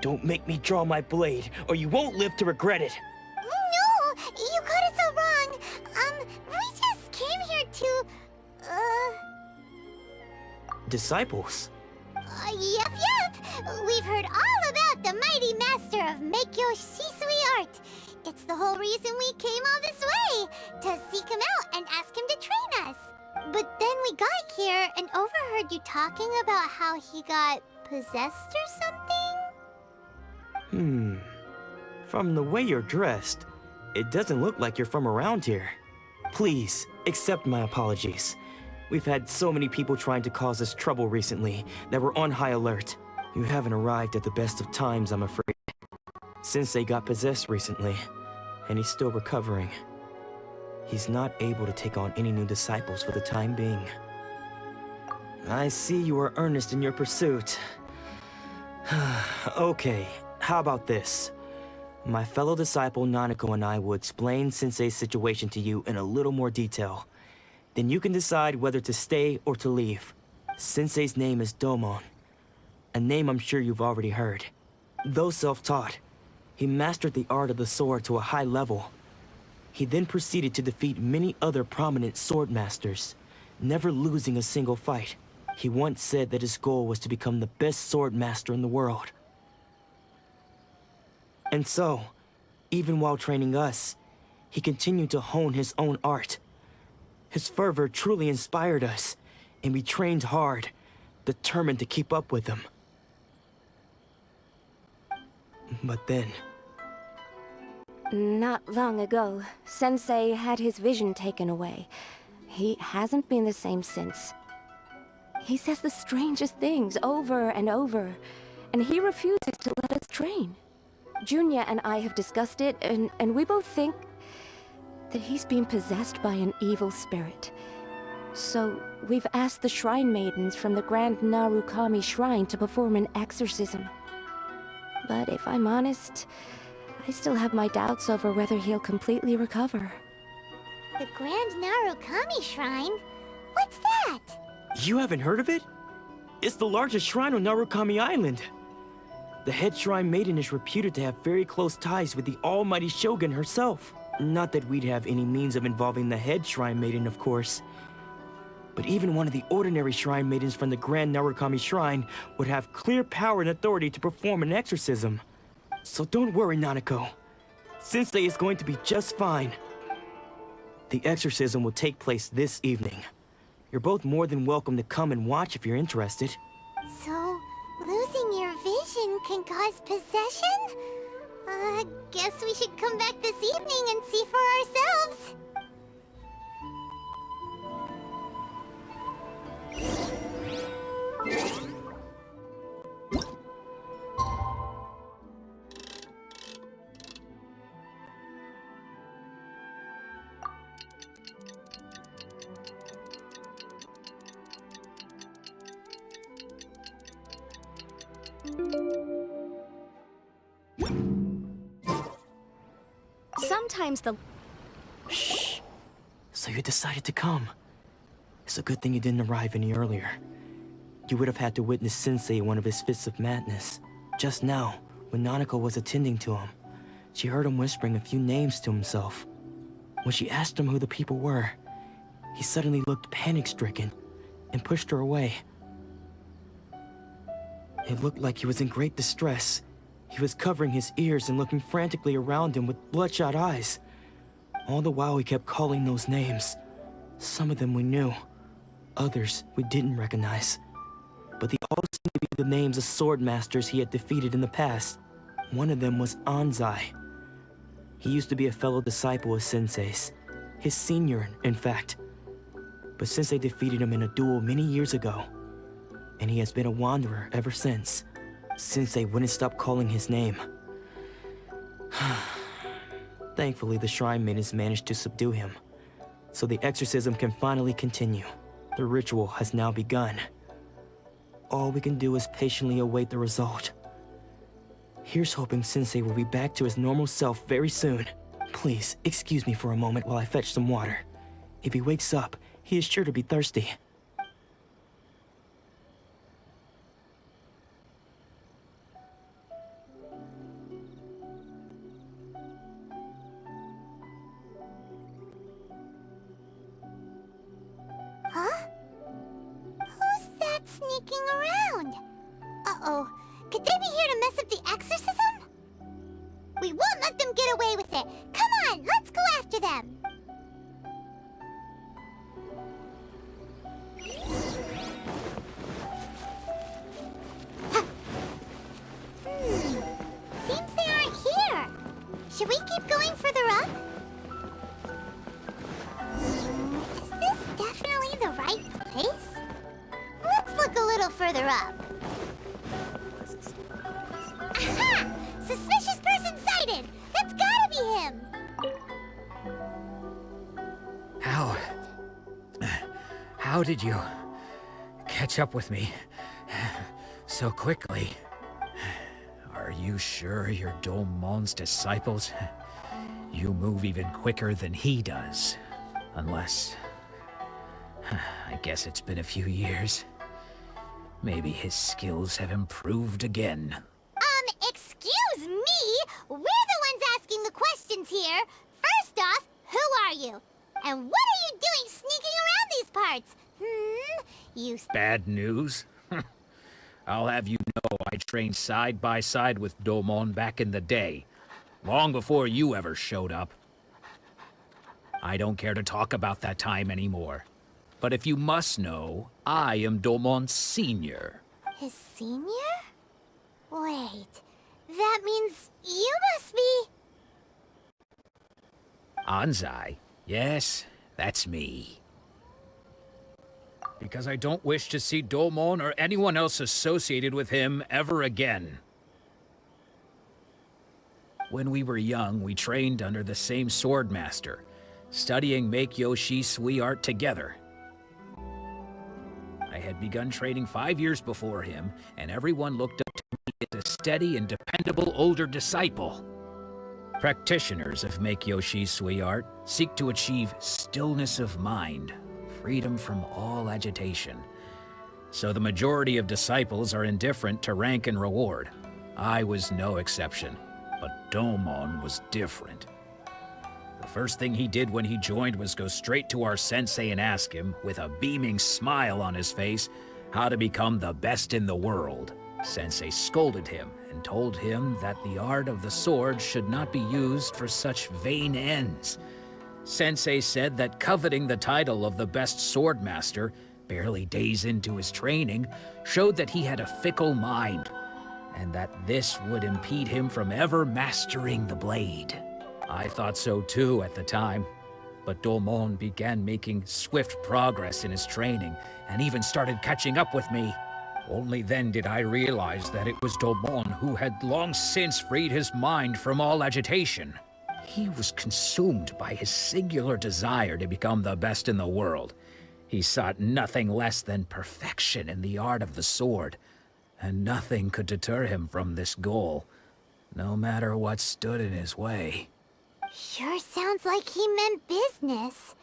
Don't make me draw my blade, or you won't live to regret it. No! You got it so wrong! We just came here to... Disciples? Yep. We've heard all about the mighty master of Meikyo Shisui art. It's the whole reason we came all this way, to seek him out and ask him to train us. But then we got here and overheard you talking about how he got possessed or something? From the way you're dressed, it doesn't look like you're from around here. Please, accept my apologies. We've had so many people trying to cause us trouble recently that we're on high alert. You haven't arrived at the best of times, I'm afraid. Sensei got possessed recently, and he's still recovering. He's not able to take on any new disciples for the time being. I see you are earnest in your pursuit. Okay, how about this? My fellow disciple Nanako and I will explain Sensei's situation to you in a little more detail. Then you can decide whether to stay or to leave. Sensei's name is Domon, a name I'm sure you've already heard. Though self-taught, he mastered the art of the sword to a high level. He then proceeded to defeat many other prominent sword masters, never losing a single fight. He once said that his goal was to become the best sword master in the world. And so, even while training us, he continued to hone his own art. His fervor truly inspired us, and we trained hard, determined to keep up with him. But then... Not long ago, Sensei had his vision taken away. He hasn't been the same since. He says the strangest things over and over, and he refuses to let us train. Junya and I have discussed it, and we both think that he's been possessed by an evil spirit. So, we've asked the Shrine Maidens from the Grand Narukami Shrine to perform an exorcism. But if I'm honest, I still have my doubts over whether he'll completely recover. The Grand Narukami Shrine? What's that? You haven't heard of it? It's the largest shrine on Narukami Island. The head shrine maiden is reputed to have very close ties with the almighty Shogun herself. Not that we'd have any means of involving the head shrine maiden, of course. But even one of the ordinary shrine maidens from the Grand Narukami Shrine would have clear power and authority to perform an exorcism. So don't worry, Nanako. Sensei is going to be just fine. The exorcism will take place this evening. You're both more than welcome to come and watch if you're interested. So, losing your vision can cause possession? Guess we should come back this evening and see for ourselves. Sometimes the... Shh. So you decided to come. It's a good thing you didn't arrive any earlier. You would have had to witness Sensei in one of his fits of madness. Just now, when Nanako was attending to him, she heard him whispering a few names to himself. When she asked him who the people were, he suddenly looked panic-stricken and pushed her away. It looked like he was in great distress. He was covering his ears and looking frantically around him with bloodshot eyes. All the while he kept calling those names. Some of them we knew, others we didn't recognize. But they all seemed to be the names of sword masters he had defeated in the past. One of them was Anzai. He used to be a fellow disciple of Sensei's, his senior, in fact. But Sensei defeated him in a duel many years ago, and he has been a wanderer ever since. Sensei wouldn't stop calling his name. Thankfully, the shrine maidens managed to subdue him, so the exorcism can finally continue. The ritual has now begun. All we can do is patiently await the result. Here's hoping Sensei will be back to his normal self very soon. Please, excuse me for a moment while I fetch some water. If he wakes up, he is sure to be thirsty. Huh? Who's that sneaking around? Uh-oh. Could they be here to mess up the exorcism? We won't let them get away with it. Come on, let's go after them. Seems they aren't here. Should we keep going further up? Is this definitely the right place? Let's look a little further up. Aha! Suspicious person sighted! That's gotta be him! How did you catch up with me so quickly? Are you sure you're Domon's disciples? You move even quicker than he does. Unless... I guess it's been a few years. Maybe his skills have improved again. Excuse me? We're the ones asking the questions here. First off, who are you? And what are you doing sneaking around these parts? You... Bad news? I'll have you know I trained side by side with Domon back in the day, long before you ever showed up. I don't care to talk about that time anymore. But if you must know, I am Domon's senior. His senior? Wait, that means you must be... Anzai? Yes, that's me. Because I don't wish to see Domon or anyone else associated with him ever again. When we were young, we trained under the same sword master, studying Make-Yoshi Sui art together. I had begun training 5 years before him, and everyone looked up to me as a steady and dependable older disciple. Practitioners of Make-Yoshi Sui art seek to achieve stillness of mind, freedom from all agitation. So the majority of disciples are indifferent to rank and reward. I was no exception, but Domon was different. The first thing he did when he joined was go straight to our sensei and ask him, with a beaming smile on his face, how to become the best in the world. Sensei scolded him and told him that the art of the sword should not be used for such vain ends. Sensei said that coveting the title of the best sword master, barely days into his training, showed that he had a fickle mind, and that this would impede him from ever mastering the blade. I thought so too at the time, but Domon began making swift progress in his training, and even started catching up with me. Only then did I realize that it was Domon who had long since freed his mind from all agitation. He was consumed by his singular desire to become the best in the world. He sought nothing less than perfection in the art of the sword. and nothing could deter him from this goal, no matter what stood in his way. Sure sounds like he meant business.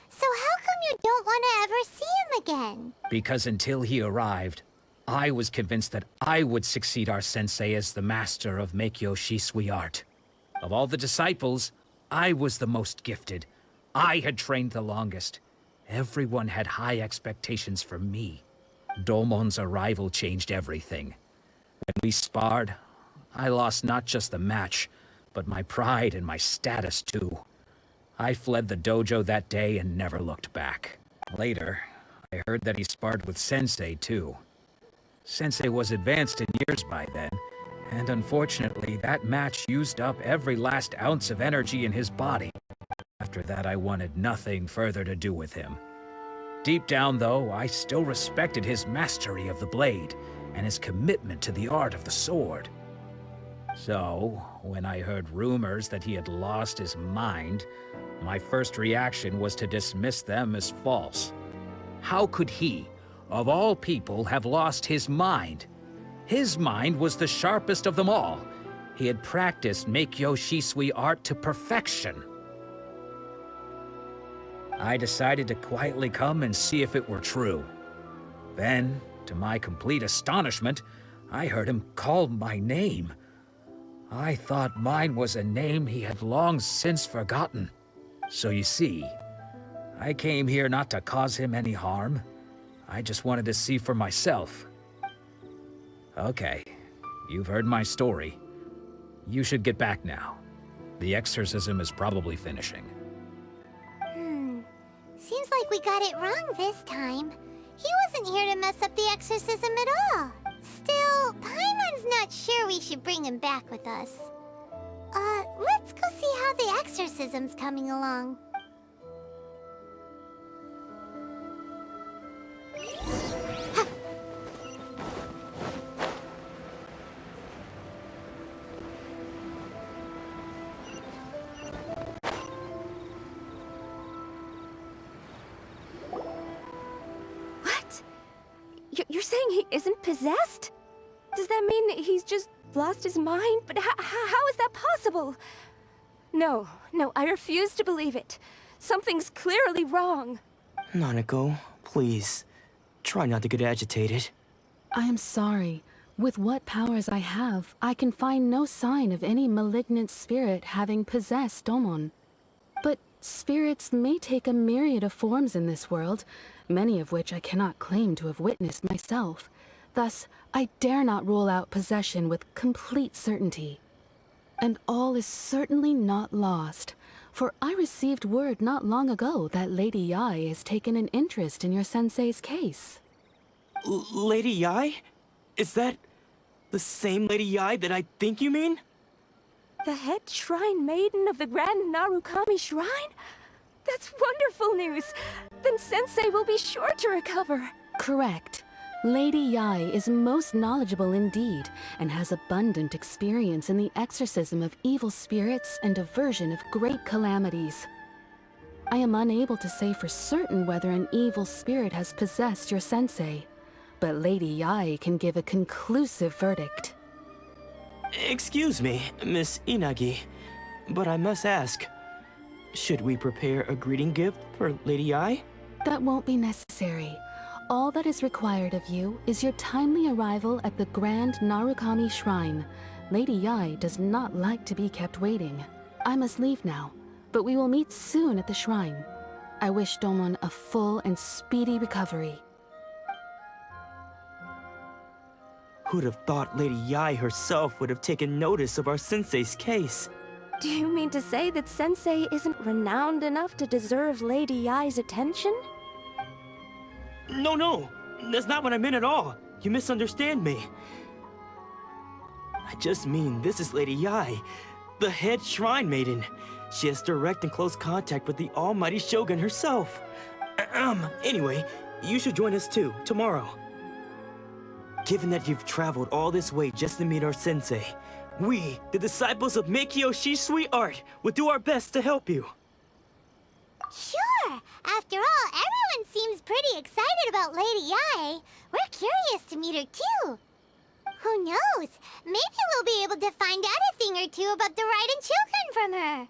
So how come you don't want to ever see him again? Because until he arrived, I was convinced that I would succeed our sensei as the master of Meikyo Shisui art. Of all the disciples, I was the most gifted. I had trained the longest. Everyone had high expectations for me. Domon's arrival changed everything. When we sparred, I lost not just the match, but my pride and my status too. I fled the dojo that day and never looked back. Later, I heard that he sparred with Sensei too. Sensei was advanced in years by then, and unfortunately that match used up every last ounce of energy in his body. After that I wanted nothing further to do with him. Deep down though, I still respected his mastery of the blade, and his commitment to the art of the sword. So, when I heard rumors that he had lost his mind, my first reaction was to dismiss them as false. How could he, of all people, have lost his mind? His mind was the sharpest of them all. He had practiced Meikyo Shisui art to perfection. I decided to quietly come and see if it were true. Then, to my complete astonishment, I heard him call my name. I thought mine was a name he had long since forgotten. So you see, I came here not to cause him any harm. I just wanted to see for myself. Okay, you've heard my story. You should get back now. The exorcism is probably finishing. Seems like we got it wrong this time. He wasn't here to mess up the exorcism at all. Still, Paimon's not sure we should bring him back with us. Let's go see how the exorcism's coming along. What? You're saying he isn't possessed? Does that mean he's just lost his mind? But how is that possible? No, I refuse to believe it. Something's clearly wrong. Nanako, please. Try not to get agitated. I am sorry. With what powers I have, I can find no sign of any malignant spirit having possessed Domon. But spirits may take a myriad of forms in this world, many of which I cannot claim to have witnessed myself. Thus, I dare not rule out possession with complete certainty. And all is certainly not lost, for I received word not long ago that Lady Yai has taken an interest in your sensei's case. Lady Yai? Is that the same Lady Yai that I think you mean? The head shrine maiden of the Grand Narukami Shrine? That's wonderful news! Then Sensei will be sure to recover. Correct. Lady Yai is most knowledgeable indeed, and has abundant experience in the exorcism of evil spirits and aversion of great calamities. I am unable to say for certain whether an evil spirit has possessed your sensei, but Lady Yai can give a conclusive verdict. Excuse me, Miss Inagi, but I must ask, should we prepare a greeting gift for Lady Yai? That won't be necessary. All that is required of you is your timely arrival at the Grand Narukami Shrine. Lady Yai does not like to be kept waiting. I must leave now, but we will meet soon at the shrine. I wish Domon a full and speedy recovery. Who'd have thought Lady Yai herself would have taken notice of our sensei's case? Do you mean to say that Sensei isn't renowned enough to deserve Lady Yai's attention? No, that's not what I meant at all. You misunderstand me. I just mean this is Lady Yai, the head shrine maiden. She has direct and close contact with the almighty Shogun herself. Anyway, you should join us too, tomorrow. Given that you've traveled all this way just to meet our sensei, we, the disciples of Meikyo Shisui art, will do our best to help you. Sure! After all, everyone seems pretty excited about Lady Yai. We're curious to meet her too. Who knows? Maybe we'll be able to find out a thing or two about the Raiden children from her.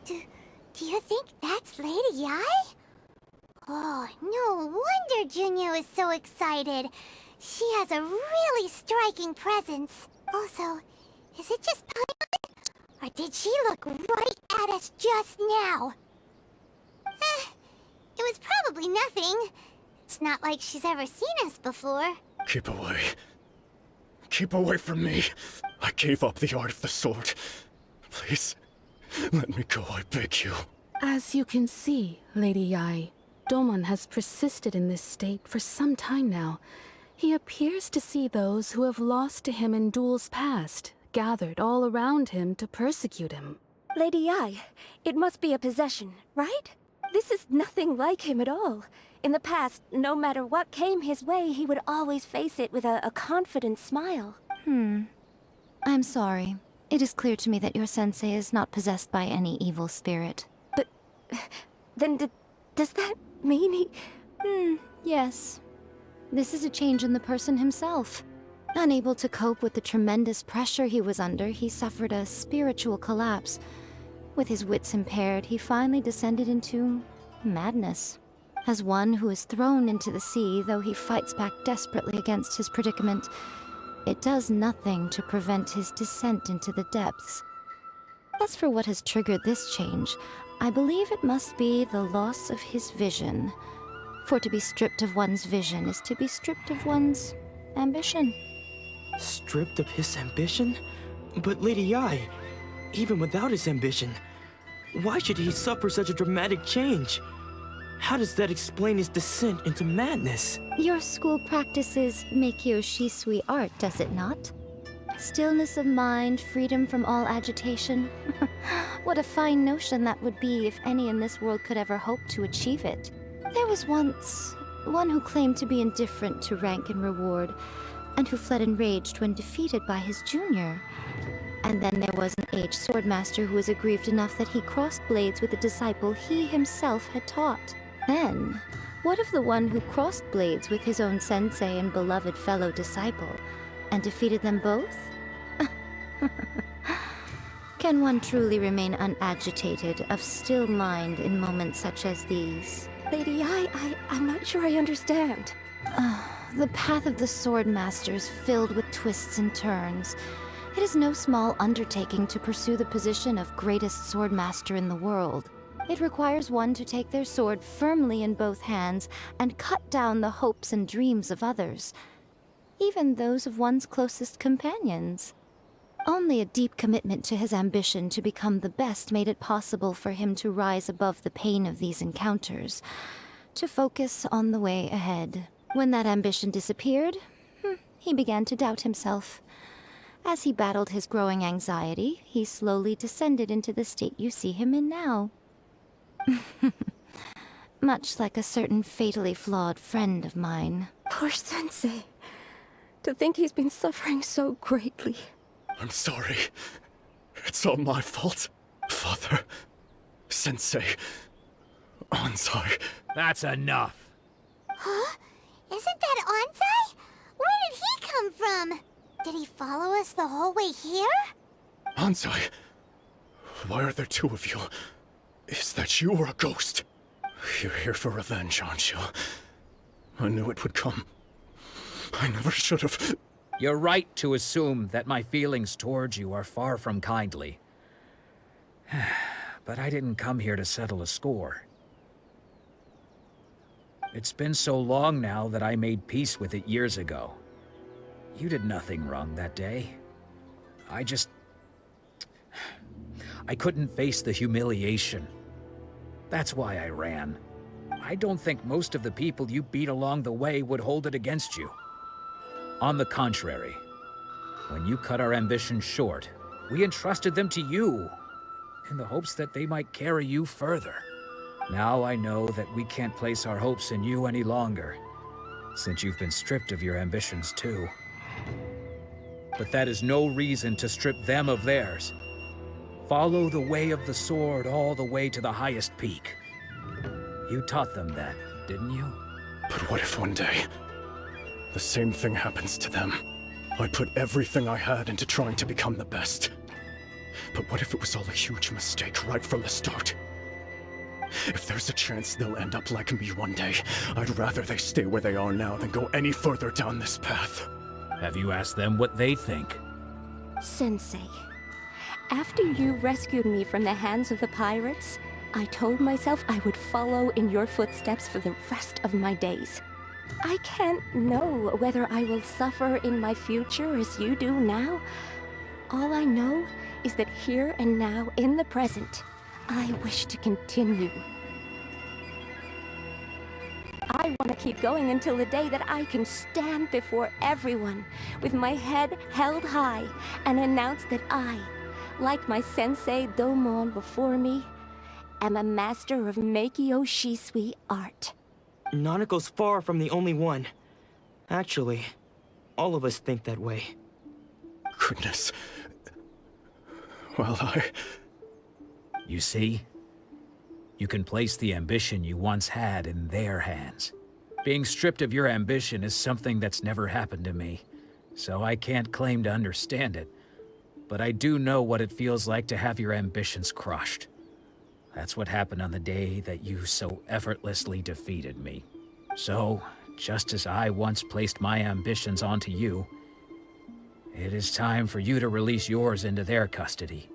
Do you think that's Lady Yai? Oh, no wonder Junya was so excited. She has a really striking presence. Also, is it just Paimon? Or did she look right at us just now? It was probably nothing. It's not like she's ever seen us before. Keep away. Keep away from me. I gave up the art of the sword. Please, let me go, I beg you. As you can see, Lady Yai, Domon has persisted in this state for some time now. He appears to see those who have lost to him in duels past, gathered all around him to persecute him. Lady Yai, it must be a possession, right? This is nothing like him at all. In the past, no matter what came his way, he would always face it with a confident smile. I'm sorry. It is clear to me that your sensei is not possessed by any evil spirit. But then does that mean he... Yes. This is a change in the person himself. Unable to cope with the tremendous pressure he was under, he suffered a spiritual collapse. With his wits impaired, he finally descended into madness. As one who is thrown into the sea, though he fights back desperately against his predicament, it does nothing to prevent his descent into the depths. As for what has triggered this change, I believe it must be the loss of his vision. For to be stripped of one's vision is to be stripped of one's ambition. Stripped of his ambition? But Lady Yai, even without his ambition, why should he suffer such a dramatic change? How does that explain his descent into madness? Your school practices Meikyo Shisui art, does it not? Stillness of mind, freedom from all agitation. What a fine notion that would be if any in this world could ever hope to achieve it. There was once one who claimed to be indifferent to rank and reward, and who fled enraged when defeated by his junior. And then there was an aged swordmaster who was aggrieved enough that he crossed blades with a disciple he himself had taught. Then, what of the one who crossed blades with his own sensei and beloved fellow disciple, and defeated them both? Can one truly remain unagitated, of still mind in moments such as these? Lady Yai, I'm not sure I understand. The path of the Swordmaster is filled with twists and turns. It is no small undertaking to pursue the position of greatest Swordmaster in the world. It requires one to take their sword firmly in both hands and cut down the hopes and dreams of others, even those of one's closest companions. Only a deep commitment to his ambition to become the best made it possible for him to rise above the pain of these encounters, to focus on the way ahead. When that ambition disappeared, he began to doubt himself. As he battled his growing anxiety, he slowly descended into the state you see him in now. Much like a certain fatally flawed friend of mine. Poor sensei. To think he's been suffering so greatly. I'm sorry. It's all my fault. Father, Sensei, Ansai. That's enough. Huh? Isn't that Ansai? Where did he come from? Did he follow us the whole way here? Ansai, why are there two of you? Is that you or a ghost? You're here for revenge, aren't you? I knew it would come. I never should have... You're right to assume that my feelings towards you are far from kindly. But I didn't come here to settle a score. It's been so long now that I made peace with it years ago. You did nothing wrong that day. I couldn't face the humiliation. That's why I ran. I don't think most of the people you beat along the way would hold it against you. On the contrary, when you cut our ambitions short, we entrusted them to you, in the hopes that they might carry you further. Now I know that we can't place our hopes in you any longer, since you've been stripped of your ambitions too. But that is no reason to strip them of theirs. Follow the way of the sword all the way to the highest peak. You taught them that, didn't you? But what if one day, the same thing happens to them? I put everything I had into trying to become the best. But what if it was all a huge mistake right from the start? If there's a chance they'll end up like me one day, I'd rather they stay where they are now than go any further down this path. Have you asked them what they think? Sensei, after you rescued me from the hands of the pirates, I told myself I would follow in your footsteps for the rest of my days. I can't know whether I will suffer in my future as you do now. All I know is that here and now, in the present, I wish to continue. I want to keep going until the day that I can stand before everyone with my head held high and announce that I, like my sensei Domon before me, am a master of Meikyo Shisui art. Nanako's far from the only one. Actually, all of us think that way. Goodness. Well, You see? You can place the ambition you once had in their hands. Being stripped of your ambition is something that's never happened to me, so I can't claim to understand it. But I do know what it feels like to have your ambitions crushed. That's what happened on the day that you so effortlessly defeated me. So, just as I once placed my ambitions onto you, it is time for you to release yours into their custody.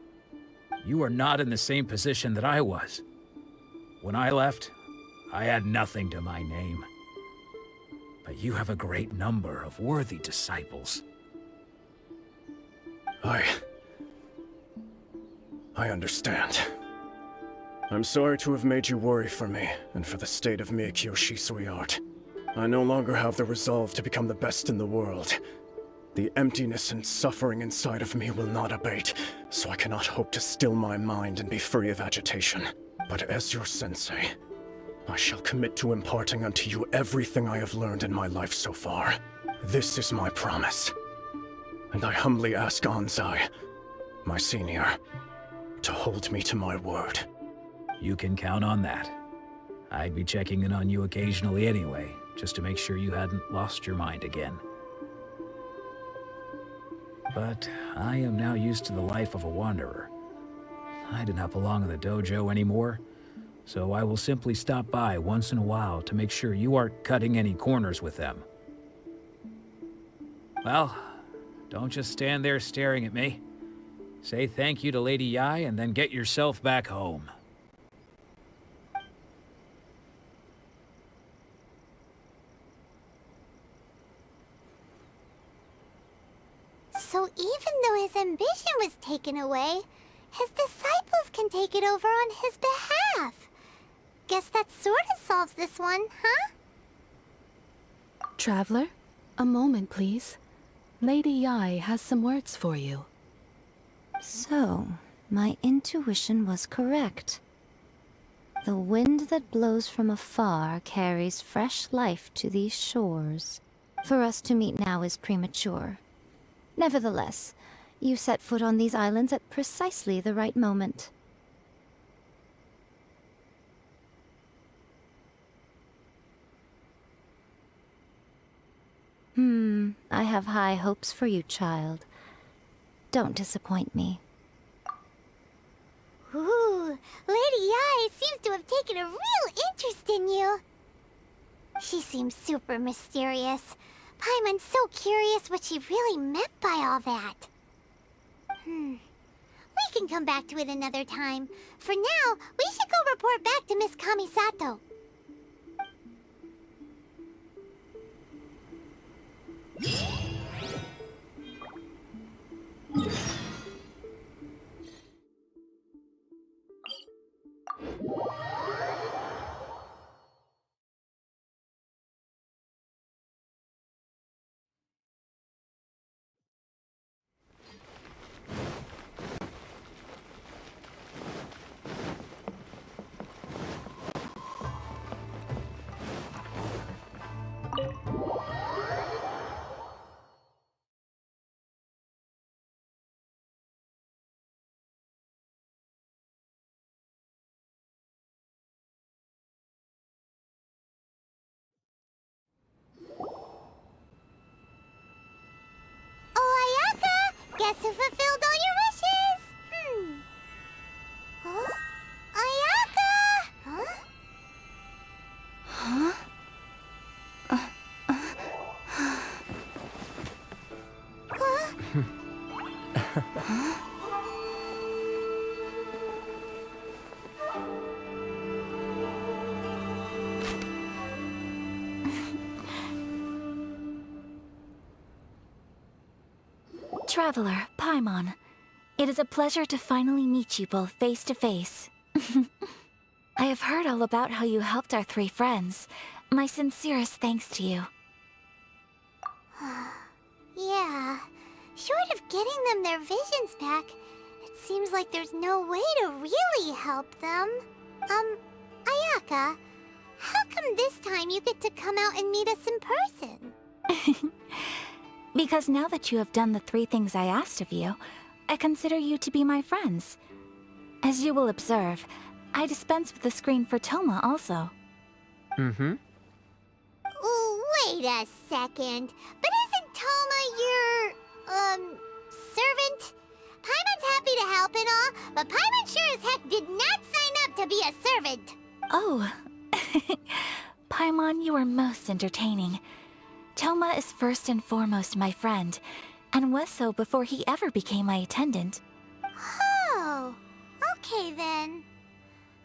You are not in the same position that I was. When I left, I had nothing to my name. But you have a great number of worthy disciples. I understand. I'm sorry to have made you worry for me, and for the state of Meikyo Shisui art. I no longer have the resolve to become the best in the world. The emptiness and suffering inside of me will not abate, so I cannot hope to still my mind and be free of agitation. But as your sensei, I shall commit to imparting unto you everything I have learned in my life so far. This is my promise. And I humbly ask Anzai, my senior, to hold me to my word. You can count on that. I'd be checking in on you occasionally anyway, just to make sure you hadn't lost your mind again. But I am now used to the life of a wanderer. I do not belong in the dojo anymore, so I will simply stop by once in a while to make sure you aren't cutting any corners with them. Well, don't just stand there staring at me. Say thank you to Lady Yai and then get yourself back home. So even though his ambition was taken away, his disciples can take it over on his behalf. Guess that sort of solves this one, huh? Traveler, a moment, please. Lady Yai has some words for you. So, my intuition was correct. The wind that blows from afar carries fresh life to these shores. For us to meet now is premature. Nevertheless, you set foot on these islands at precisely the right moment. I have high hopes for you, child. Don't disappoint me. Ooh, Lady Yai seems to have taken a real interest in you. She seems super mysterious. Paimon's so curious what she really meant by all that. We can come back to it another time. For now, we should go report back to Miss Kamisato. Oh, Ayaka! Guess who fulfilled all your wishes? Traveler, Paimon, it is a pleasure to finally meet you both face to face. I have heard all about how you helped our 3 friends. My sincerest thanks to you. Yeah. Short of getting them their visions back, it seems like there's no way to really help them. Ayaka, how come this time you get to come out and meet us in person? Because now that you have done the 3 things I asked of you, I consider you to be my friends. As you will observe, I dispense with the screen for Toma also. Wait a second. But isn't Toma your, servant? Paimon's happy to help and all, but Paimon sure as heck did not sign up to be a servant. Oh. Paimon, you are most entertaining. Toma is first and foremost my friend, and was so before he ever became my attendant. Oh, okay then.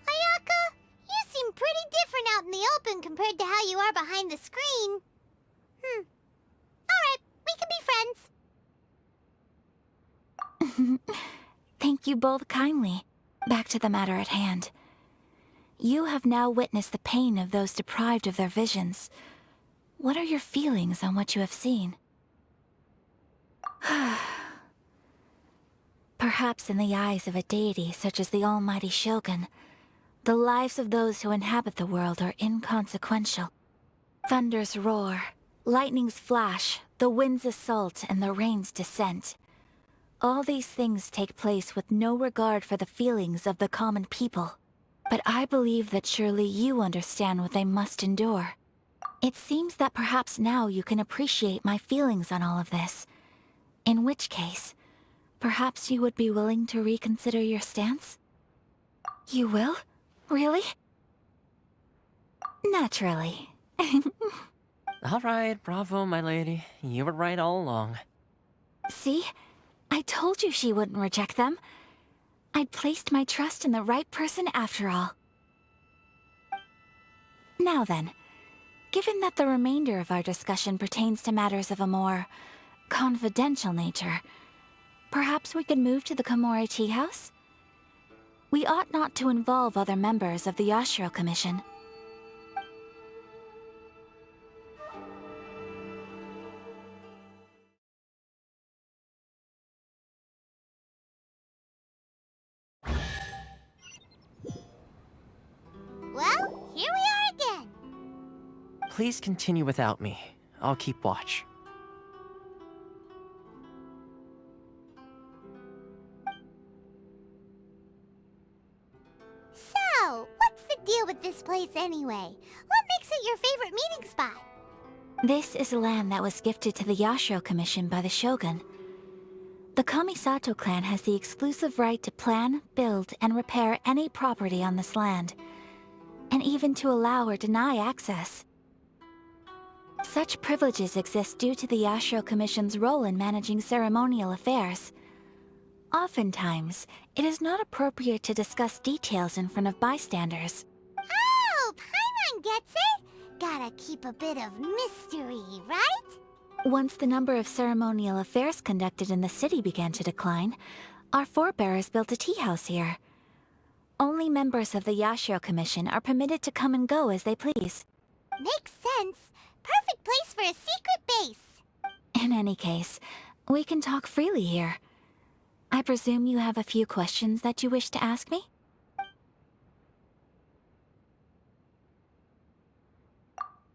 Ayaka, you seem pretty different out in the open compared to how you are behind the screen. Alright, we can be friends. Thank you both kindly. Back to the matter at hand. You have now witnessed the pain of those deprived of their visions. What are your feelings on what you have seen? Perhaps in the eyes of a deity such as the almighty Shogun, the lives of those who inhabit the world are inconsequential. Thunders roar, lightnings flash, the winds assault, and the rains descent. All these things take place with no regard for the feelings of the common people. But I believe that surely you understand what they must endure. It seems that perhaps now you can appreciate my feelings on all of this. In which case, perhaps you would be willing to reconsider your stance? You will? Really? Naturally. Alright, bravo, my lady. You were right all along. See? I told you she wouldn't reject them. I'd placed my trust in the right person after all. Now then, given that the remainder of our discussion pertains to matters of a more confidential nature, perhaps we could move to the Komori Tea House? We ought not to involve other members of the Yashiro Commission. Well, here we are again. Please continue without me. I'll keep watch. So, what's the deal with this place anyway? What makes it your favorite meeting spot? This is land that was gifted to the Yashiro Commission by the Shogun. The Kamisato clan has the exclusive right to plan, build, and repair any property on this land, and even to allow or deny access. Such privileges exist due to the Yashiro Commission's role in managing ceremonial affairs. Oftentimes, it is not appropriate to discuss details in front of bystanders. Oh, Paimon gets it! Gotta keep a bit of mystery, right? Once the number of ceremonial affairs conducted in the city began to decline, our forebears built a tea house here. Only members of the Yashiro Commission are permitted to come and go as they please. Makes sense. Perfect place for a secret base. In any case, we can talk freely here. I presume you have a few questions that you wish to ask me?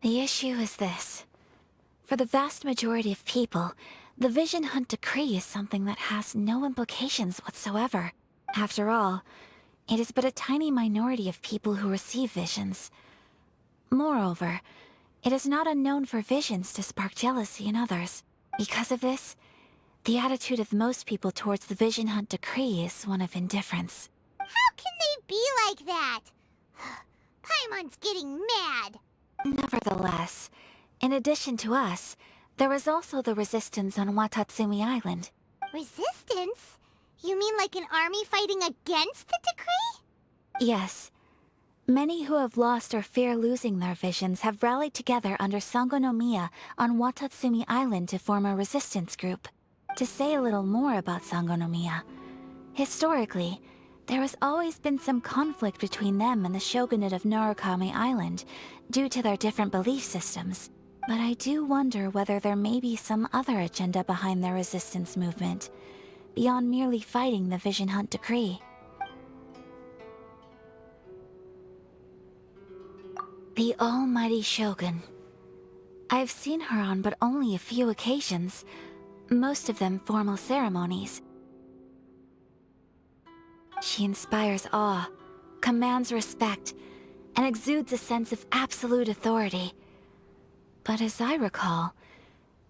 The issue is this. For the vast majority of people, the Vision Hunt Decree is something that has no implications whatsoever. After all, it is but a tiny minority of people who receive visions. Moreover, it is not unknown for visions to spark jealousy in others. Because of this, the attitude of most people towards the Vision Hunt Decree is one of indifference. How can they be like that? Paimon's getting mad. Nevertheless, in addition to us, there is also the resistance on Watatsumi Island. Resistance? You mean like an army fighting against the decree? Yes. Many who have lost or fear losing their visions have rallied together under Sangonomiya on Watatsumi Island to form a resistance group. To say a little more about Sangonomiya, historically, there has always been some conflict between them and the shogunate of Narukami Island due to their different belief systems. But I do wonder whether there may be some other agenda behind their resistance movement, beyond merely fighting the Vision Hunt decree. The almighty Shogun. I've seen her on but only a few occasions, most of them formal ceremonies. She inspires awe, commands respect, and exudes a sense of absolute authority. But as I recall,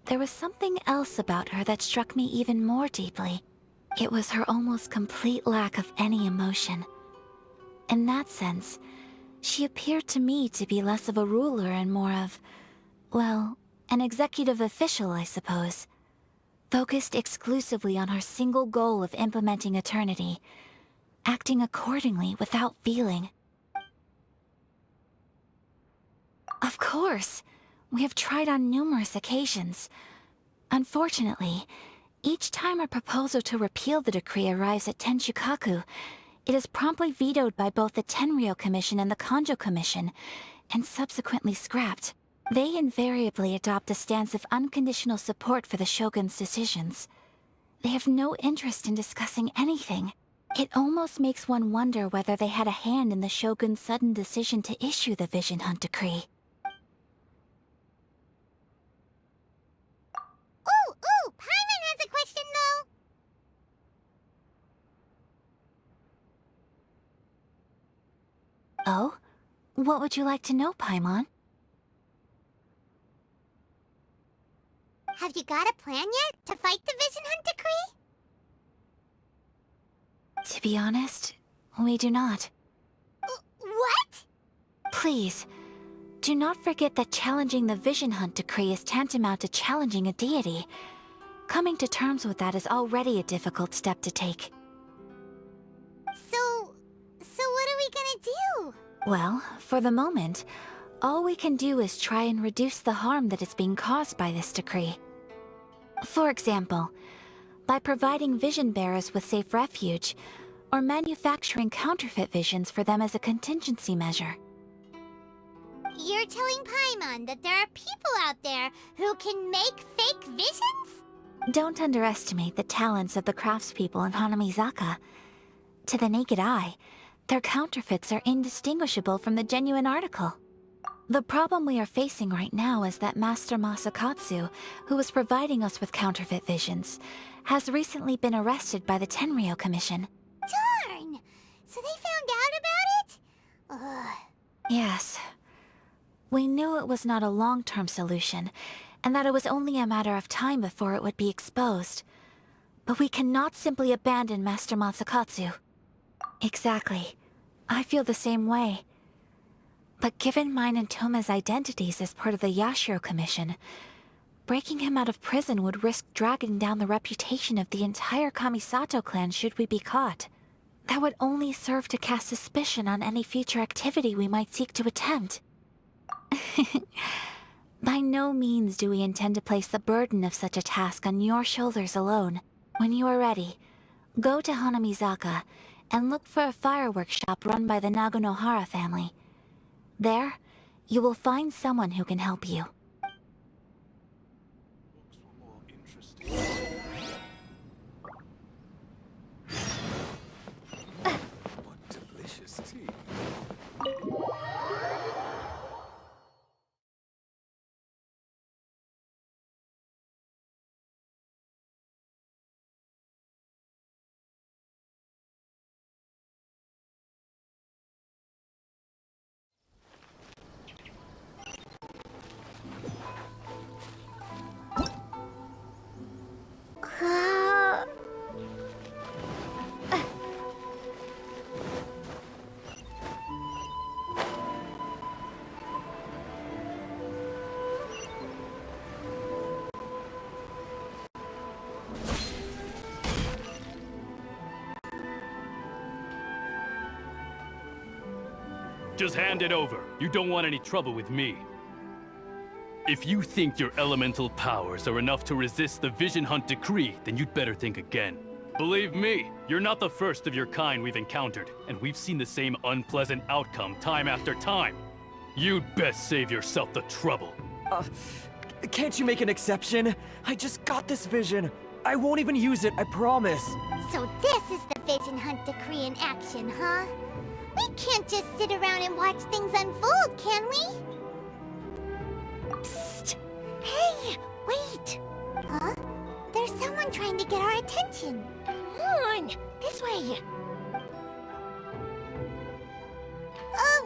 there was something else about her that struck me even more deeply. It was her almost complete lack of any emotion. In that sense, she appeared to me to be less of a ruler and more of, well, an executive official, I suppose. Focused exclusively on her single goal of implementing eternity, acting accordingly without feeling. Of course, we have tried on numerous occasions. Unfortunately, each time a proposal to repeal the decree arrives at Tenshukaku, it is promptly vetoed by both the Tenryou Commission and the Kanjo Commission, and subsequently scrapped. They invariably adopt a stance of unconditional support for the Shogun's decisions. They have no interest in discussing anything. It almost makes one wonder whether they had a hand in the Shogun's sudden decision to issue the Vision Hunt decree. Ooh, Paimon has a question though! Oh? What would you like to know, Paimon? Have you got a plan yet to fight the Vision Hunt decree? To be honest, we do not. What? Please, do not forget that challenging the Vision Hunt decree is tantamount to challenging a deity. Coming to terms with that is already a difficult step to take. So what are we gonna do? Well, for the moment, all we can do is try and reduce the harm that is being caused by this decree. For example, by providing vision bearers with safe refuge, or manufacturing counterfeit visions for them as a contingency measure. You're telling Paimon that there are people out there who can make fake visions? Don't underestimate the talents of the craftspeople in Hanamizaka. To the naked eye, their counterfeits are indistinguishable from the genuine article. The problem we are facing right now is that Master Masakatsu, who was providing us with counterfeit visions, has recently been arrested by the Tenryou Commission. Darn! So they found out about it? Ugh. Yes. We knew it was not a long-term solution, and that it was only a matter of time before it would be exposed. But we cannot simply abandon Master Masakatsu. Exactly. I feel the same way. But given mine and Toma's identities as part of the Yashiro Commission, breaking him out of prison would risk dragging down the reputation of the entire Kamisato clan should we be caught. That would only serve to cast suspicion on any future activity we might seek to attempt. By no means do we intend to place the burden of such a task on your shoulders alone. When you are ready, go to Hanamizaka and look for a fireworks shop run by the Nagonohara family. There, you will find someone who can help you. What delicious tea. Just hand it over. You don't want any trouble with me. If you think your elemental powers are enough to resist the Vision Hunt decree, then you'd better think again. Believe me, you're not the first of your kind we've encountered, and we've seen the same unpleasant outcome time after time. You'd best save yourself the trouble. Can't you make an exception? I just got this vision. I won't even use it, I promise. So this is the Vision Hunt decree in action, huh? We can't just sit around and watch things unfold, can we? Psst! Hey, wait! Huh? There's someone trying to get our attention. Come on, this way.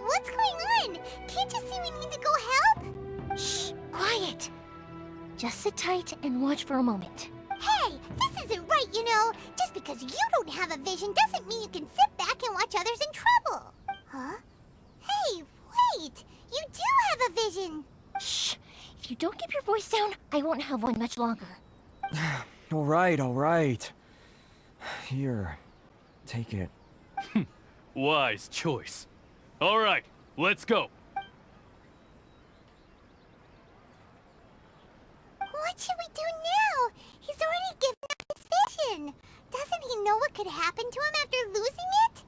What's going on? Can't you see we need to go help? Shh, quiet. Just sit tight and watch for a moment. Hey, this isn't right, you know. Just because you don't have a vision doesn't mean you can sit back and watch others in trouble. Huh? Hey, wait! You do have a vision! Shh! If you don't keep your voice down, I won't have one much longer. All right. Here, take it. Wise choice. All right, let's go. What should we do now? He's already given up his vision. Doesn't he know what could happen to him after losing it?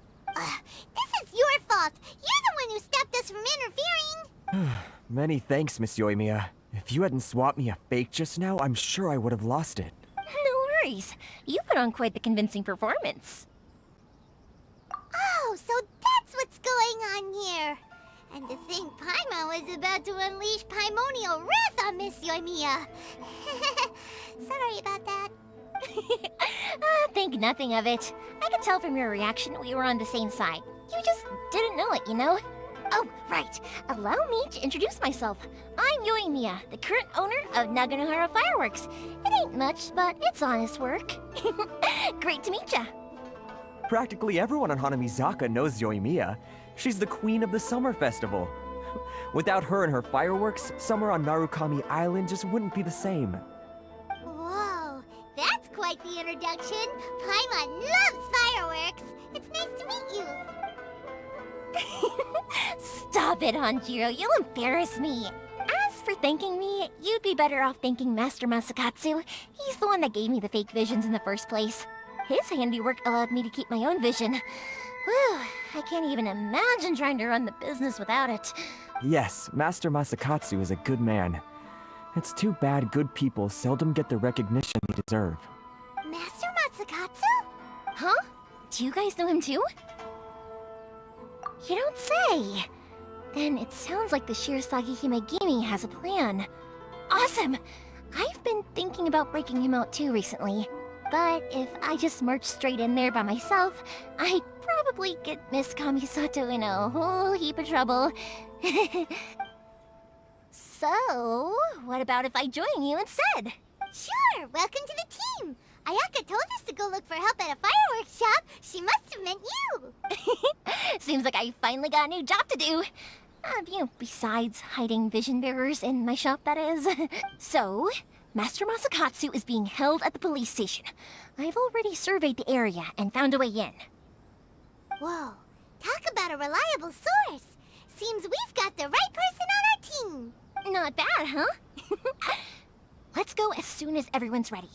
This is your fault. You're the one who stopped us from interfering. Many thanks, Miss Yoimiya. If you hadn't swapped me a fake just now, I'm sure I would have lost it. No worries. You put on quite the convincing performance. Oh, so that's what's going on here. And to think Paimon was about to unleash Paimonial wrath on Miss Yoimiya. Sorry about that. Think nothing of it. I could tell from your reaction we were on the same side. You just didn't know it, you know? Oh, right. Allow me to introduce myself. I'm Yoimiya, the current owner of Naganohara Fireworks. It ain't much, but it's honest work. Great to meet ya. Practically everyone on Hanamizaka knows Yoimiya. She's the queen of the summer festival. Without her and her fireworks, summer on Narukami Island just wouldn't be the same. Whoa, that's quite the introduction. Paimon loves fireworks. It's nice to meet you. Stop it, Hanjiro. You'll embarrass me. As for thanking me, you'd be better off thanking Master Masakatsu. He's the one that gave me the fake visions in the first place. His handiwork allowed me to keep my own vision. Whew, I can't even imagine trying to run the business without it. Yes, Master Masakatsu is a good man. It's too bad good people seldom get the recognition they deserve. Master Masakatsu? Huh? Do you guys know him too? You don't say! Then it sounds like the Shirasagi Himegimi has a plan. Awesome! I've been thinking about breaking him out too recently. But if I just march straight in there by myself, I'd probably get Miss Kamisato in a whole heap of trouble. So, what about if I join you instead? Sure, welcome to the team. Ayaka told us to go look for help at a fireworks shop. She must have meant you. Seems like I finally got a new job to do. Besides hiding vision bearers in my shop, that is. So, Master Masakatsu is being held at the police station. I've already surveyed the area and found a way in. Whoa, talk about a reliable source. Seems we've got the right person on our team. Not bad, huh? Let's go as soon as everyone's ready.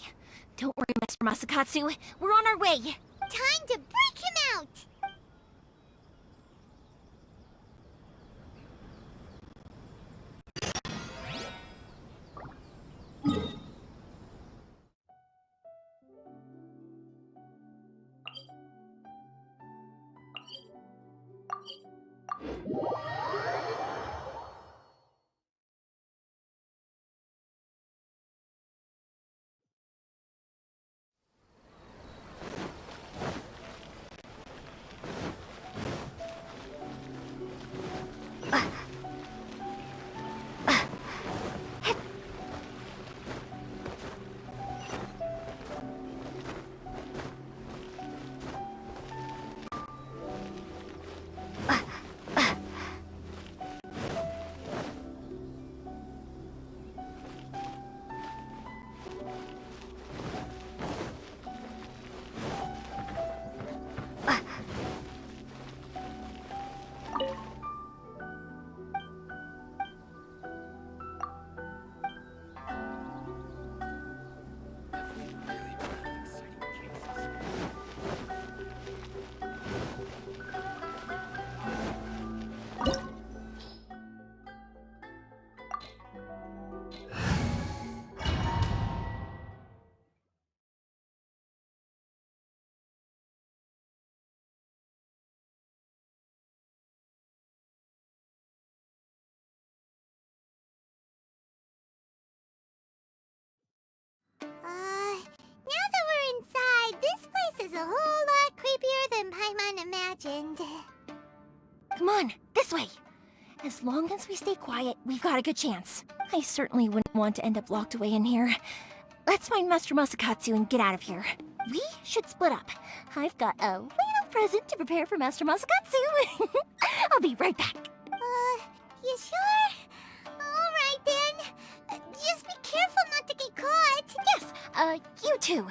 Don't worry, Master Masakatsu. We're on our way. Time to break him out. on, this way. As long as we stay quiet, we've got a good chance. I certainly wouldn't want to end up locked away in here. Let's find Master Masakatsu and get out of here. We should split up. I've got a little present to prepare for Master Masakatsu. I'll be right back. You sure? Alright then. Just be careful not to get caught. Yes, you too.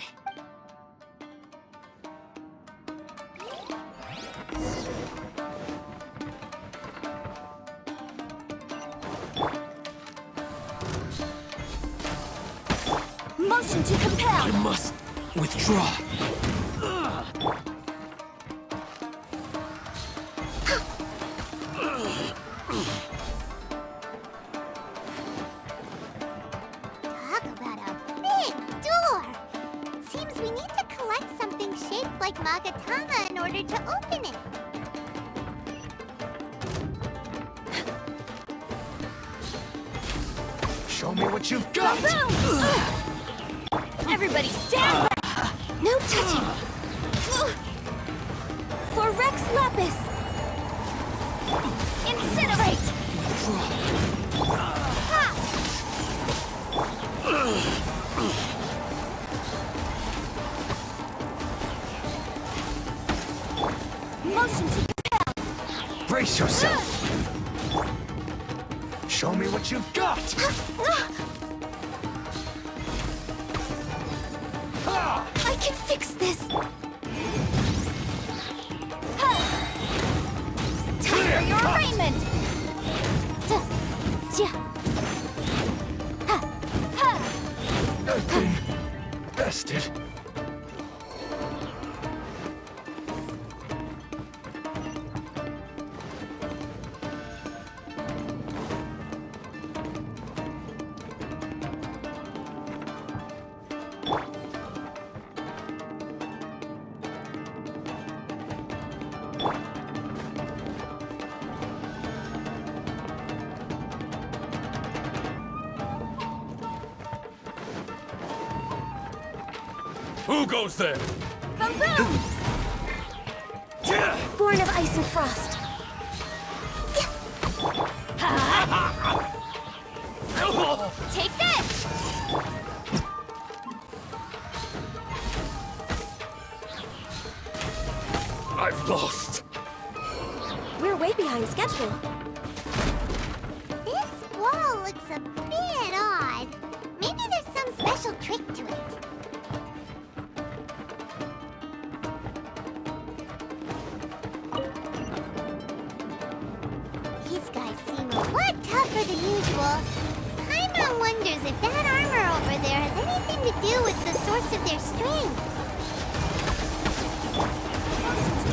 Motion to compel! I must withdraw. Talk about a big door. It seems we need to collect something shaped like Magatama in order to open it. Show me what you've got! Everybody stand back! No touching! For Rex Lapis! Incinerate! Motion to compel! Brace yourself! Show me what you've got! I can fix this! Time for your arraignment! I've been bested. Who goes there? Boom boom! Born of ice and frost. Take this! I've lost. We're way behind schedule. This wall looks a bit odd. Maybe there's some special trick to it. These guys seem a lot tougher than usual. Paimon wonders if that armor over there has anything to do with the source of their strength.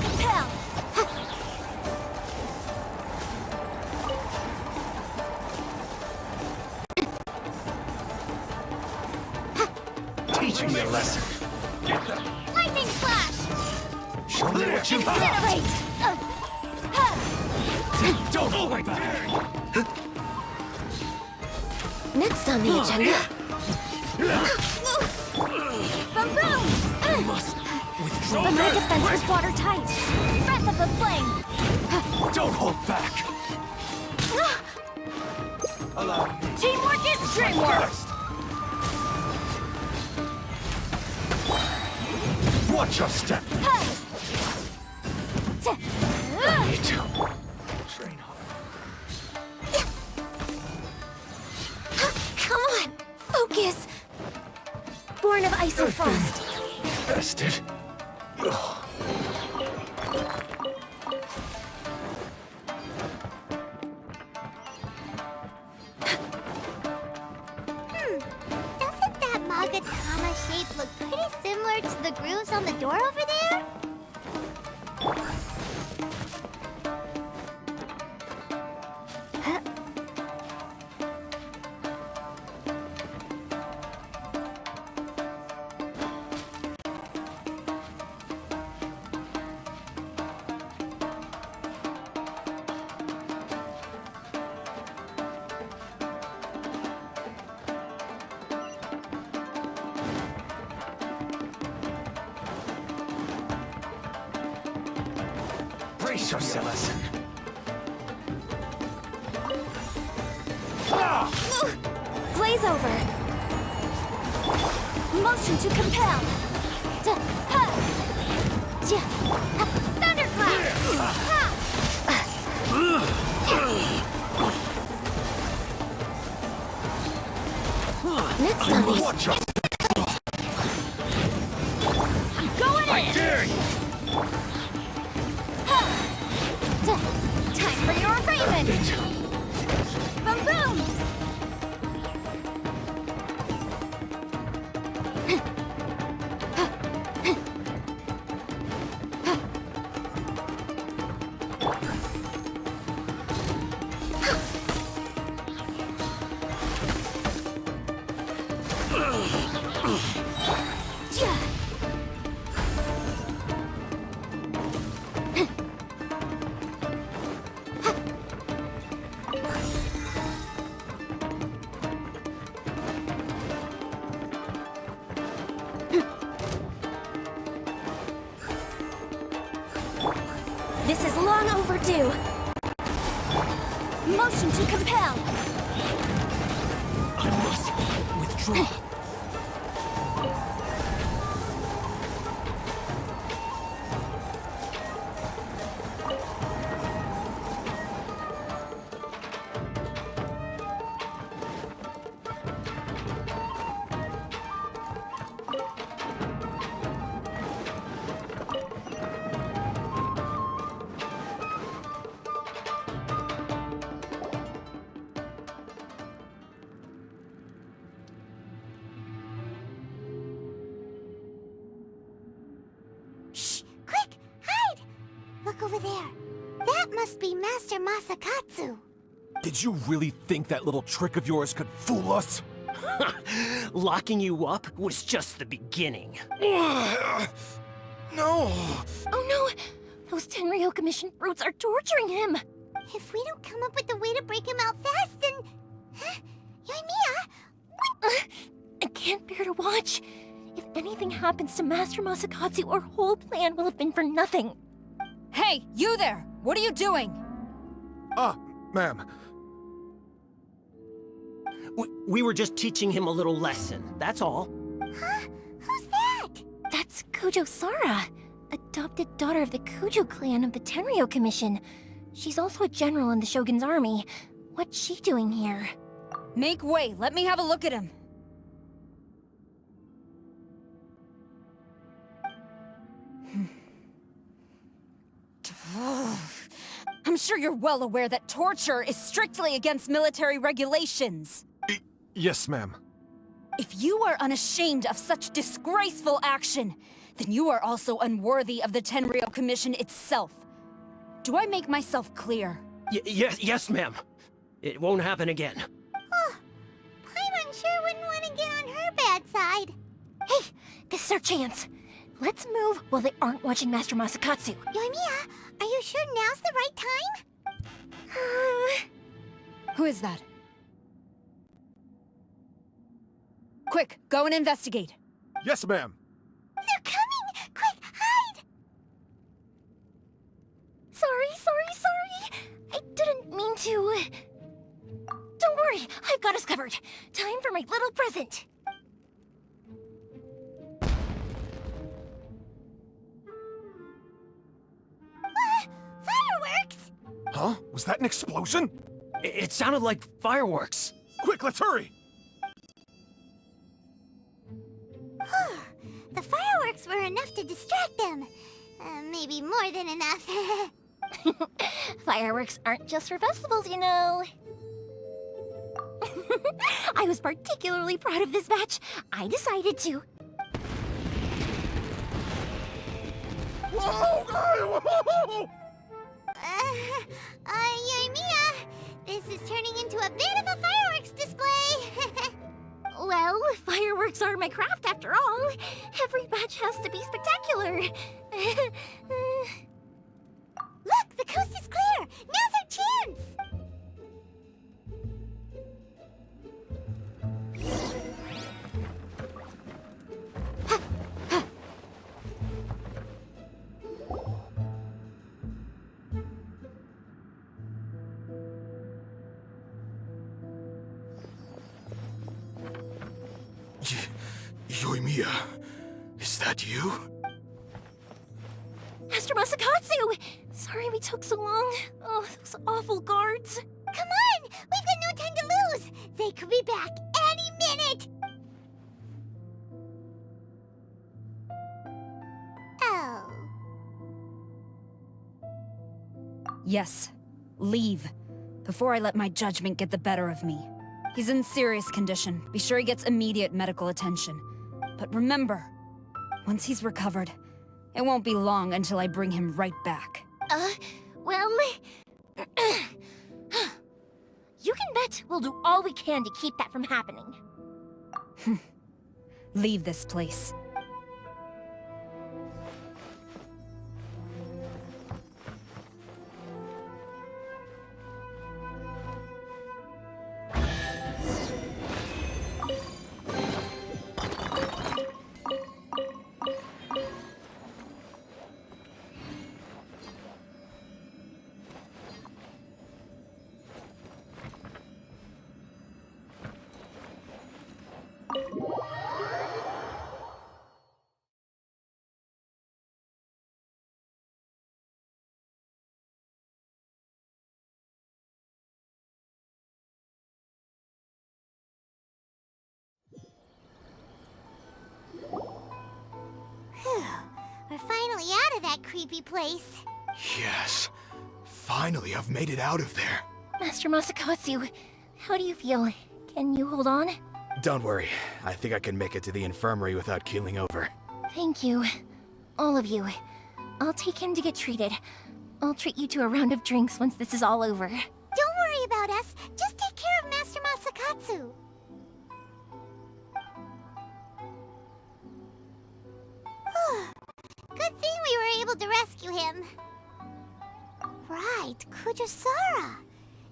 Compel! Teach me a lesson. Lightning slash! Show me what you've got! Incinerate! Don't hold back! Next on the agenda. Boom boom! Must withdraw. But my defense was watertight. Breath of the flame! Don't hold back! Allow me. Teamwork is dreamwork! Watch your step! I need to train hard. Come on! Focus! Born of ice and frost. Bested. Doesn't that Magatama shape look pretty similar to the grooves on the door over there? Brace yourself. Glaze over. Motion to compel. Thunderclap. Next on these. I'm going in. I dare you. Time for your arraignment. Boom boom. This is long overdue. Motion to compel. I must withdraw. Over there. That must be Master Masakatsu. Did you really think that little trick of yours could fool us? Locking you up was just the beginning. No! Oh no! Those Tenryou Commission brutes are torturing him! If we don't come up with a way to break him out fast, then... Yoimiya? I can't bear to watch. If anything happens to Master Masakatsu, our whole plan will have been for nothing. Hey, you there! What are you doing? Ma'am. We were just teaching him a little lesson, that's all. Huh? Who's that? That's Kujo Sara, adopted daughter of the Kujo clan of the Tenryou Commission. She's also a general in the Shogun's army. What's she doing here? Make way, let me have a look at him. I'm sure you're well aware that torture is strictly against military regulations. Yes, ma'am. If you are unashamed of such disgraceful action, then you are also unworthy of the Tenryou Commission itself. Do I make myself clear? Yes, ma'am. It won't happen again. Oh, Paimon sure wouldn't want to get on her bad side. Hey, this is our chance. Let's move while they aren't watching Master Masakatsu. Yoimiya, are you sure now's the right time? Who is that? Quick, go and investigate. Yes, ma'am. They're coming! Quick, hide! Sorry. I didn't mean to. Don't worry, I've got us covered. Time for my little present. Fireworks! Huh? Was that an explosion? It sounded like fireworks. Quick, let's hurry! The fireworks were enough to distract them. Maybe more than enough. Fireworks aren't just for festivals, you know. I was particularly proud of this batch. I decided to. Whoa! Yoimiya, this is turning into a bit of a fireworks display. Well, fireworks are my craft after all. Every batch has to be spectacular. Look, the coast is clear. Now's our chance. Yoimiya, is that you? Master Masakatsu! Sorry we took so long. Oh, those awful guards. Come on! We've got no time to lose! They could be back any minute! Oh. Yes. Leave. Before I let my judgment get the better of me. He's in serious condition. Be sure he gets immediate medical attention. But remember, once he's recovered, it won't be long until I bring him right back. Well... You can bet we'll do all we can to keep that from happening. Leave this place. We're finally out of that creepy place. Yes. Finally, I've made it out of there. Master Masakatsu, how do you feel? Can you hold on? Don't worry. I think I can make it to the infirmary without keeling over. Thank you. All of you. I'll take him to get treated. I'll treat you to a round of drinks once this is all over. Don't worry about us. Just take care of Master Masakatsu. Good thing we were able to rescue him. Right, Kujasara.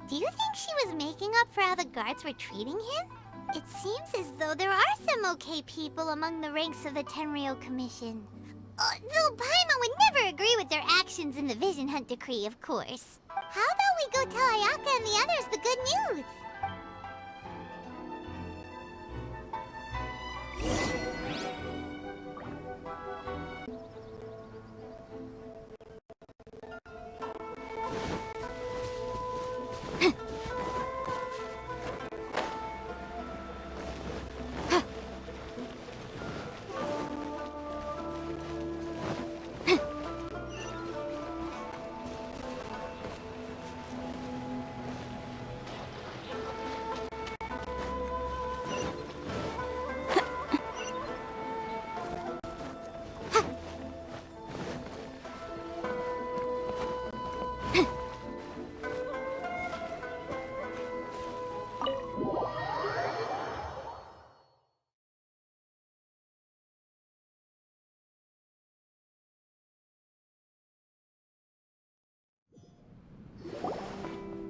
Do you think she was making up for how the guards were treating him? It seems as though there are some okay people among the ranks of the Tenryou Commission. Though Paimon would never agree with their actions in the Vision Hunt Decree, of course. How about we go tell Ayaka and the others the good news?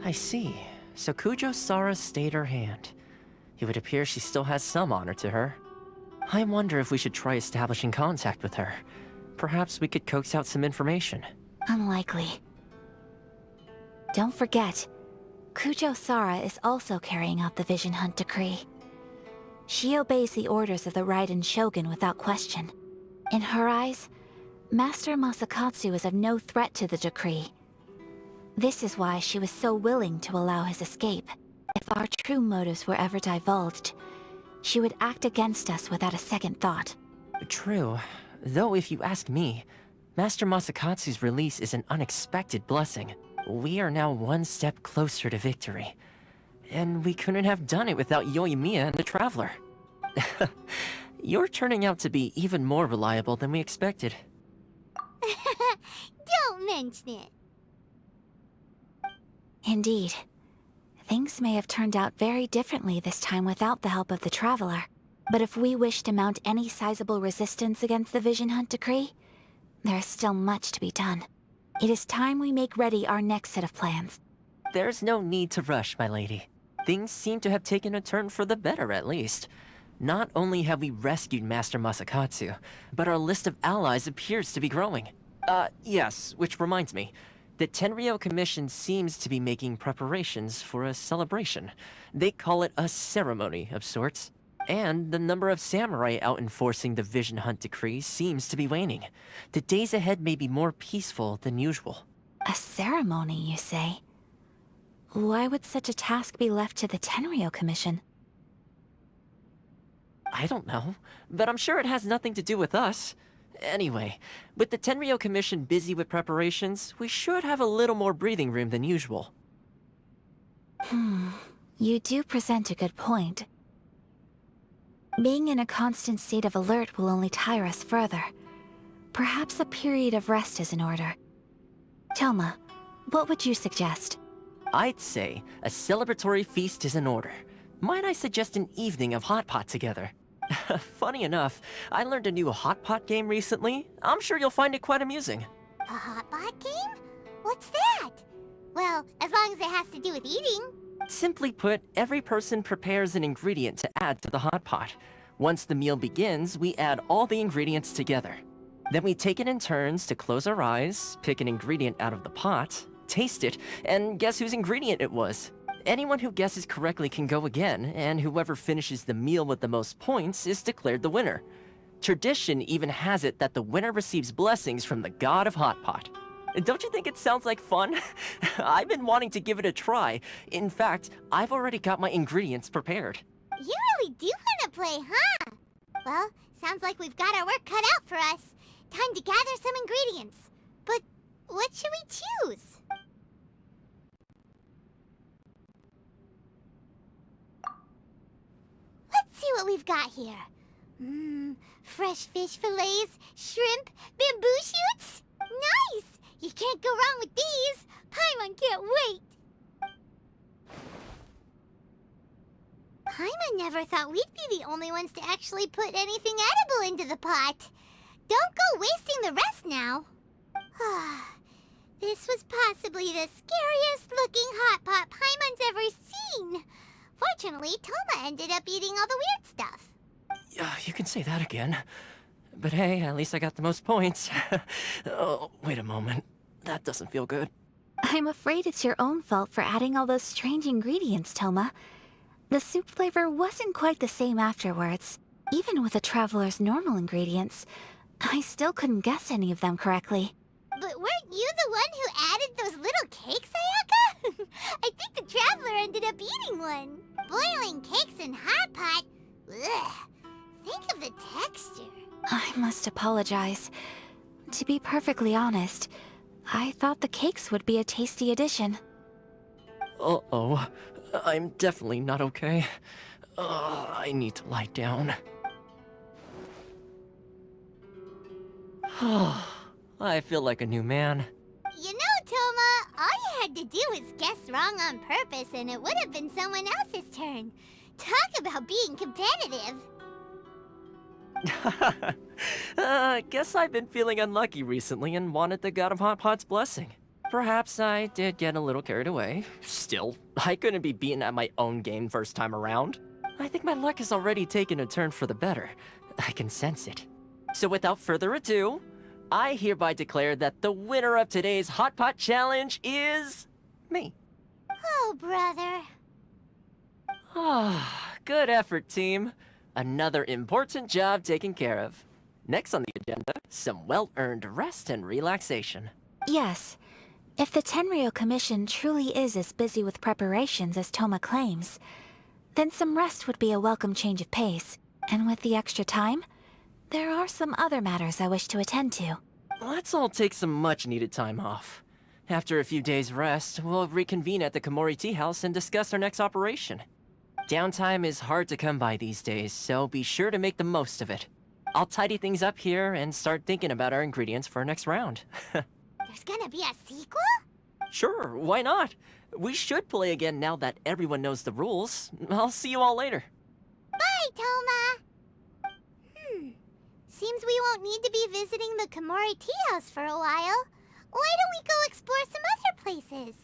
I see. So Kujo-Sara stayed her hand. It would appear she still has some honor to her. I wonder if we should try establishing contact with her. Perhaps we could coax out some information. Unlikely. Don't forget, Kujo-Sara is also carrying out the Vision Hunt Decree. She obeys the orders of the Raiden Shogun without question. In her eyes, Master Masakatsu is of no threat to the decree. This is why she was so willing to allow his escape. If our true motives were ever divulged, she would act against us without a second thought. True. Though if you ask me, Master Masakatsu's release is an unexpected blessing. We are now one step closer to victory. And we couldn't have done it without Yoimiya and the Traveler. You're turning out to be even more reliable than we expected. Don't mention it. Indeed. Things may have turned out very differently this time without the help of the Traveler. But if we wish to mount any sizable resistance against the Vision Hunt Decree, there is still much to be done. It is time we make ready our next set of plans. There's no need to rush, my lady. Things seem to have taken a turn for the better, at least. Not only have we rescued Master Masakatsu, but our list of allies appears to be growing. Yes, which reminds me. The Tenryou Commission seems to be making preparations for a celebration. They call it a ceremony of sorts. And the number of samurai out enforcing the Vision Hunt decree seems to be waning. The days ahead may be more peaceful than usual. A ceremony, you say? Why would such a task be left to the Tenryou Commission? I don't know, but I'm sure it has nothing to do with us. Anyway, with the Tenryou Commission busy with preparations, we should have a little more breathing room than usual. You do present a good point. Being in a constant state of alert will only tire us further. Perhaps a period of rest is in order. Toma, what would you suggest? I'd say a celebratory feast is in order. Might I suggest an evening of hot pot together? Funny enough, I learned a new hot pot game recently. I'm sure you'll find it quite amusing. A hot pot game? What's that? Well, as long as it has to do with eating. Simply put, every person prepares an ingredient to add to the hot pot. Once the meal begins, we add all the ingredients together. Then we take it in turns to close our eyes, pick an ingredient out of the pot, taste it, and guess whose ingredient it was. Anyone who guesses correctly can go again, and whoever finishes the meal with the most points is declared the winner. Tradition even has it that the winner receives blessings from the god of hot pot. Don't you think it sounds like fun? I've been wanting to give it a try. In fact, I've already got my ingredients prepared. You really do want to play, huh? Well, sounds like we've got our work cut out for us. Time to gather some ingredients. But what should we choose? Let's see what we've got here. Fresh fish fillets, shrimp, bamboo shoots. Nice! You can't go wrong with these. Paimon can't wait. Paimon never thought we'd be the only ones to actually put anything edible into the pot. Don't go wasting the rest now. This was possibly the scariest looking hot pot Paimon's ever seen. Fortunately, Toma ended up eating all the weird stuff. You can say that again. But hey, at least I got the most points. Oh, wait a moment. That doesn't feel good. I'm afraid it's your own fault for adding all those strange ingredients, Toma. The soup flavor wasn't quite the same afterwards. Even with the Traveler's normal ingredients, I still couldn't guess any of them correctly. But weren't you the one who added those little cakes, Ayaka? I think the Traveler ended up eating one. Boiling cakes in hot pot? Ugh. Think of the texture. I must apologize. To be perfectly honest, I thought the cakes would be a tasty addition. Uh-oh. I'm definitely not okay. I need to lie down. I feel like a new man. You know, Toma, all you had to do was guess wrong on purpose and it would have been someone else's turn. Talk about being competitive. Guess I've been feeling unlucky recently and wanted the God of Hot Pot's blessing. Perhaps I did get a little carried away. Still, I couldn't be beaten at my own game first time around. I think my luck has already taken a turn for the better. I can sense it. So without further ado, I hereby declare that the winner of today's Hot Pot Challenge is... me. Oh, brother. Good effort, team. Another important job taken care of. Next on the agenda, some well-earned rest and relaxation. Yes. If the Tenryou Commission truly is as busy with preparations as Toma claims, then some rest would be a welcome change of pace. And with the extra time, there are some other matters I wish to attend to. Let's all take some much-needed time off. After a few days' rest, we'll reconvene at the Komori Tea House and discuss our next operation. Downtime is hard to come by these days, so be sure to make the most of it. I'll tidy things up here and start thinking about our ingredients for our next round. There's gonna be a sequel? Sure, why not? We should play again now that everyone knows the rules. I'll see you all later. Bye, Toma! Seems we won't need to be visiting the Komori Tea House for a while. Why don't we go explore some other places?